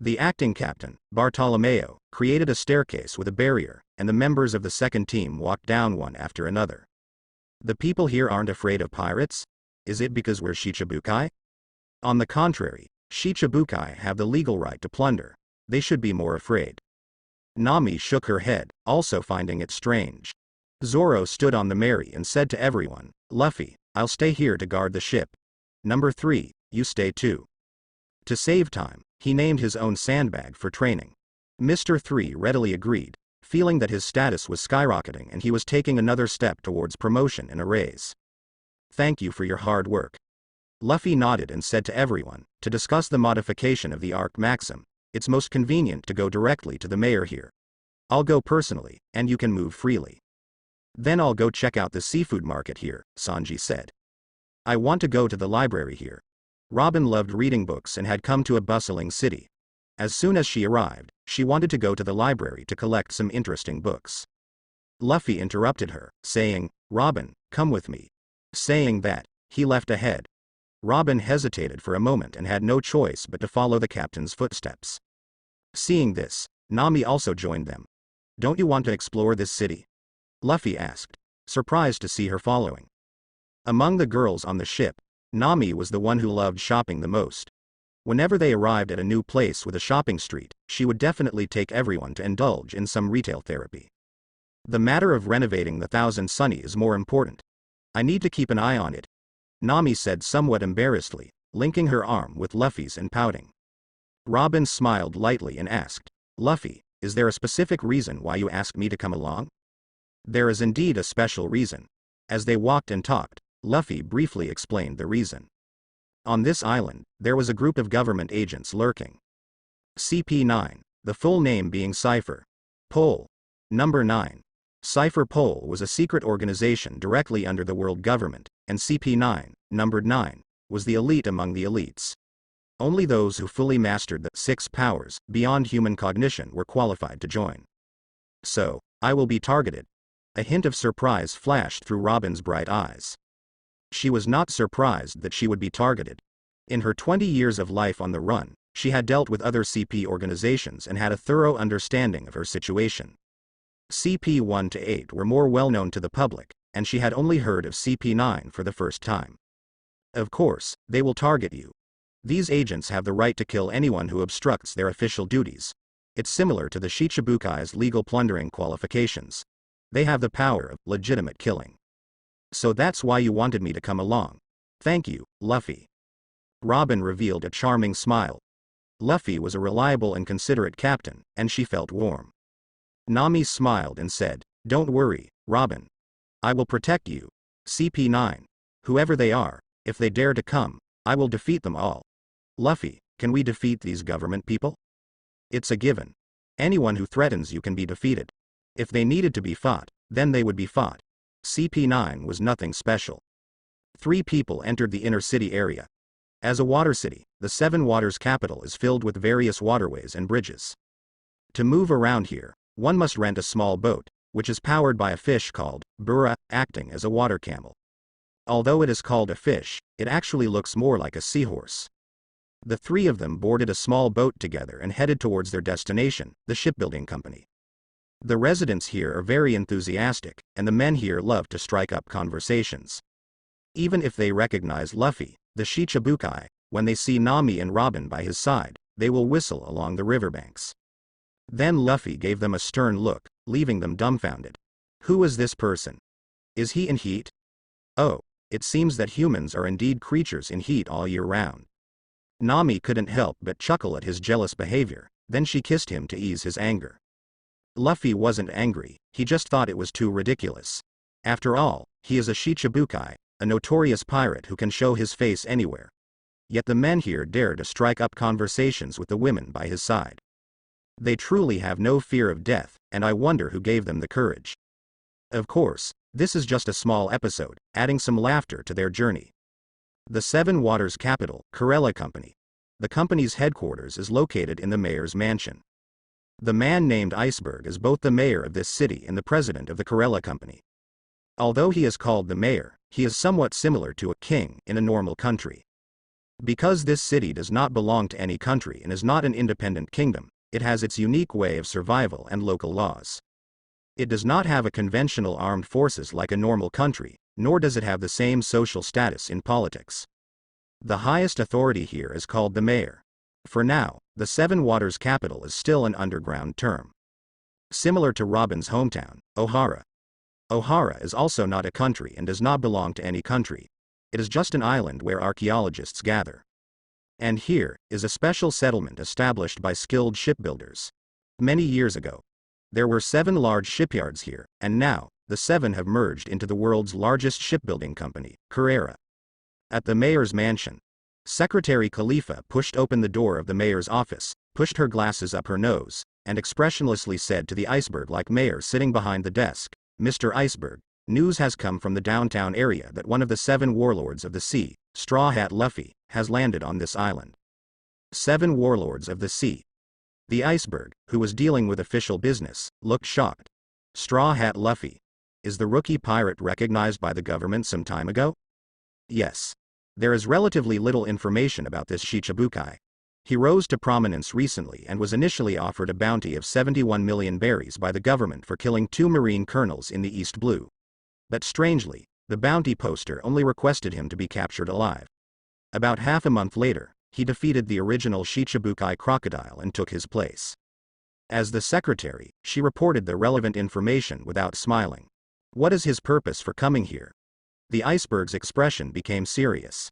The acting captain, Bartolomeo, created a staircase with a barrier, and the members of the second team walked down one after another. The people here aren't afraid of pirates? Is it because we're Shichibukai? On the contrary, Shichibukai have the legal right to plunder. They should be more afraid. Nami shook her head, also finding it strange. Zoro stood on the Merry and said to everyone, Luffy, I'll stay here to guard the ship. Number 3, you stay too. To save time, he named his own sandbag for training. Mr. 3 readily agreed, feeling that his status was skyrocketing and he was taking another step towards promotion and a raise. Thank you for your hard work. Luffy nodded and said to everyone, to discuss the modification of the arc maxim, it's most convenient to go directly to the mayor here. I'll go personally, and you can move freely. Then I'll go check out the seafood market here, Sanji said. I want to go to the library here. Robin loved reading books and had come to a bustling city. As soon as she arrived, she wanted to go to the library to collect some interesting books. Luffy interrupted her, saying, Robin, come with me. Saying that, he left ahead. Robin hesitated for a moment and had no choice but to follow the captain's footsteps. Seeing this, Nami also joined them. Don't you want to explore this city? Luffy asked, surprised to see her following. Among the girls on the ship, Nami was the one who loved shopping the most. Whenever they arrived at a new place with a shopping street, she would definitely take everyone to indulge in some retail therapy. The matter of renovating the Thousand Sunny is more important. I need to keep an eye on it, Nami said somewhat embarrassedly, linking her arm with Luffy's and pouting. Robin smiled lightly and asked, Luffy, is there a specific reason why you asked me to come along? There is indeed a special reason. As they walked and talked, Luffy briefly explained the reason. On this island, there was a group of government agents lurking. CP9, the full name being Cipher Pol. Number 9. Cipher Pol was a secret organization directly under the world government, and CP9, numbered 9, was the elite among the elites. Only those who fully mastered the 6 powers beyond human cognition were qualified to join. So, I will be targeted. A hint of surprise flashed through Robin's bright eyes. She was not surprised that she would be targeted. In her 20 years of life on the run, she had dealt with other CP organizations and had a thorough understanding of her situation. CP 1 to 8 were more well known to the public, and she had only heard of CP 9 for the first time. Of course, they will target you. These agents have the right to kill anyone who obstructs their official duties. It's similar to the Shichibukai's legal plundering qualifications. They have the power of legitimate killing. So that's why you wanted me to come along. Thank you, Luffy. Robin revealed a charming smile. Luffy was a reliable and considerate captain, and she felt warm. Nami smiled and said, Don't worry, Robin. I will protect you. CP9. Whoever they are, if they dare to come, I will defeat them all. Luffy, can we defeat these government people? It's a given. Anyone who threatens you can be defeated. If they needed to be fought, then they would be fought. CP9 was nothing special. 3 people entered the inner city area. As a water city, the Seven Waters capital is filled with various waterways and bridges. To move around here, one must rent a small boat, which is powered by a fish called Bura, acting as a water camel. Although it is called a fish, it actually looks more like a seahorse. The 3 of them boarded a small boat together and headed towards their destination, the shipbuilding company. The residents here are very enthusiastic, and the men here love to strike up conversations. Even if they recognize Luffy, the Shichibukai, when they see Nami and Robin by his side, they will whistle along the riverbanks. Then Luffy gave them a stern look, leaving them dumbfounded. Who is this person? Is he in heat? Oh, it seems that humans are indeed creatures in heat all year round. Nami couldn't help but chuckle at his jealous behavior, then she kissed him to ease his anger. Luffy wasn't angry, he just thought it was too ridiculous. After all, he is a Shichibukai, a notorious pirate who can show his face anywhere. Yet the men here dare to strike up conversations with the women by his side. They truly have no fear of death, and I wonder who gave them the courage. Of course, this is just a small episode, adding some laughter to their journey. The Seven Waters capital, Kurela Company. The company's headquarters is located in the mayor's mansion. The man named Iceberg is both the mayor of this city and the president of the Kurela Company. Although he is called the mayor, he is somewhat similar to a king in a normal country. Because this city does not belong to any country and is not an independent kingdom, it has its unique way of survival and local laws. It does not have a conventional armed forces like a normal country, nor does it have the same social status in politics. The highest authority here is called the mayor. For now, the Seven Waters capital is still an underground term. Similar to Robin's hometown, Ohara. Ohara is also not a country and does not belong to any country. It is just an island where archaeologists gather. And here is a special settlement established by skilled shipbuilders. Many years ago, there were 7 large shipyards here, and now, the 7 have merged into the world's largest shipbuilding company, Carrera. At the mayor's mansion, Secretary Khalifa pushed open the door of the mayor's office, pushed her glasses up her nose, and expressionlessly said to the iceberg-like mayor sitting behind the desk, "Mr. Iceberg, news has come from the downtown area that one of the 7 warlords of the sea, Straw Hat Luffy, has landed on this island." 7 warlords of the sea. The iceberg, who was dealing with official business, looked shocked. Straw Hat Luffy. Is the rookie pirate recognized by the government some time ago? Yes. There is relatively little information about this Shicibukai. He rose to prominence recently and was initially offered a bounty of 71 million berries by the government for killing 2 marine colonels in the East Blue. But strangely, the bounty poster only requested him to be captured alive. About half a month later, he defeated the original Shicibukai crocodile and took his place. As the secretary, she reported the relevant information without smiling. What is his purpose for coming here? The iceberg's expression became serious.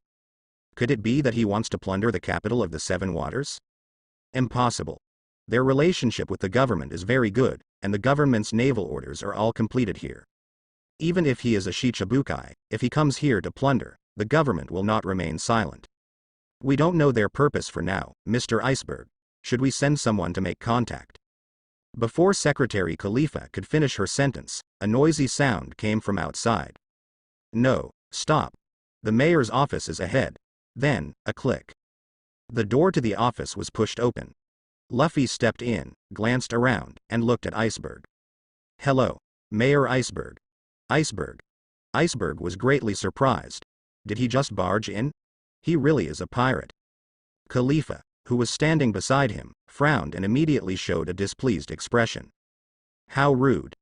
Could it be that he wants to plunder the capital of the 7 waters? Impossible. Their relationship with the government is very good, and the government's naval orders are all completed here. Even if he is a Shicibukai, if he comes here to plunder, the government will not remain silent. We don't know their purpose for now, Mr. Iceberg. Should we send someone to make contact? Before Secretary Khalifa could finish her sentence, a noisy sound came from outside. No, stop. The mayor's office is ahead. Then, a click. The door to the office was pushed open. Luffy stepped in, glanced around, and looked at Iceberg. Hello, Mayor Iceberg. Iceberg. Iceberg was greatly surprised. Did he just barge in? He really is a pirate. Khalifa, who was standing beside him, frowned and immediately showed a displeased expression. How rude.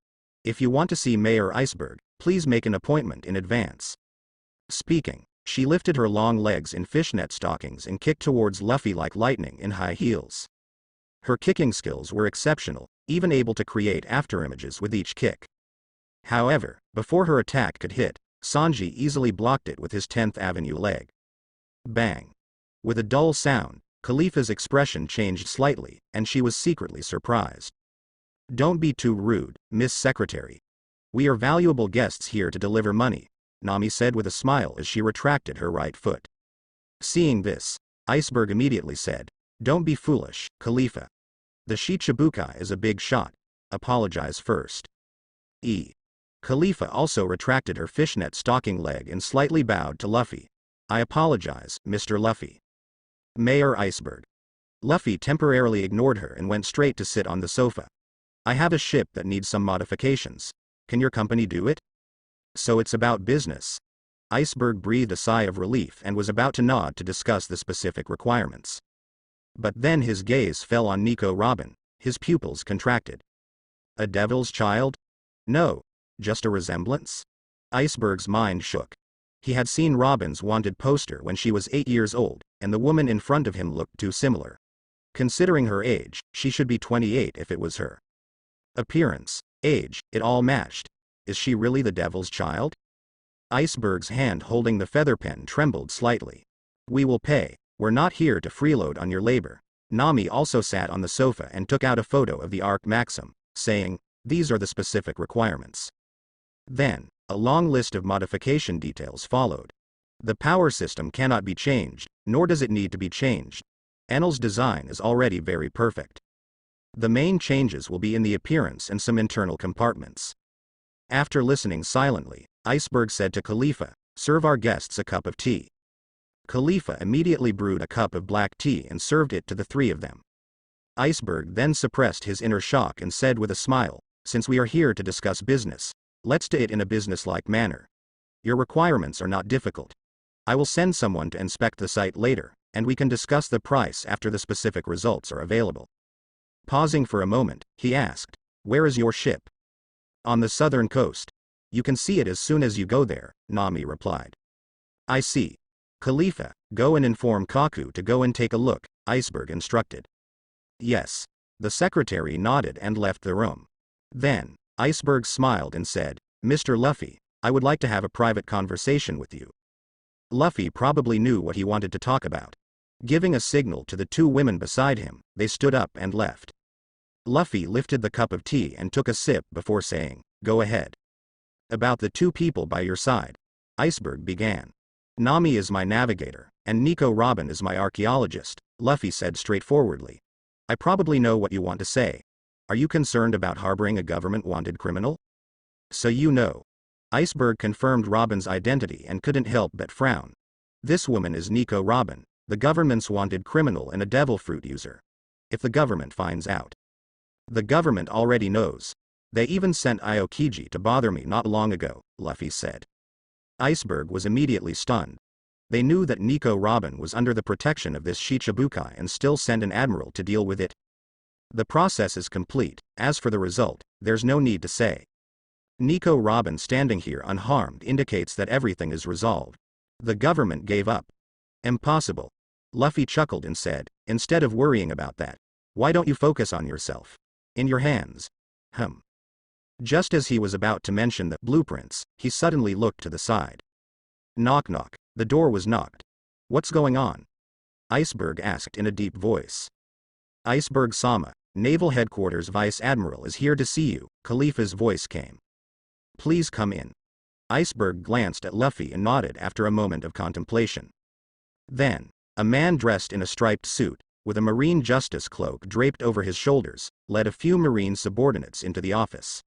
If you want to see Mayor Iceberg, please make an appointment in advance. Speaking, she lifted her long legs in fishnet stockings and kicked towards Luffy like lightning in high heels. Her kicking skills were exceptional, even able to create afterimages with each kick. However, before her attack could hit, Sanji easily blocked it with his 10th Avenue leg. Bang. With a dull sound, Khalifa's expression changed slightly, and she was secretly surprised. Don't be too rude, Miss Secretary. We are valuable guests here to deliver money, Nami said with a smile as she retracted her right foot. Seeing this, Iceberg immediately said, Don't be foolish, Khalifa. The Shicibukai is a big shot. Apologize first. Khalifa also retracted her fishnet stocking leg and slightly bowed to Luffy. I apologize, Mr. Luffy. Mayor Iceberg. Luffy temporarily ignored her and went straight to sit on the sofa. I have a ship that needs some modifications. Can your company do it? So it's about business. Iceberg breathed a sigh of relief and was about to nod to discuss the specific requirements. But then his gaze fell on Nico Robin, his pupils contracted. A devil's child? No, just a resemblance? Iceberg's mind shook. He had seen Robin's wanted poster when she was 8 years old, and the woman in front of him looked too similar. Considering her age, she should be 28 if it was her. Appearance, age, it all matched. Is she really the devil's child? Iceberg's hand holding the feather pen trembled slightly. We will pay. We're not here to freeload on your labor. Nami also sat on the sofa and took out a photo of the Arc Maxim, saying, These are the specific requirements. Then, a long list of modification details followed. The power system cannot be changed, nor does it need to be changed. Enel's design is already very perfect. The main changes will be in the appearance and some internal compartments. After listening silently, Iceberg said to Khalifa, Serve our guests a cup of tea. Khalifa immediately brewed a cup of black tea and served it to the 3 of them. Iceberg then suppressed his inner shock and said with a smile, Since we are here to discuss business, let's do it in a business-like manner. Your requirements are not difficult. I will send someone to inspect the site later, and we can discuss the price after the specific results are available. Pausing for a moment, he asked, Where is your ship? On the southern coast. You can see it as soon as you go there, Nami replied. I see. Khalifa, go and inform Kaku to go and take a look, Iceberg instructed. Yes. The secretary nodded and left the room. Then, Iceberg smiled and said, Mr. Luffy, I would like to have a private conversation with you. Luffy probably knew what he wanted to talk about. Giving a signal to the two women beside him, they stood up and left. Luffy lifted the cup of tea and took a sip before saying, "Go ahead." "About the two people by your side," Iceberg began. "Nami is my navigator, and Nico Robin is my archaeologist," Luffy said straightforwardly. "I probably know what you want to say. Are you concerned about harboring a government-wanted criminal?" "So you know." Iceberg confirmed Robin's identity and couldn't help but frown. "This woman is Nico Robin, the government's wanted criminal and a devil fruit user. If the government finds out." "The government already knows. They even sent Aokiji to bother me not long ago," Luffy said. Iceberg was immediately stunned. They knew that Nico Robin was under the protection of this Shicibukai and still sent an admiral to deal with it. "The process is complete. As for the result, there's no need to say. Nico Robin standing here unharmed indicates that everything is resolved. The government gave up." "Impossible." Luffy chuckled and said, "Instead of worrying about that, why don't you focus on yourself? In your hands." Just as he was about to mention the blueprints, he suddenly looked to the side. Knock knock. The door was knocked. "What's going on?" Iceberg asked in a deep voice. "Iceberg-sama, Naval Headquarters Vice Admiral is here to see you," Khalifa's voice came. "Please come in." Iceberg glanced at Luffy and nodded after a moment of contemplation. Then, a man dressed in a striped suit, with a marine justice cloak draped over his shoulders, led a few marine subordinates into the office.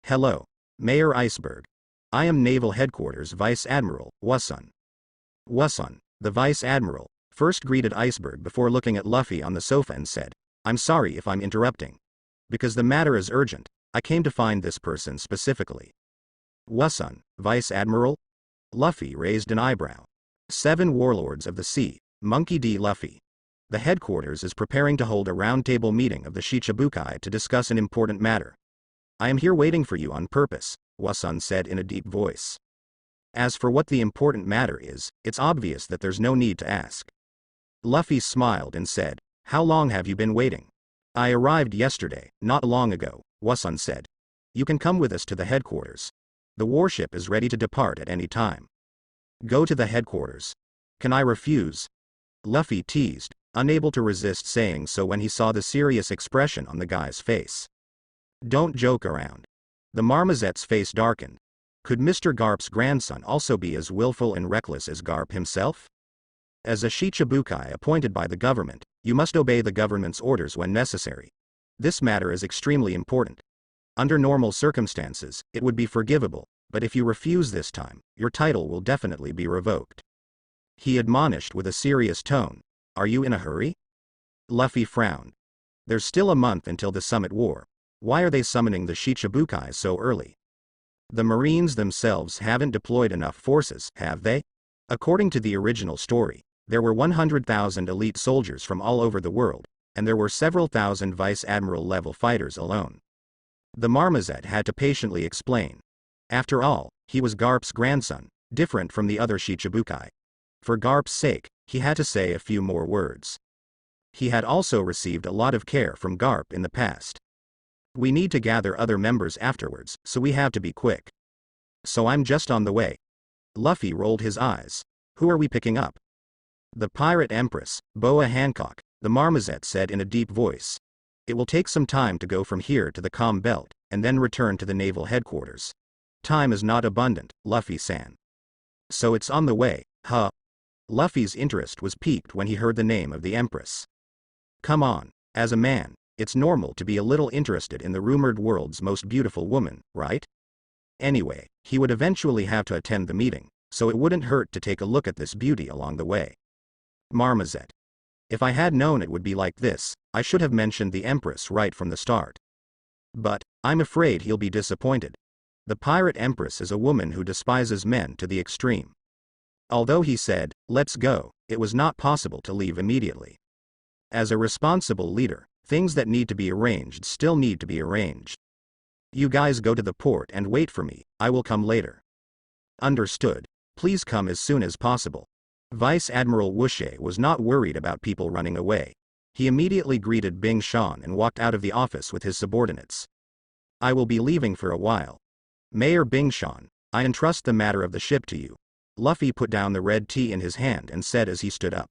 "Hello, Mayor Iceberg. I am Naval Headquarters Vice Admiral Wasun." Wasun, the Vice Admiral, first greeted Iceberg before looking at Luffy on the sofa and said, "I'm sorry if I'm interrupting. Because the matter is urgent, I came to find this person specifically." "Wasun, Vice Admiral?" Luffy raised an eyebrow. 7 Warlords of the Sea, Monkey D. Luffy. The headquarters is preparing to hold a roundtable meeting of the Shicibukai to discuss an important matter. "I am here waiting for you on purpose," Wasun said in a deep voice. "As for what the important matter is, it's obvious that there's no need to ask." Luffy smiled and said, "How long have you been waiting?" "I arrived yesterday, not long ago," Wasun said. "You can come with us to the headquarters. The warship is ready to depart at any time." "Go to the headquarters. Can I refuse?" Luffy teased, unable to resist saying so when he saw the serious expression on the guy's face. "Don't joke around." The marmoset's face darkened. Could Mr. Garp's grandson also be as willful and reckless as Garp himself? "As a Shichibukai appointed by the government, you must obey the government's orders when necessary. This matter is extremely important. Under normal circumstances, it would be forgivable, but if you refuse this time, your title will definitely be revoked." He admonished with a serious tone, "Are you in a hurry?" Luffy frowned. "There's still a month until the Summit War. Why are they summoning the Shichibukai so early? The Marines themselves haven't deployed enough forces, have they? According to the original story, there were 100,000 elite soldiers from all over the world, and there were several thousand Vice Admiral level fighters alone." The marmoset had to patiently explain. After all, he was Garp's grandson, different from the other Shichibukai. For Garp's sake, he had to say a few more words. He had also received a lot of care from Garp in the past. "We need to gather other members afterwards, so we have to be quick. So I'm just on the way." Luffy rolled his eyes. "Who are we picking up?" "The Pirate Empress, Boa Hancock," the marmoset said in a deep voice. "It will take some time to go from here to the Calm Belt, and then return to the naval headquarters. Time is not abundant, Luffy-san." "So it's on the way, huh?" Luffy's interest was piqued when he heard the name of the Empress. Come on, as a man, it's normal to be a little interested in the rumored world's most beautiful woman, right? Anyway, he would eventually have to attend the meeting, so it wouldn't hurt to take a look at this beauty along the way. Marmoset. If I had known it would be like this, I should have mentioned the Empress right from the start. But, I'm afraid he'll be disappointed. The Pirate Empress is a woman who despises men to the extreme. Although he said, "Let's go," it was not possible to leave immediately. As a responsible leader, things that need to be arranged still need to be arranged. "You guys go to the port and wait for me, I will come later." "Understood. Please come as soon as possible." Vice Admiral Wushe was not worried about people running away. He immediately greeted Bing Shan and walked out of the office with his subordinates. "I will be leaving for a while. Mayor Bing Shan, I entrust the matter of the ship to you." Luffy put down the red tea in his hand and said as he stood up.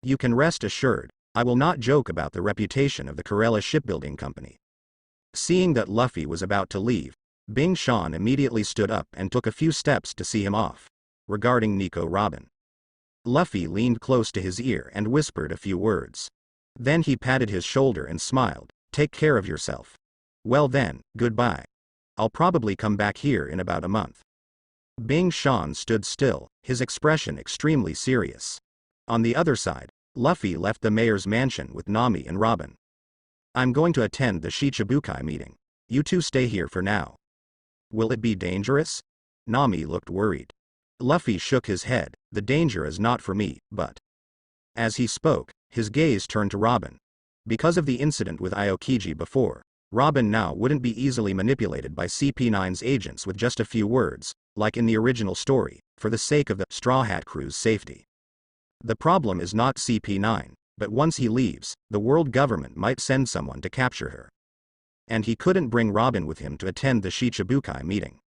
You can rest assured, I will not joke about the reputation of the Corella Shipbuilding Company. Seeing that Luffy was about to leave, Bing Shan immediately stood up and took a few steps to see him off. Regarding Nico Robin, Luffy leaned close to his ear and whispered a few words. Then he patted his shoulder and smiled. Take care of yourself. Well then, goodbye. I'll probably come back here in about a month. Bing Shan stood still, his expression extremely serious. On the other side, Luffy left the mayor's mansion with Nami and Robin. I'm going to attend the Shichibukai meeting. You two stay here for now. Will it be dangerous? Nami looked worried. Luffy shook his head. The danger is not for me, but... As he spoke, his gaze turned to Robin. Because of the incident with Aokiji before, Robin now wouldn't be easily manipulated by CP9's agents with just a few words, like in the original story, for the sake of the Straw Hat Crew's safety. The problem is not CP9, but once he leaves, the world government might send someone to capture her. And he couldn't bring Robin with him to attend the Shichibukai meeting.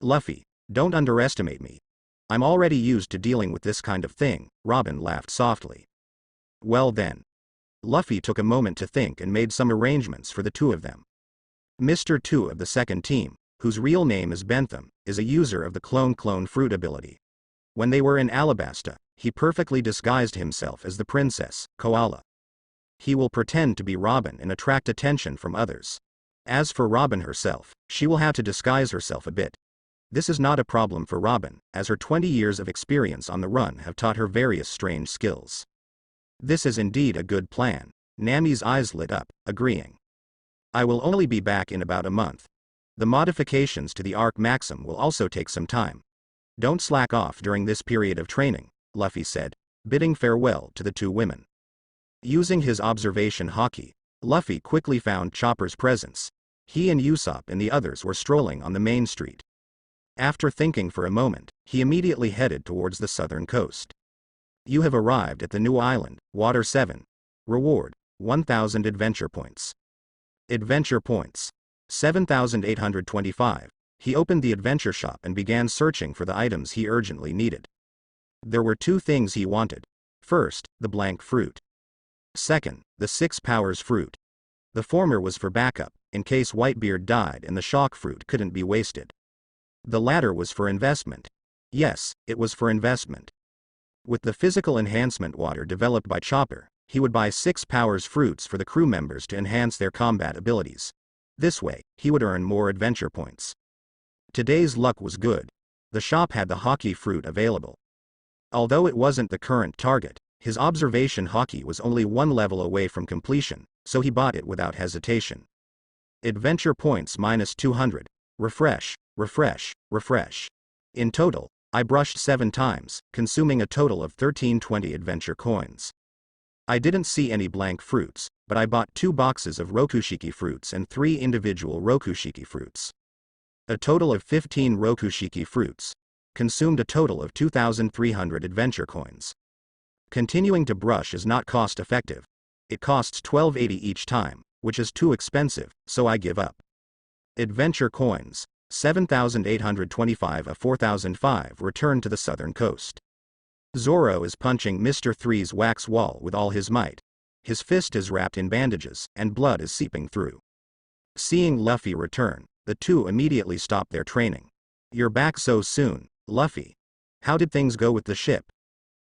Luffy, don't underestimate me. I'm already used to dealing with this kind of thing, Robin laughed softly. Well then. Luffy took a moment to think and made some arrangements for the two of them. Mr. 2 of the second team, whose real name is Bentham, is a user of the clone fruit ability. When they were in Alabasta, he perfectly disguised himself as the princess, Koala. He will pretend to be Robin and attract attention from others. As for Robin herself, she will have to disguise herself a bit. This is not a problem for Robin, as her 20 years of experience on the run have taught her various strange skills. This is indeed a good plan. Nami's eyes lit up, agreeing. I will only be back in about a month. The modifications to the Arc Maxim will also take some time. Don't slack off during this period of training, Luffy said, bidding farewell to the two women. Using his observation haki, Luffy quickly found Chopper's presence. He and Usopp and the others were strolling on the main street. After thinking for a moment, he immediately headed towards the southern coast. You have arrived at the new island, Water 7. Reward, 1,000 adventure points. Adventure points. 7,825. He opened the adventure shop and began searching for the items he urgently needed. There were two things he wanted. First, the blank fruit. Second, the 6 powers fruit. The former was for backup, in case Whitebeard died and the shock fruit couldn't be wasted. The latter was for investment. Yes, it was for investment. With the physical enhancement water developed by Chopper, he would buy 6 powers fruits for the crew members to enhance their combat abilities. This way, he would earn more adventure points. Today's luck was good. The shop had the haki fruit available. Although it wasn't the current target, his observation haki was only one level away from completion, so he bought it without hesitation. Adventure points minus 200. Refresh, refresh, refresh. In total, I brushed 7 times, consuming a total of 1320 adventure coins. I didn't see any blank fruits, but I bought 2 boxes of Rokushiki fruits and 3 individual Rokushiki fruits. A total of 15 Rokushiki fruits. Consumed a total of 2,300 adventure coins. Continuing to brush is not cost effective. It costs 1280 each time, which is too expensive, so I give up. Adventure coins. 7,825 of 4,005 returned to the southern coast. Zoro is punching Mr. 3's wax wall with all his might. His fist is wrapped in bandages, and blood is seeping through. Seeing Luffy return, the two immediately stop their training. You're back so soon, Luffy. How did things go with the ship?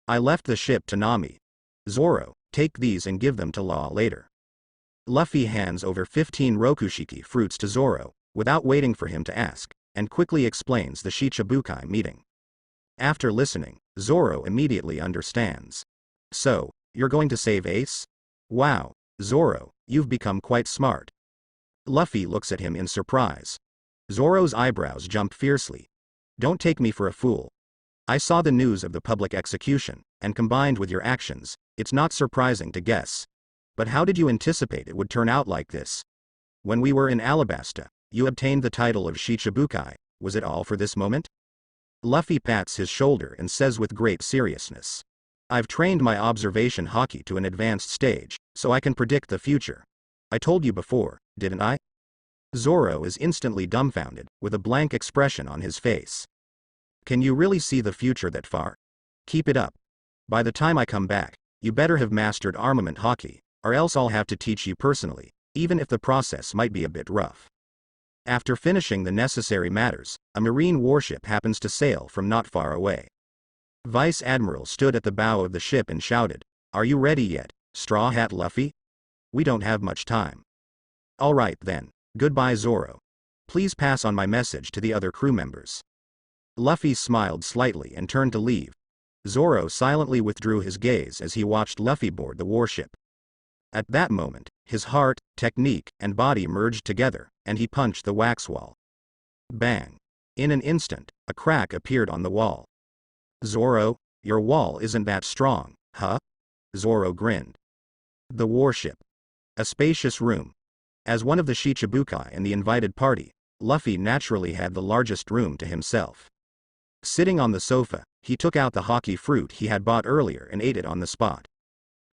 I left the ship to Nami. Zoro, take these and give them to Law later. Luffy hands over 15 Rokushiki fruits to Zoro, without waiting for him to ask, and quickly explains the Shichibukai meeting. After listening, Zoro immediately understands. So, you're going to save Ace? Wow, Zoro, you've become quite smart. Luffy looks at him in surprise. Zoro's eyebrows jump fiercely. Don't take me for a fool. I saw the news of the public execution, and combined with your actions, it's not surprising to guess. But how did you anticipate it would turn out like this? When we were in Alabasta, you obtained the title of Shichibukai. Was it all for this moment? Luffy pats his shoulder and says with great seriousness. I've trained my observation haki to an advanced stage, so I can predict the future. I told you before, didn't I? Zoro is instantly dumbfounded, with a blank expression on his face. Can you really see the future that far? Keep it up. By the time I come back, you better have mastered armament hockey, or else I'll have to teach you personally, even if the process might be a bit rough. After finishing the necessary matters, a marine warship happens to sail from not far away. Vice Admiral stood at the bow of the ship and shouted, "Are you ready yet, Straw Hat Luffy? We don't have much time." "All right then, goodbye Zoro. Please pass on my message to the other crew members." Luffy smiled slightly and turned to leave. Zoro silently withdrew his gaze as he watched Luffy board the warship. At that moment, his heart, technique, and body merged together, and he punched the wax wall. Bang! In an instant, a crack appeared on the wall. "Zoro, your wall isn't that strong, huh?" Zoro grinned. The warship. A spacious room. As one of the Shichibukai and the invited party, Luffy naturally had the largest room to himself. Sitting on the sofa, he took out the hockey fruit he had bought earlier and ate it on the spot.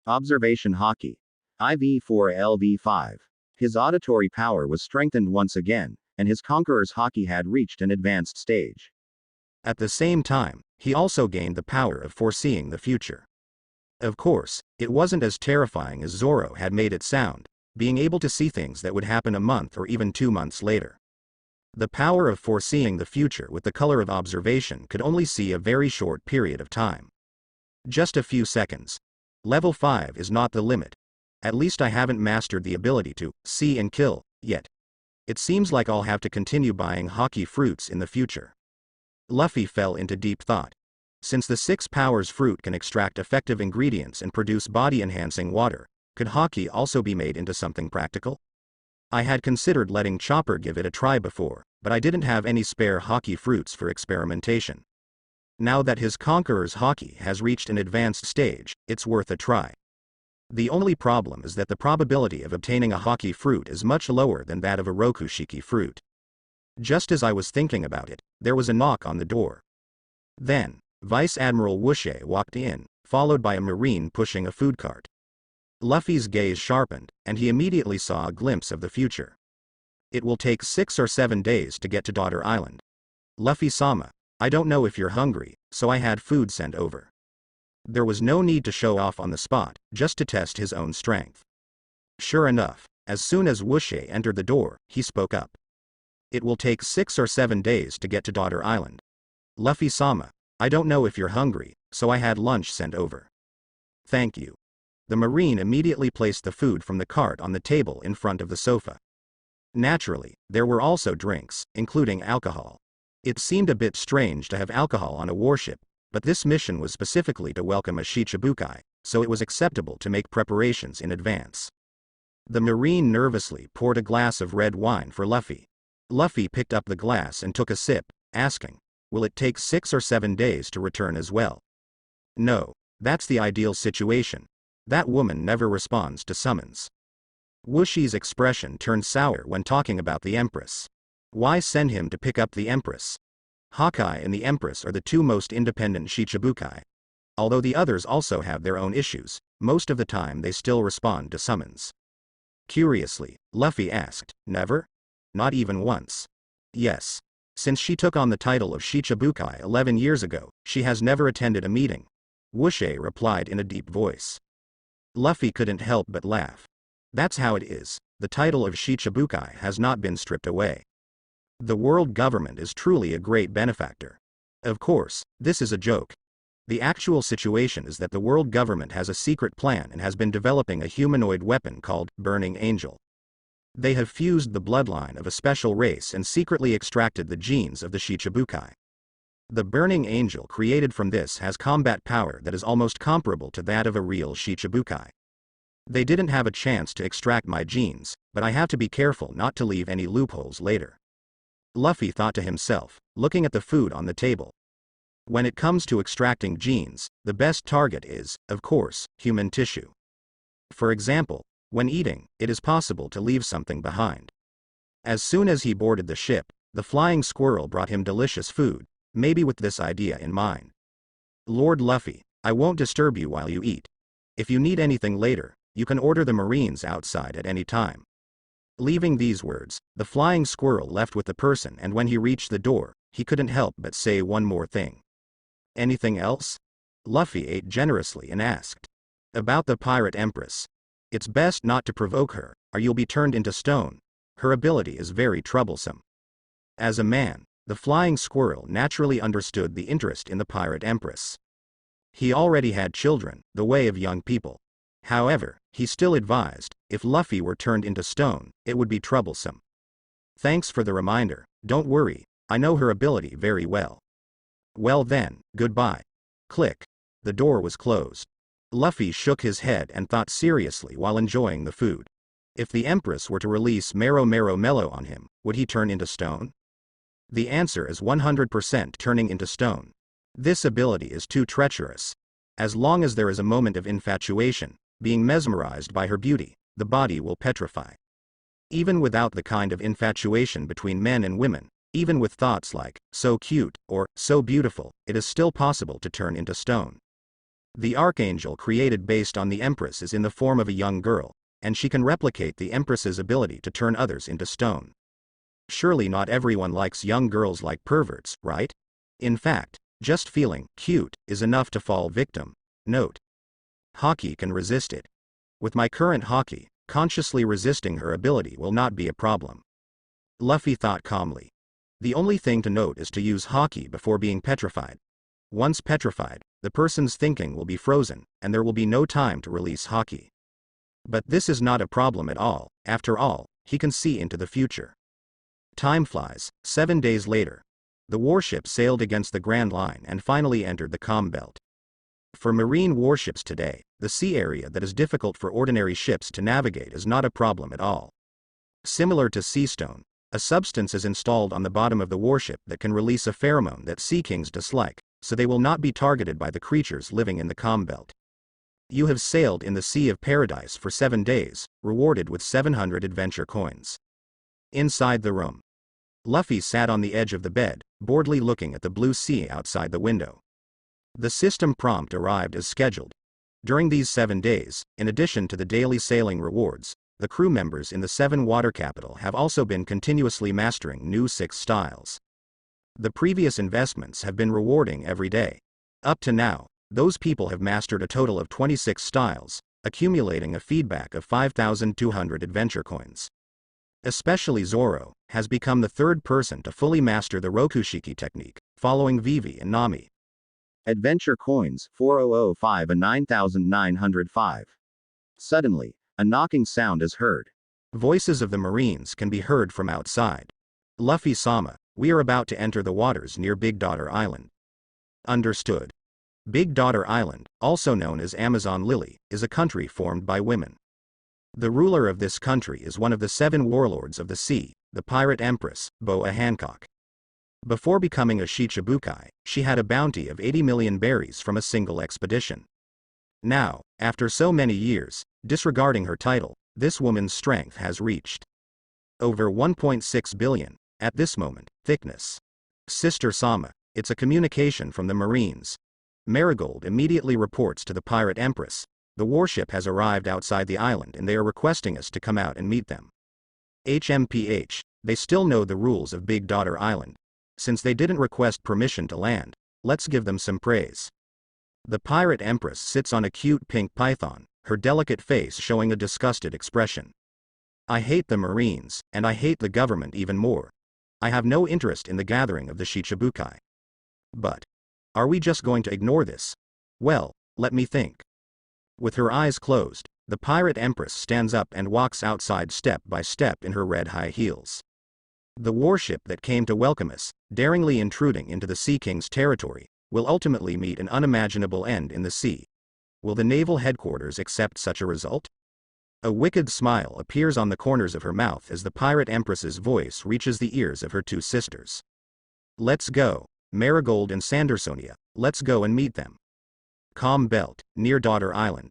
Observation Hockey. IV4LV5. His auditory power was strengthened once again, and his Conqueror's Hockey had reached an advanced stage. At the same time, he also gained the power of foreseeing the future. Of course, it wasn't as terrifying as Zoro had made it sound, being able to see things that would happen a month or even 2 months later. The power of foreseeing the future with the color of observation could only see a very short period of time. Just a few seconds. Level 5 is not the limit. At least I haven't mastered the ability to see and kill yet. It seems like I'll have to continue buying hockey fruits in the future. Luffy fell into deep thought. Since the 6 powers fruit can extract effective ingredients and produce body-enhancing water, could hockey also be made into something practical? I had considered letting Chopper give it a try before, but I didn't have any spare hockey fruits for experimentation. Now that his Conqueror's Hockey has reached an advanced stage, it's worth a try. The only problem is that the probability of obtaining a hockey fruit is much lower than that of a Rokushiki fruit. Just as I was thinking about it, there was a knock on the door. Then, Vice Admiral Wushe walked in, followed by a marine pushing a food cart. Luffy's gaze sharpened, and he immediately saw a glimpse of the future. "It will take 6 or 7 days to get to Daughter Island. Luffy-sama, I don't know if you're hungry, so I had food sent over." There was no need to show off on the spot, just to test his own strength. Sure enough, as soon as Wushe entered the door, he spoke up. "It will take 6 or 7 days to get to Daughter Island. Luffy-sama, I don't know if you're hungry, so I had lunch sent over." "Thank you." The marine immediately placed the food from the cart on the table in front of the sofa. Naturally, there were also drinks, including alcohol. It seemed a bit strange to have alcohol on a warship, but this mission was specifically to welcome a Shichibukai, so it was acceptable to make preparations in advance. The marine nervously poured a glass of red wine for Luffy. Luffy picked up the glass and took a sip, asking, "Will it take 6 or 7 days to return as well?" "No, that's the ideal situation. That woman never responds to summons." Wushi's expression turned sour when talking about the Empress. Why send him to pick up the Empress? Hawkeye and the Empress are the 2 most independent Shichibukai. Although the others also have their own issues, most of the time they still respond to summons. Curiously, Luffy asked, "Never? Not even once?" "Yes. Since she took on the title of Shichibukai 11 years ago, she has never attended a meeting," Wushe replied in a deep voice. Luffy couldn't help but laugh. That's how it is, the title of Shichibukai has not been stripped away. The world government is truly a great benefactor. Of course, this is a joke. The actual situation is that the world government has a secret plan and has been developing a humanoid weapon called Burning Angel. They have fused the bloodline of a special race and secretly extracted the genes of the Shichibukai. The Burning Angel created from this has combat power that is almost comparable to that of a real Shichibukai. They didn't have a chance to extract my genes, but I have to be careful not to leave any loopholes later. Luffy thought to himself, looking at the food on the table. When it comes to extracting genes, the best target is, of course, human tissue. For example, when eating, it is possible to leave something behind. As soon as he boarded the ship, the flying squirrel brought him delicious food, maybe with this idea in mind. "Lord Luffy, I won't disturb you while you eat. If you need anything later, you can order the Marines outside at any time." Leaving these words, the flying squirrel left with the person, and when he reached the door, he couldn't help but say one more thing. Anything else? Luffy ate generously and asked. About the Pirate Empress. It's best not to provoke her, or you'll be turned into stone. Her ability is very troublesome. As a man, the flying squirrel naturally understood the interest in the Pirate Empress. He already had children, the way of young people. However, he still advised, if Luffy were turned into stone, it would be troublesome. Thanks for the reminder, don't worry, I know her ability very well. Well then, goodbye. Click. The door was closed. Luffy shook his head and thought seriously while enjoying the food. If the Empress were to release Mero Mero Mellow on him, would he turn into stone? The answer is 100% turning into stone. This ability is too treacherous. As long as there is a moment of infatuation, being mesmerized by her beauty, the body will petrify. Even without the kind of infatuation between men and women, even with thoughts like, so cute, or, so beautiful, it is still possible to turn into stone. The Archangel created based on the Empress is in the form of a young girl, and she can replicate the Empress's ability to turn others into stone. Surely not everyone likes young girls like perverts, right? In fact, just feeling cute is enough to fall victim. Note. Haki can resist it. With my current Haki, consciously resisting her ability will not be a problem. Luffy thought calmly. The only thing to note is to use Haki before being petrified. Once petrified, the person's thinking will be frozen, and there will be no time to release Haki. But this is not a problem at all, after all, he can see into the future. Time flies. 7 days later. The warship sailed against the Grand Line and finally entered the calm belt. For marine warships today, the sea area that is difficult for ordinary ships to navigate is not a problem at all. Similar to sea stone, a substance is installed on the bottom of the warship that can release a pheromone that sea kings dislike, so they will not be targeted by the creatures living in the calm belt. You have sailed in the Sea of Paradise for 7 days, rewarded with 700 adventure coins. Inside the room. Luffy sat on the edge of the bed, boredly looking at the blue sea outside the window. The system prompt arrived as scheduled. During these 7 days, in addition to the daily sailing rewards, the crew members in the 7 water capital have also been continuously mastering new 6 styles. The previous investments have been rewarding every day. Up to now, those people have mastered a total of 26 styles, accumulating a feedback of 5,200 adventure coins. Especially Zoro has become the 3rd person to fully master the Rokushiki technique, following Vivi and Nami. Adventure coins 4005 and 9905. Suddenly, a knocking sound is heard. Voices of the Marines can be heard from outside. Luffy-sama, we are about to enter the waters near Big Daughter Island. Understood. Big Daughter Island, also known as Amazon Lily, is a country formed by women. The ruler of this country is one of the 7 warlords of the sea, the Pirate Empress, Boa Hancock. Before becoming a Shichibukai, she had a bounty of 80 million berries from a single expedition. Now, after so many years, disregarding her title, this woman's strength has reached over 1.6 billion, at this moment, thickness. Sister Sama, it's a communication from the Marines. Marigold immediately reports to the Pirate Empress. The warship has arrived outside the island and they are requesting us to come out and meet them. HMPH, they still know the rules of Big Daughter Island. Since they didn't request permission to land, let's give them some praise. The Pirate Empress sits on a cute pink python, her delicate face showing a disgusted expression. I hate the Marines, and I hate the government even more. I have no interest in the gathering of the Shichibukai. But are we just going to ignore this? Well, let me think. With her eyes closed, the Pirate Empress stands up and walks outside step by step in her red high heels. The warship that came to welcome us, daringly intruding into the Sea King's territory, will ultimately meet an unimaginable end in the sea. Will the naval headquarters accept such a result? A wicked smile appears on the corners of her mouth as the Pirate Empress's voice reaches the ears of her 2 sisters. Let's go, Marigold and Sandersonia, let's go and meet them. Calm Belt, near Daughter Island.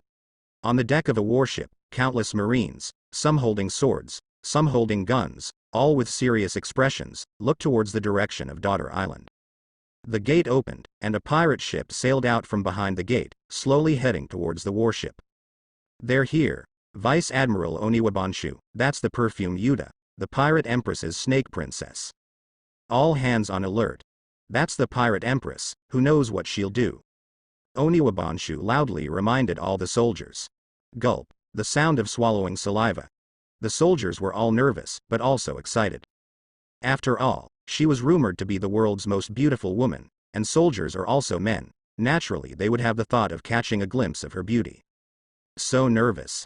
On the deck of a warship, countless Marines, some holding swords, some holding guns, all with serious expressions, look towards the direction of Daughter Island. The gate opened, and a pirate ship sailed out from behind the gate, slowly heading towards the warship. They're here. Vice Admiral Oniwabanshu, that's the perfume Yuta, the Pirate Empress's snake princess. All hands on alert. That's the pirate empress, who knows what she'll do. Oniwabanshu loudly reminded all the soldiers. Gulp, the sound of swallowing saliva. The soldiers were all nervous, but also excited. After all, she was rumored to be the world's most beautiful woman, and soldiers are also men. Naturally, they would have the thought of catching a glimpse of her beauty. So nervous.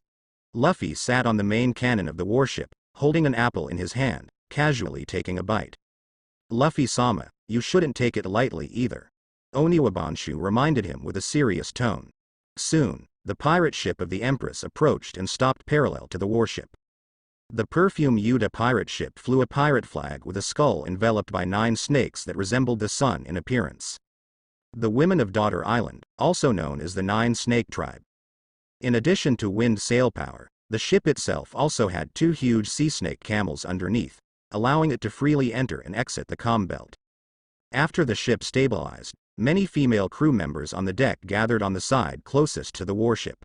Luffy sat on the main cannon of the warship, holding an apple in his hand, casually taking a bite. Luffy-sama, you shouldn't take it lightly either. Oniwabanshu reminded him with a serious tone. Soon, the pirate ship of the Empress approached and stopped parallel to the warship. The Perfume Yuta pirate ship flew a pirate flag with a skull enveloped by 9 snakes that resembled the sun in appearance. The women of Daughter Island, also known as the 9 Snake Tribe. In addition to wind sail power, the ship itself also had 2 huge sea snake camels underneath, allowing it to freely enter and exit the comm belt. After the ship stabilized, many female crew members on the deck gathered on the side closest to the warship.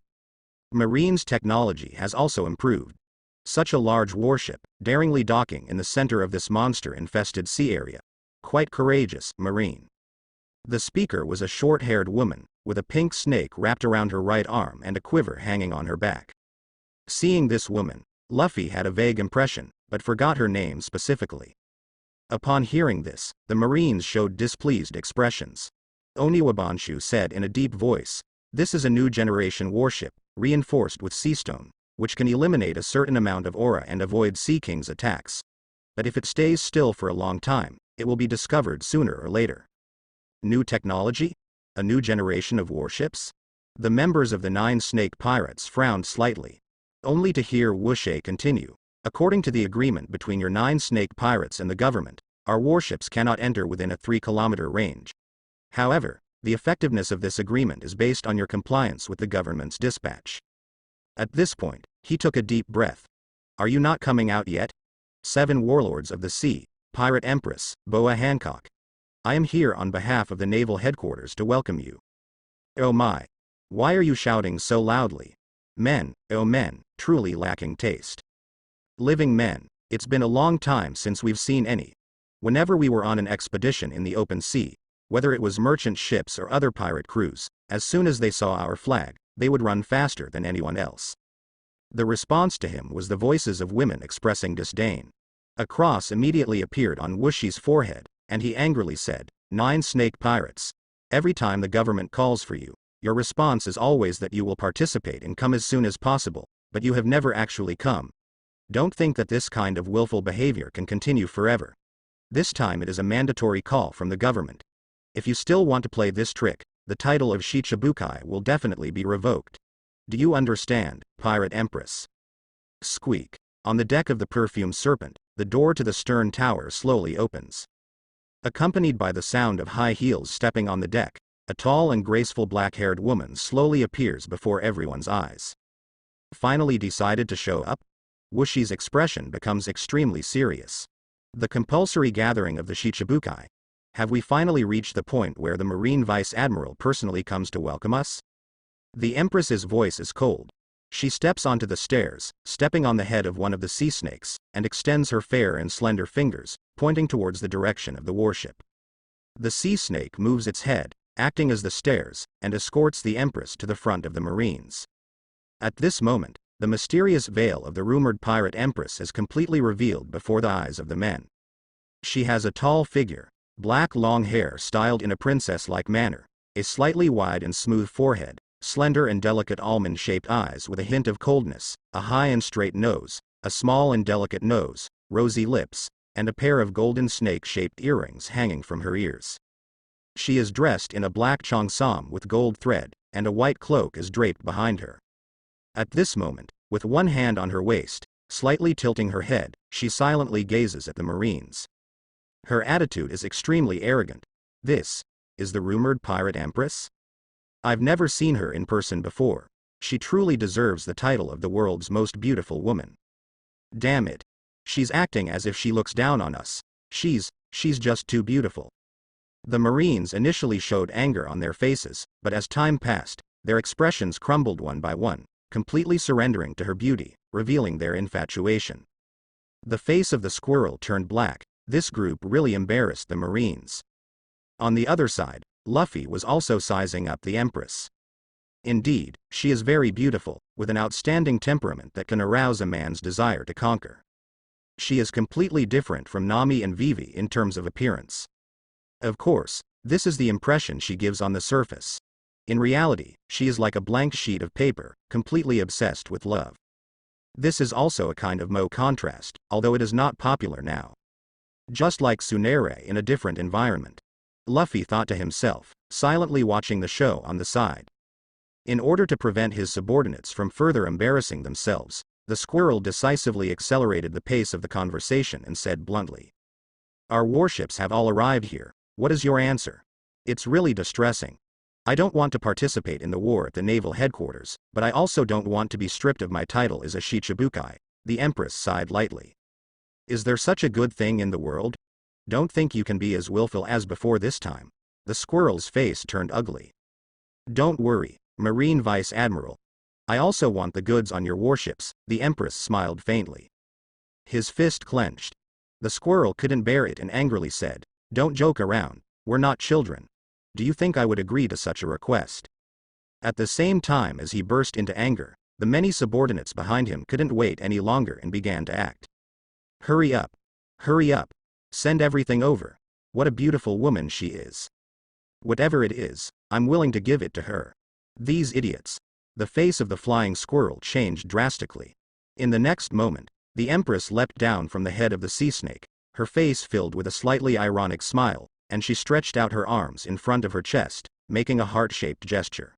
Marine's technology has also improved. Such a large warship, daringly docking in the center of this monster-infested sea area. Quite courageous, Marine. The speaker was a short-haired woman, with a pink snake wrapped around her right arm and a quiver hanging on her back. Seeing this woman, Luffy had a vague impression, but forgot her name specifically. Upon hearing this, the Marines showed displeased expressions. Oniwabanshu said in a deep voice, "This is a new generation warship, reinforced with sea stone, which can eliminate a certain amount of aura and avoid Sea King's attacks. But if it stays still for a long time, it will be discovered sooner or later." New technology? A new generation of warships? The members of the 9 Snake Pirates frowned slightly, only to hear Wuxie continue. According to the agreement between your 9 Snake Pirates and the government, our warships cannot enter within a 3-kilometer range. However, the effectiveness of this agreement is based on your compliance with the government's dispatch. At this point, he took a deep breath. Are you not coming out yet? 7 Warlords of the Sea, Pirate Empress, Boa Hancock. I am here on behalf of the naval headquarters to welcome you. Oh my. Why are you shouting so loudly? Men, oh men, truly lacking taste. Living men, it's been a long time since we've seen any. Whenever we were on an expedition in the open sea, whether it was merchant ships or other pirate crews, as soon as they saw our flag, they would run faster than anyone else. The response to him was the voices of women expressing disdain. A cross immediately appeared on Wuxie's forehead, and he angrily said, 9 Snake Pirates. Every time the government calls for you, your response is always that you will participate and come as soon as possible, but you have never actually come. Don't think that this kind of willful behavior can continue forever. This time it is a mandatory call from the government. If you still want to play this trick, the title of Shicibukai will definitely be revoked. Do you understand, Pirate Empress? Squeak. On the deck of the Perfume Serpent, the door to the stern tower slowly opens. Accompanied by the sound of high heels stepping on the deck, a tall and graceful black-haired woman slowly appears before everyone's eyes. Finally decided to show up? Wuxie's expression becomes extremely serious. The compulsory gathering of the Shichibukai. Have we finally reached the point where the Marine Vice Admiral personally comes to welcome us? The Empress's voice is cold. She steps onto the stairs, stepping on the head of one of the sea snakes, and extends her fair and slender fingers, pointing towards the direction of the warship. The sea snake moves its head, acting as the stairs, and escorts the Empress to the front of the Marines. At this moment, the mysterious veil of the rumored pirate Empress is completely revealed before the eyes of the men. She has a tall figure, black long hair styled in a princess-like manner, a slightly wide and smooth forehead, slender and delicate almond-shaped eyes with a hint of coldness, a high and straight nose, a small and delicate nose, rosy lips, and a pair of golden snake-shaped earrings hanging from her ears. She is dressed in a black cheongsam with gold thread, and a white cloak is draped behind her. At this moment, with one hand on her waist, slightly tilting her head, she silently gazes at the Marines. Her attitude is extremely arrogant. This is the rumored pirate Empress? I've never seen her in person before. She truly deserves the title of the world's most beautiful woman. Damn it. She's acting as if she looks down on us. She's just too beautiful. The Marines initially showed anger on their faces, but as time passed, their expressions crumbled one by one, completely surrendering to her beauty, revealing their infatuation. The face of the squirrel turned black. This group really embarrassed the Marines. On the other side, Luffy was also sizing up the Empress. Indeed, she is very beautiful, with an outstanding temperament that can arouse a man's desire to conquer. She is completely different from Nami and Vivi in terms of appearance. Of course, this is the impression she gives on the surface. In reality, she is like a blank sheet of paper, completely obsessed with love. This is also a kind of contrast, although it is not popular now. Just like Tsunere in a different environment. Luffy thought to himself, silently watching the show on the side. In order to prevent his subordinates from further embarrassing themselves, the squirrel decisively accelerated the pace of the conversation and said bluntly, "Our warships have all arrived here. What is your answer? It's really distressing. I don't want to participate in the war at the naval headquarters, but I also don't want to be stripped of my title as a Shicibukai." The Empress sighed lightly. "Is there such a good thing in the world? Don't think you can be as willful as before this time." The squirrel's face turned ugly. "Don't worry, Marine Vice Admiral. I also want the goods on your warships." The Empress smiled faintly. His fist clenched. The squirrel couldn't bear it and angrily said, "Don't joke around, we're not children. Do you think I would agree to such a request?" At the same time as he burst into anger, the many subordinates behind him couldn't wait any longer and began to act. "Hurry up! Hurry up! Send everything over. What a beautiful woman she is. Whatever it is, I'm willing to give it to her. These idiots." The face of the flying squirrel changed drastically. In the next moment, the Empress leapt down from the head of the sea snake, her face filled with a slightly ironic smile, and she stretched out her arms in front of her chest, making a heart-shaped gesture.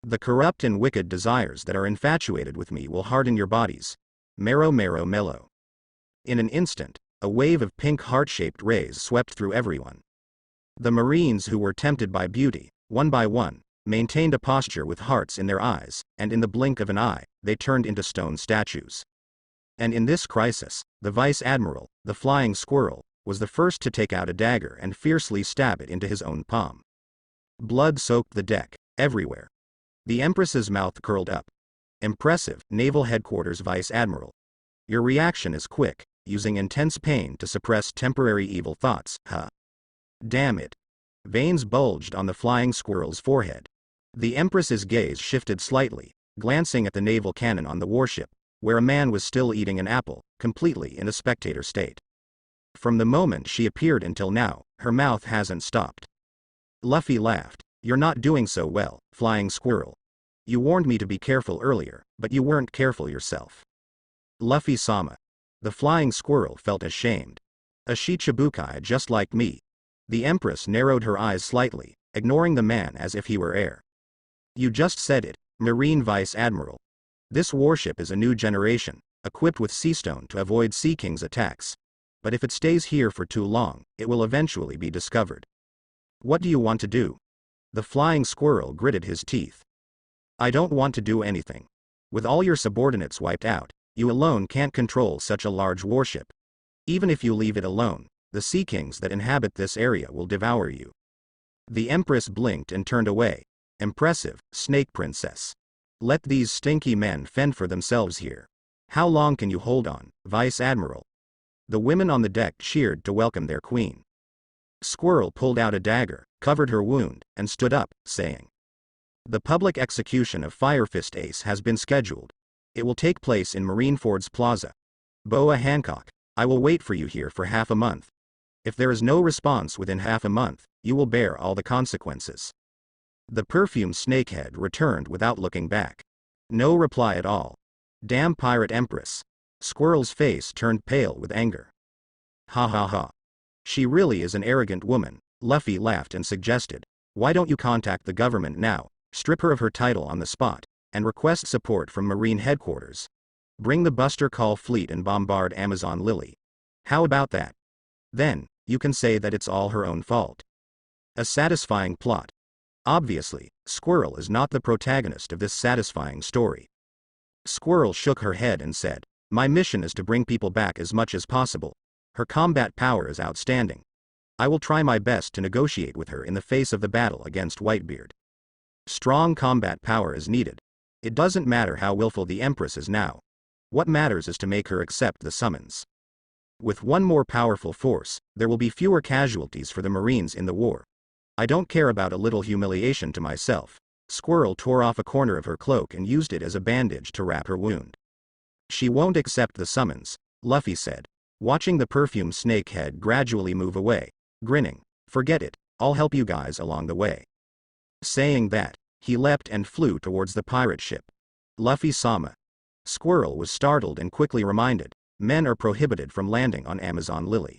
"The corrupt and wicked desires that are infatuated with me will harden your bodies. Marrow, marrow, mellow." In an instant, a wave of pink heart-shaped rays swept through everyone. The Marines who were tempted by beauty, one by one, maintained a posture with hearts in their eyes, and in the blink of an eye, they turned into stone statues. And in this crisis, the Vice Admiral, the flying squirrel, was the first to take out a dagger and fiercely stab it into his own palm. Blood soaked the deck, everywhere. The Empress's mouth curled up. "Impressive, Naval Headquarters Vice Admiral. Your reaction is quick, using intense pain to suppress temporary evil thoughts, huh? Damn it." Veins bulged on the flying squirrel's forehead. The Empress's gaze shifted slightly, glancing at the naval cannon on the warship, where a man was still eating an apple, completely in a spectator state. From the moment she appeared until now, her mouth hasn't stopped. Luffy laughed. "You're not doing so well, flying squirrel. You warned me to be careful earlier, but you weren't careful yourself." "Luffy-sama." The flying squirrel felt ashamed. "A Shichibukai just like me." The Empress narrowed her eyes slightly, ignoring the man as if he were air. "You just said it, Marine Vice Admiral. This warship is a new generation, equipped with seastone to avoid Sea King's attacks. But if it stays here for too long, it will eventually be discovered. What do you want to do?" The flying squirrel gritted his teeth. "I don't want to do anything. With all your subordinates wiped out, you alone can't control such a large warship. Even if you leave it alone, the Sea Kings that inhabit this area will devour you." The Empress blinked and turned away. "Impressive, Snake Princess. Let these stinky men fend for themselves here. How long can you hold on, Vice Admiral?" The women on the deck cheered to welcome their queen. Squirrel pulled out a dagger, covered her wound, and stood up, saying, "The public execution of Fire Fist Ace has been scheduled. It will take place in Marineford's Plaza. Boa Hancock, I will wait for you here for half a month. If there is no response within half a month, you will bear all the consequences." The perfumed snakehead returned without looking back. No reply at all. "Damn pirate Empress." Squirrel's face turned pale with anger. "Ha ha ha. She really is an arrogant woman," Luffy laughed and suggested. "Why don't you contact the government now, strip her of her title on the spot, and request support from Marine Headquarters? Bring the Buster Call fleet and bombard Amazon Lily. How about that? Then, you can say that it's all her own fault." A satisfying plot. Obviously, Squirrel is not the protagonist of this satisfying story. Squirrel shook her head and said, "My mission is to bring people back as much as possible. Her combat power is outstanding. I will try my best to negotiate with her in the face of the battle against Whitebeard. Strong combat power is needed. It doesn't matter how willful the Empress is now. What matters is to make her accept the summons. With one more powerful force, there will be fewer casualties for the Marines in the war. I don't care about a little humiliation to myself. Squirrel tore off a corner of her cloak and used it as a bandage to wrap her wound. She won't accept the summons, Luffy said, watching the perfume snake head gradually move away, grinning. Forget it, I'll help you guys along the way. Saying that, he leapt and flew towards the pirate ship. Luffy-sama. Squirrel was startled and quickly reminded, men are prohibited from landing on Amazon Lily.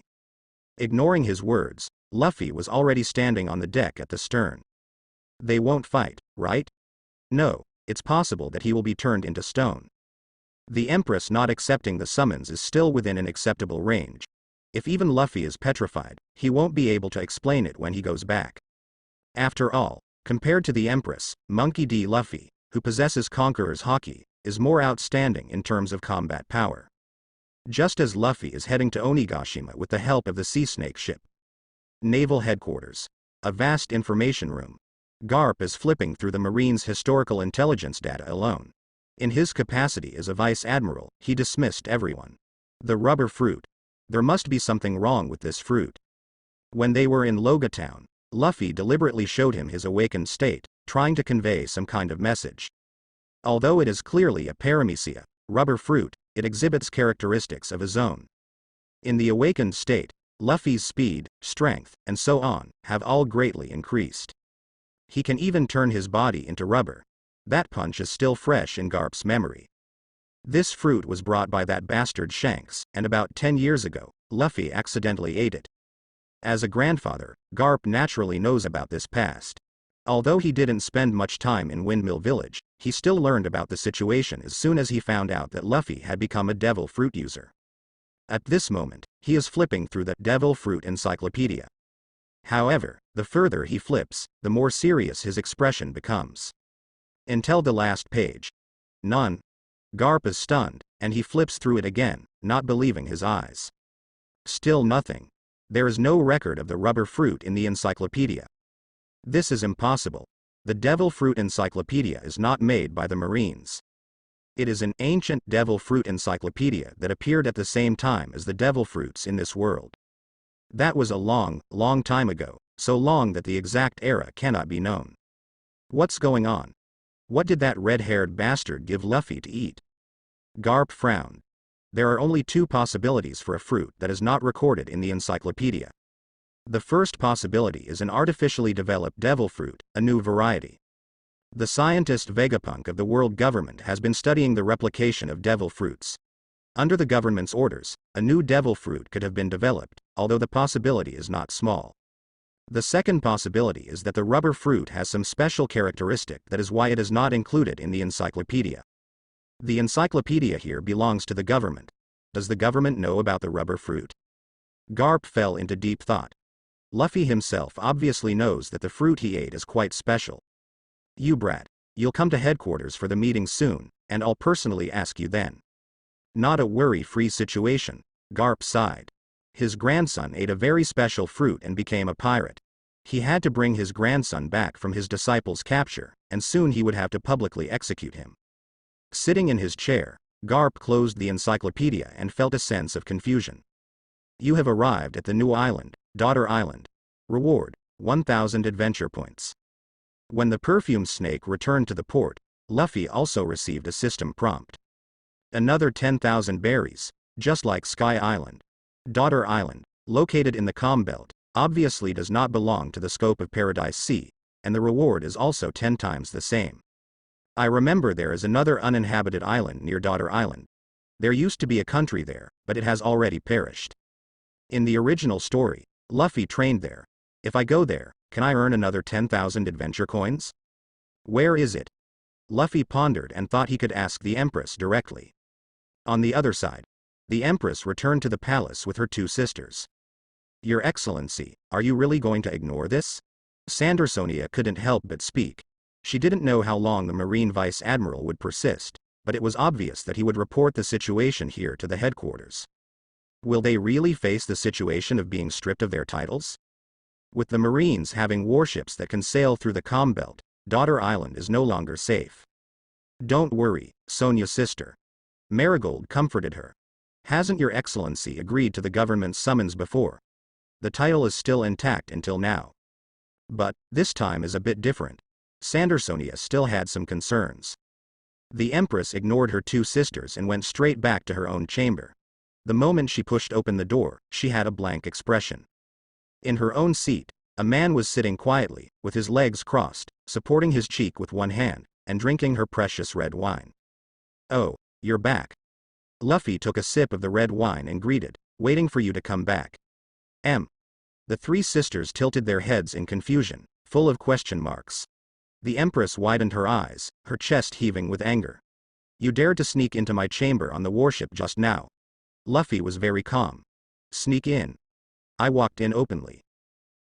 Ignoring his words, Luffy was already standing on the deck at the stern. They won't fight, right? No, it's possible that he will be turned into stone. The Empress not accepting the summons is still within an acceptable range. If even Luffy is petrified, he won't be able to explain it when he goes back. After all, compared to the Empress, Monkey D. Luffy, who possesses Conqueror's Haki, is more outstanding in terms of combat power. Just as Luffy is heading to Onigashima with the help of the Sea Snake ship. Naval Headquarters. A vast information room. Garp is flipping through the Marine's historical intelligence data alone. In his capacity as a vice admiral, he dismissed everyone. The rubber fruit. There must be something wrong with this fruit. When they were in Loga Town, Luffy deliberately showed him his awakened state, trying to convey some kind of message. Although it is clearly a paramecia, rubber fruit, it exhibits characteristics of his own. In the awakened state, Luffy's speed, strength, and so on, have all greatly increased. He can even turn his body into rubber. That punch is still fresh in Garp's memory. This fruit was brought by that bastard Shanks, and about 10 years ago, Luffy accidentally ate it. As a grandfather, Garp naturally knows about this past. Although he didn't spend much time in Windmill Village, he still learned about the situation as soon as he found out that Luffy had become a devil fruit user. At this moment, he is flipping through the Devil Fruit Encyclopedia. However, the further he flips, the more serious his expression becomes. Until the last page. None. Garp is stunned, and he flips through it again, not believing his eyes. Still nothing. There is no record of the rubber fruit in the encyclopedia. This is impossible. The Devil Fruit Encyclopedia is not made by the Marines. It is an ancient devil fruit encyclopedia that appeared at the same time as the devil fruits in this world. That was a long, long time ago, so long that the exact era cannot be known. What's going on? What did that red-haired bastard give Luffy to eat? Garp frowned. There are only two possibilities for a fruit that is not recorded in the encyclopedia. The first possibility is an artificially developed devil fruit, a new variety. The scientist Vegapunk of the world government has been studying the replication of devil fruits. Under the government's orders, a new devil fruit could have been developed, although the possibility is not small. The second possibility is that the rubber fruit has some special characteristic that is why it is not included in the encyclopedia. The encyclopedia here belongs to the government. Does the government know about the rubber fruit? Garp fell into deep thought. Luffy himself obviously knows that the fruit he ate is quite special. You brat, you'll come to headquarters for the meeting soon, and I'll personally ask you then. Not a worry-free situation, Garp sighed. His grandson ate a very special fruit and became a pirate. He had to bring his grandson back from his disciple's capture, and soon he would have to publicly execute him. Sitting in his chair, Garp closed the encyclopedia and felt a sense of confusion. You have arrived at the new island, Daughter Island. Reward, 1,000 adventure points. When the perfume snake returned to the port, Luffy also received a system prompt. Another 10,000 berries, just like Sky Island. Daughter Island, located in the Calm Belt, obviously does not belong to the scope of Paradise Sea, and the reward is also 10 times the same. I remember there is another uninhabited island near Daughter Island. There used to be a country there, but it has already perished. In the original story, Luffy trained there. If I go there, can I earn another 10,000 adventure coins? Where is it? Luffy pondered and thought he could ask the Empress directly. On the other side, the Empress returned to the palace with her two sisters. Your Excellency, are you really going to ignore this? Sandersonia couldn't help but speak. She didn't know how long the Marine Vice Admiral would persist, but it was obvious that he would report the situation here to the headquarters. Will they really face the situation of being stripped of their titles? With the Marines having warships that can sail through the Calm Belt, Daughter Island is no longer safe. Don't worry, Sonia's sister. Marigold comforted her. Hasn't Your Excellency agreed to the government's summons before? The title is still intact until now. But, this time is a bit different. Sandersonia still had some concerns. The Empress ignored her two sisters and went straight back to her own chamber. The moment she pushed open the door, she had a blank expression. In her own seat, a man was sitting quietly, with his legs crossed, supporting his cheek with one hand, and drinking her precious red wine. "Oh, you're back." Luffy took a sip of the red wine and greeted, "Waiting for you to come back." The three sisters tilted their heads in confusion, full of question marks. The Empress widened her eyes, her chest heaving with anger. "You dared to sneak into my chamber on the warship just now." Luffy was very calm. "Sneak in? I walked in openly."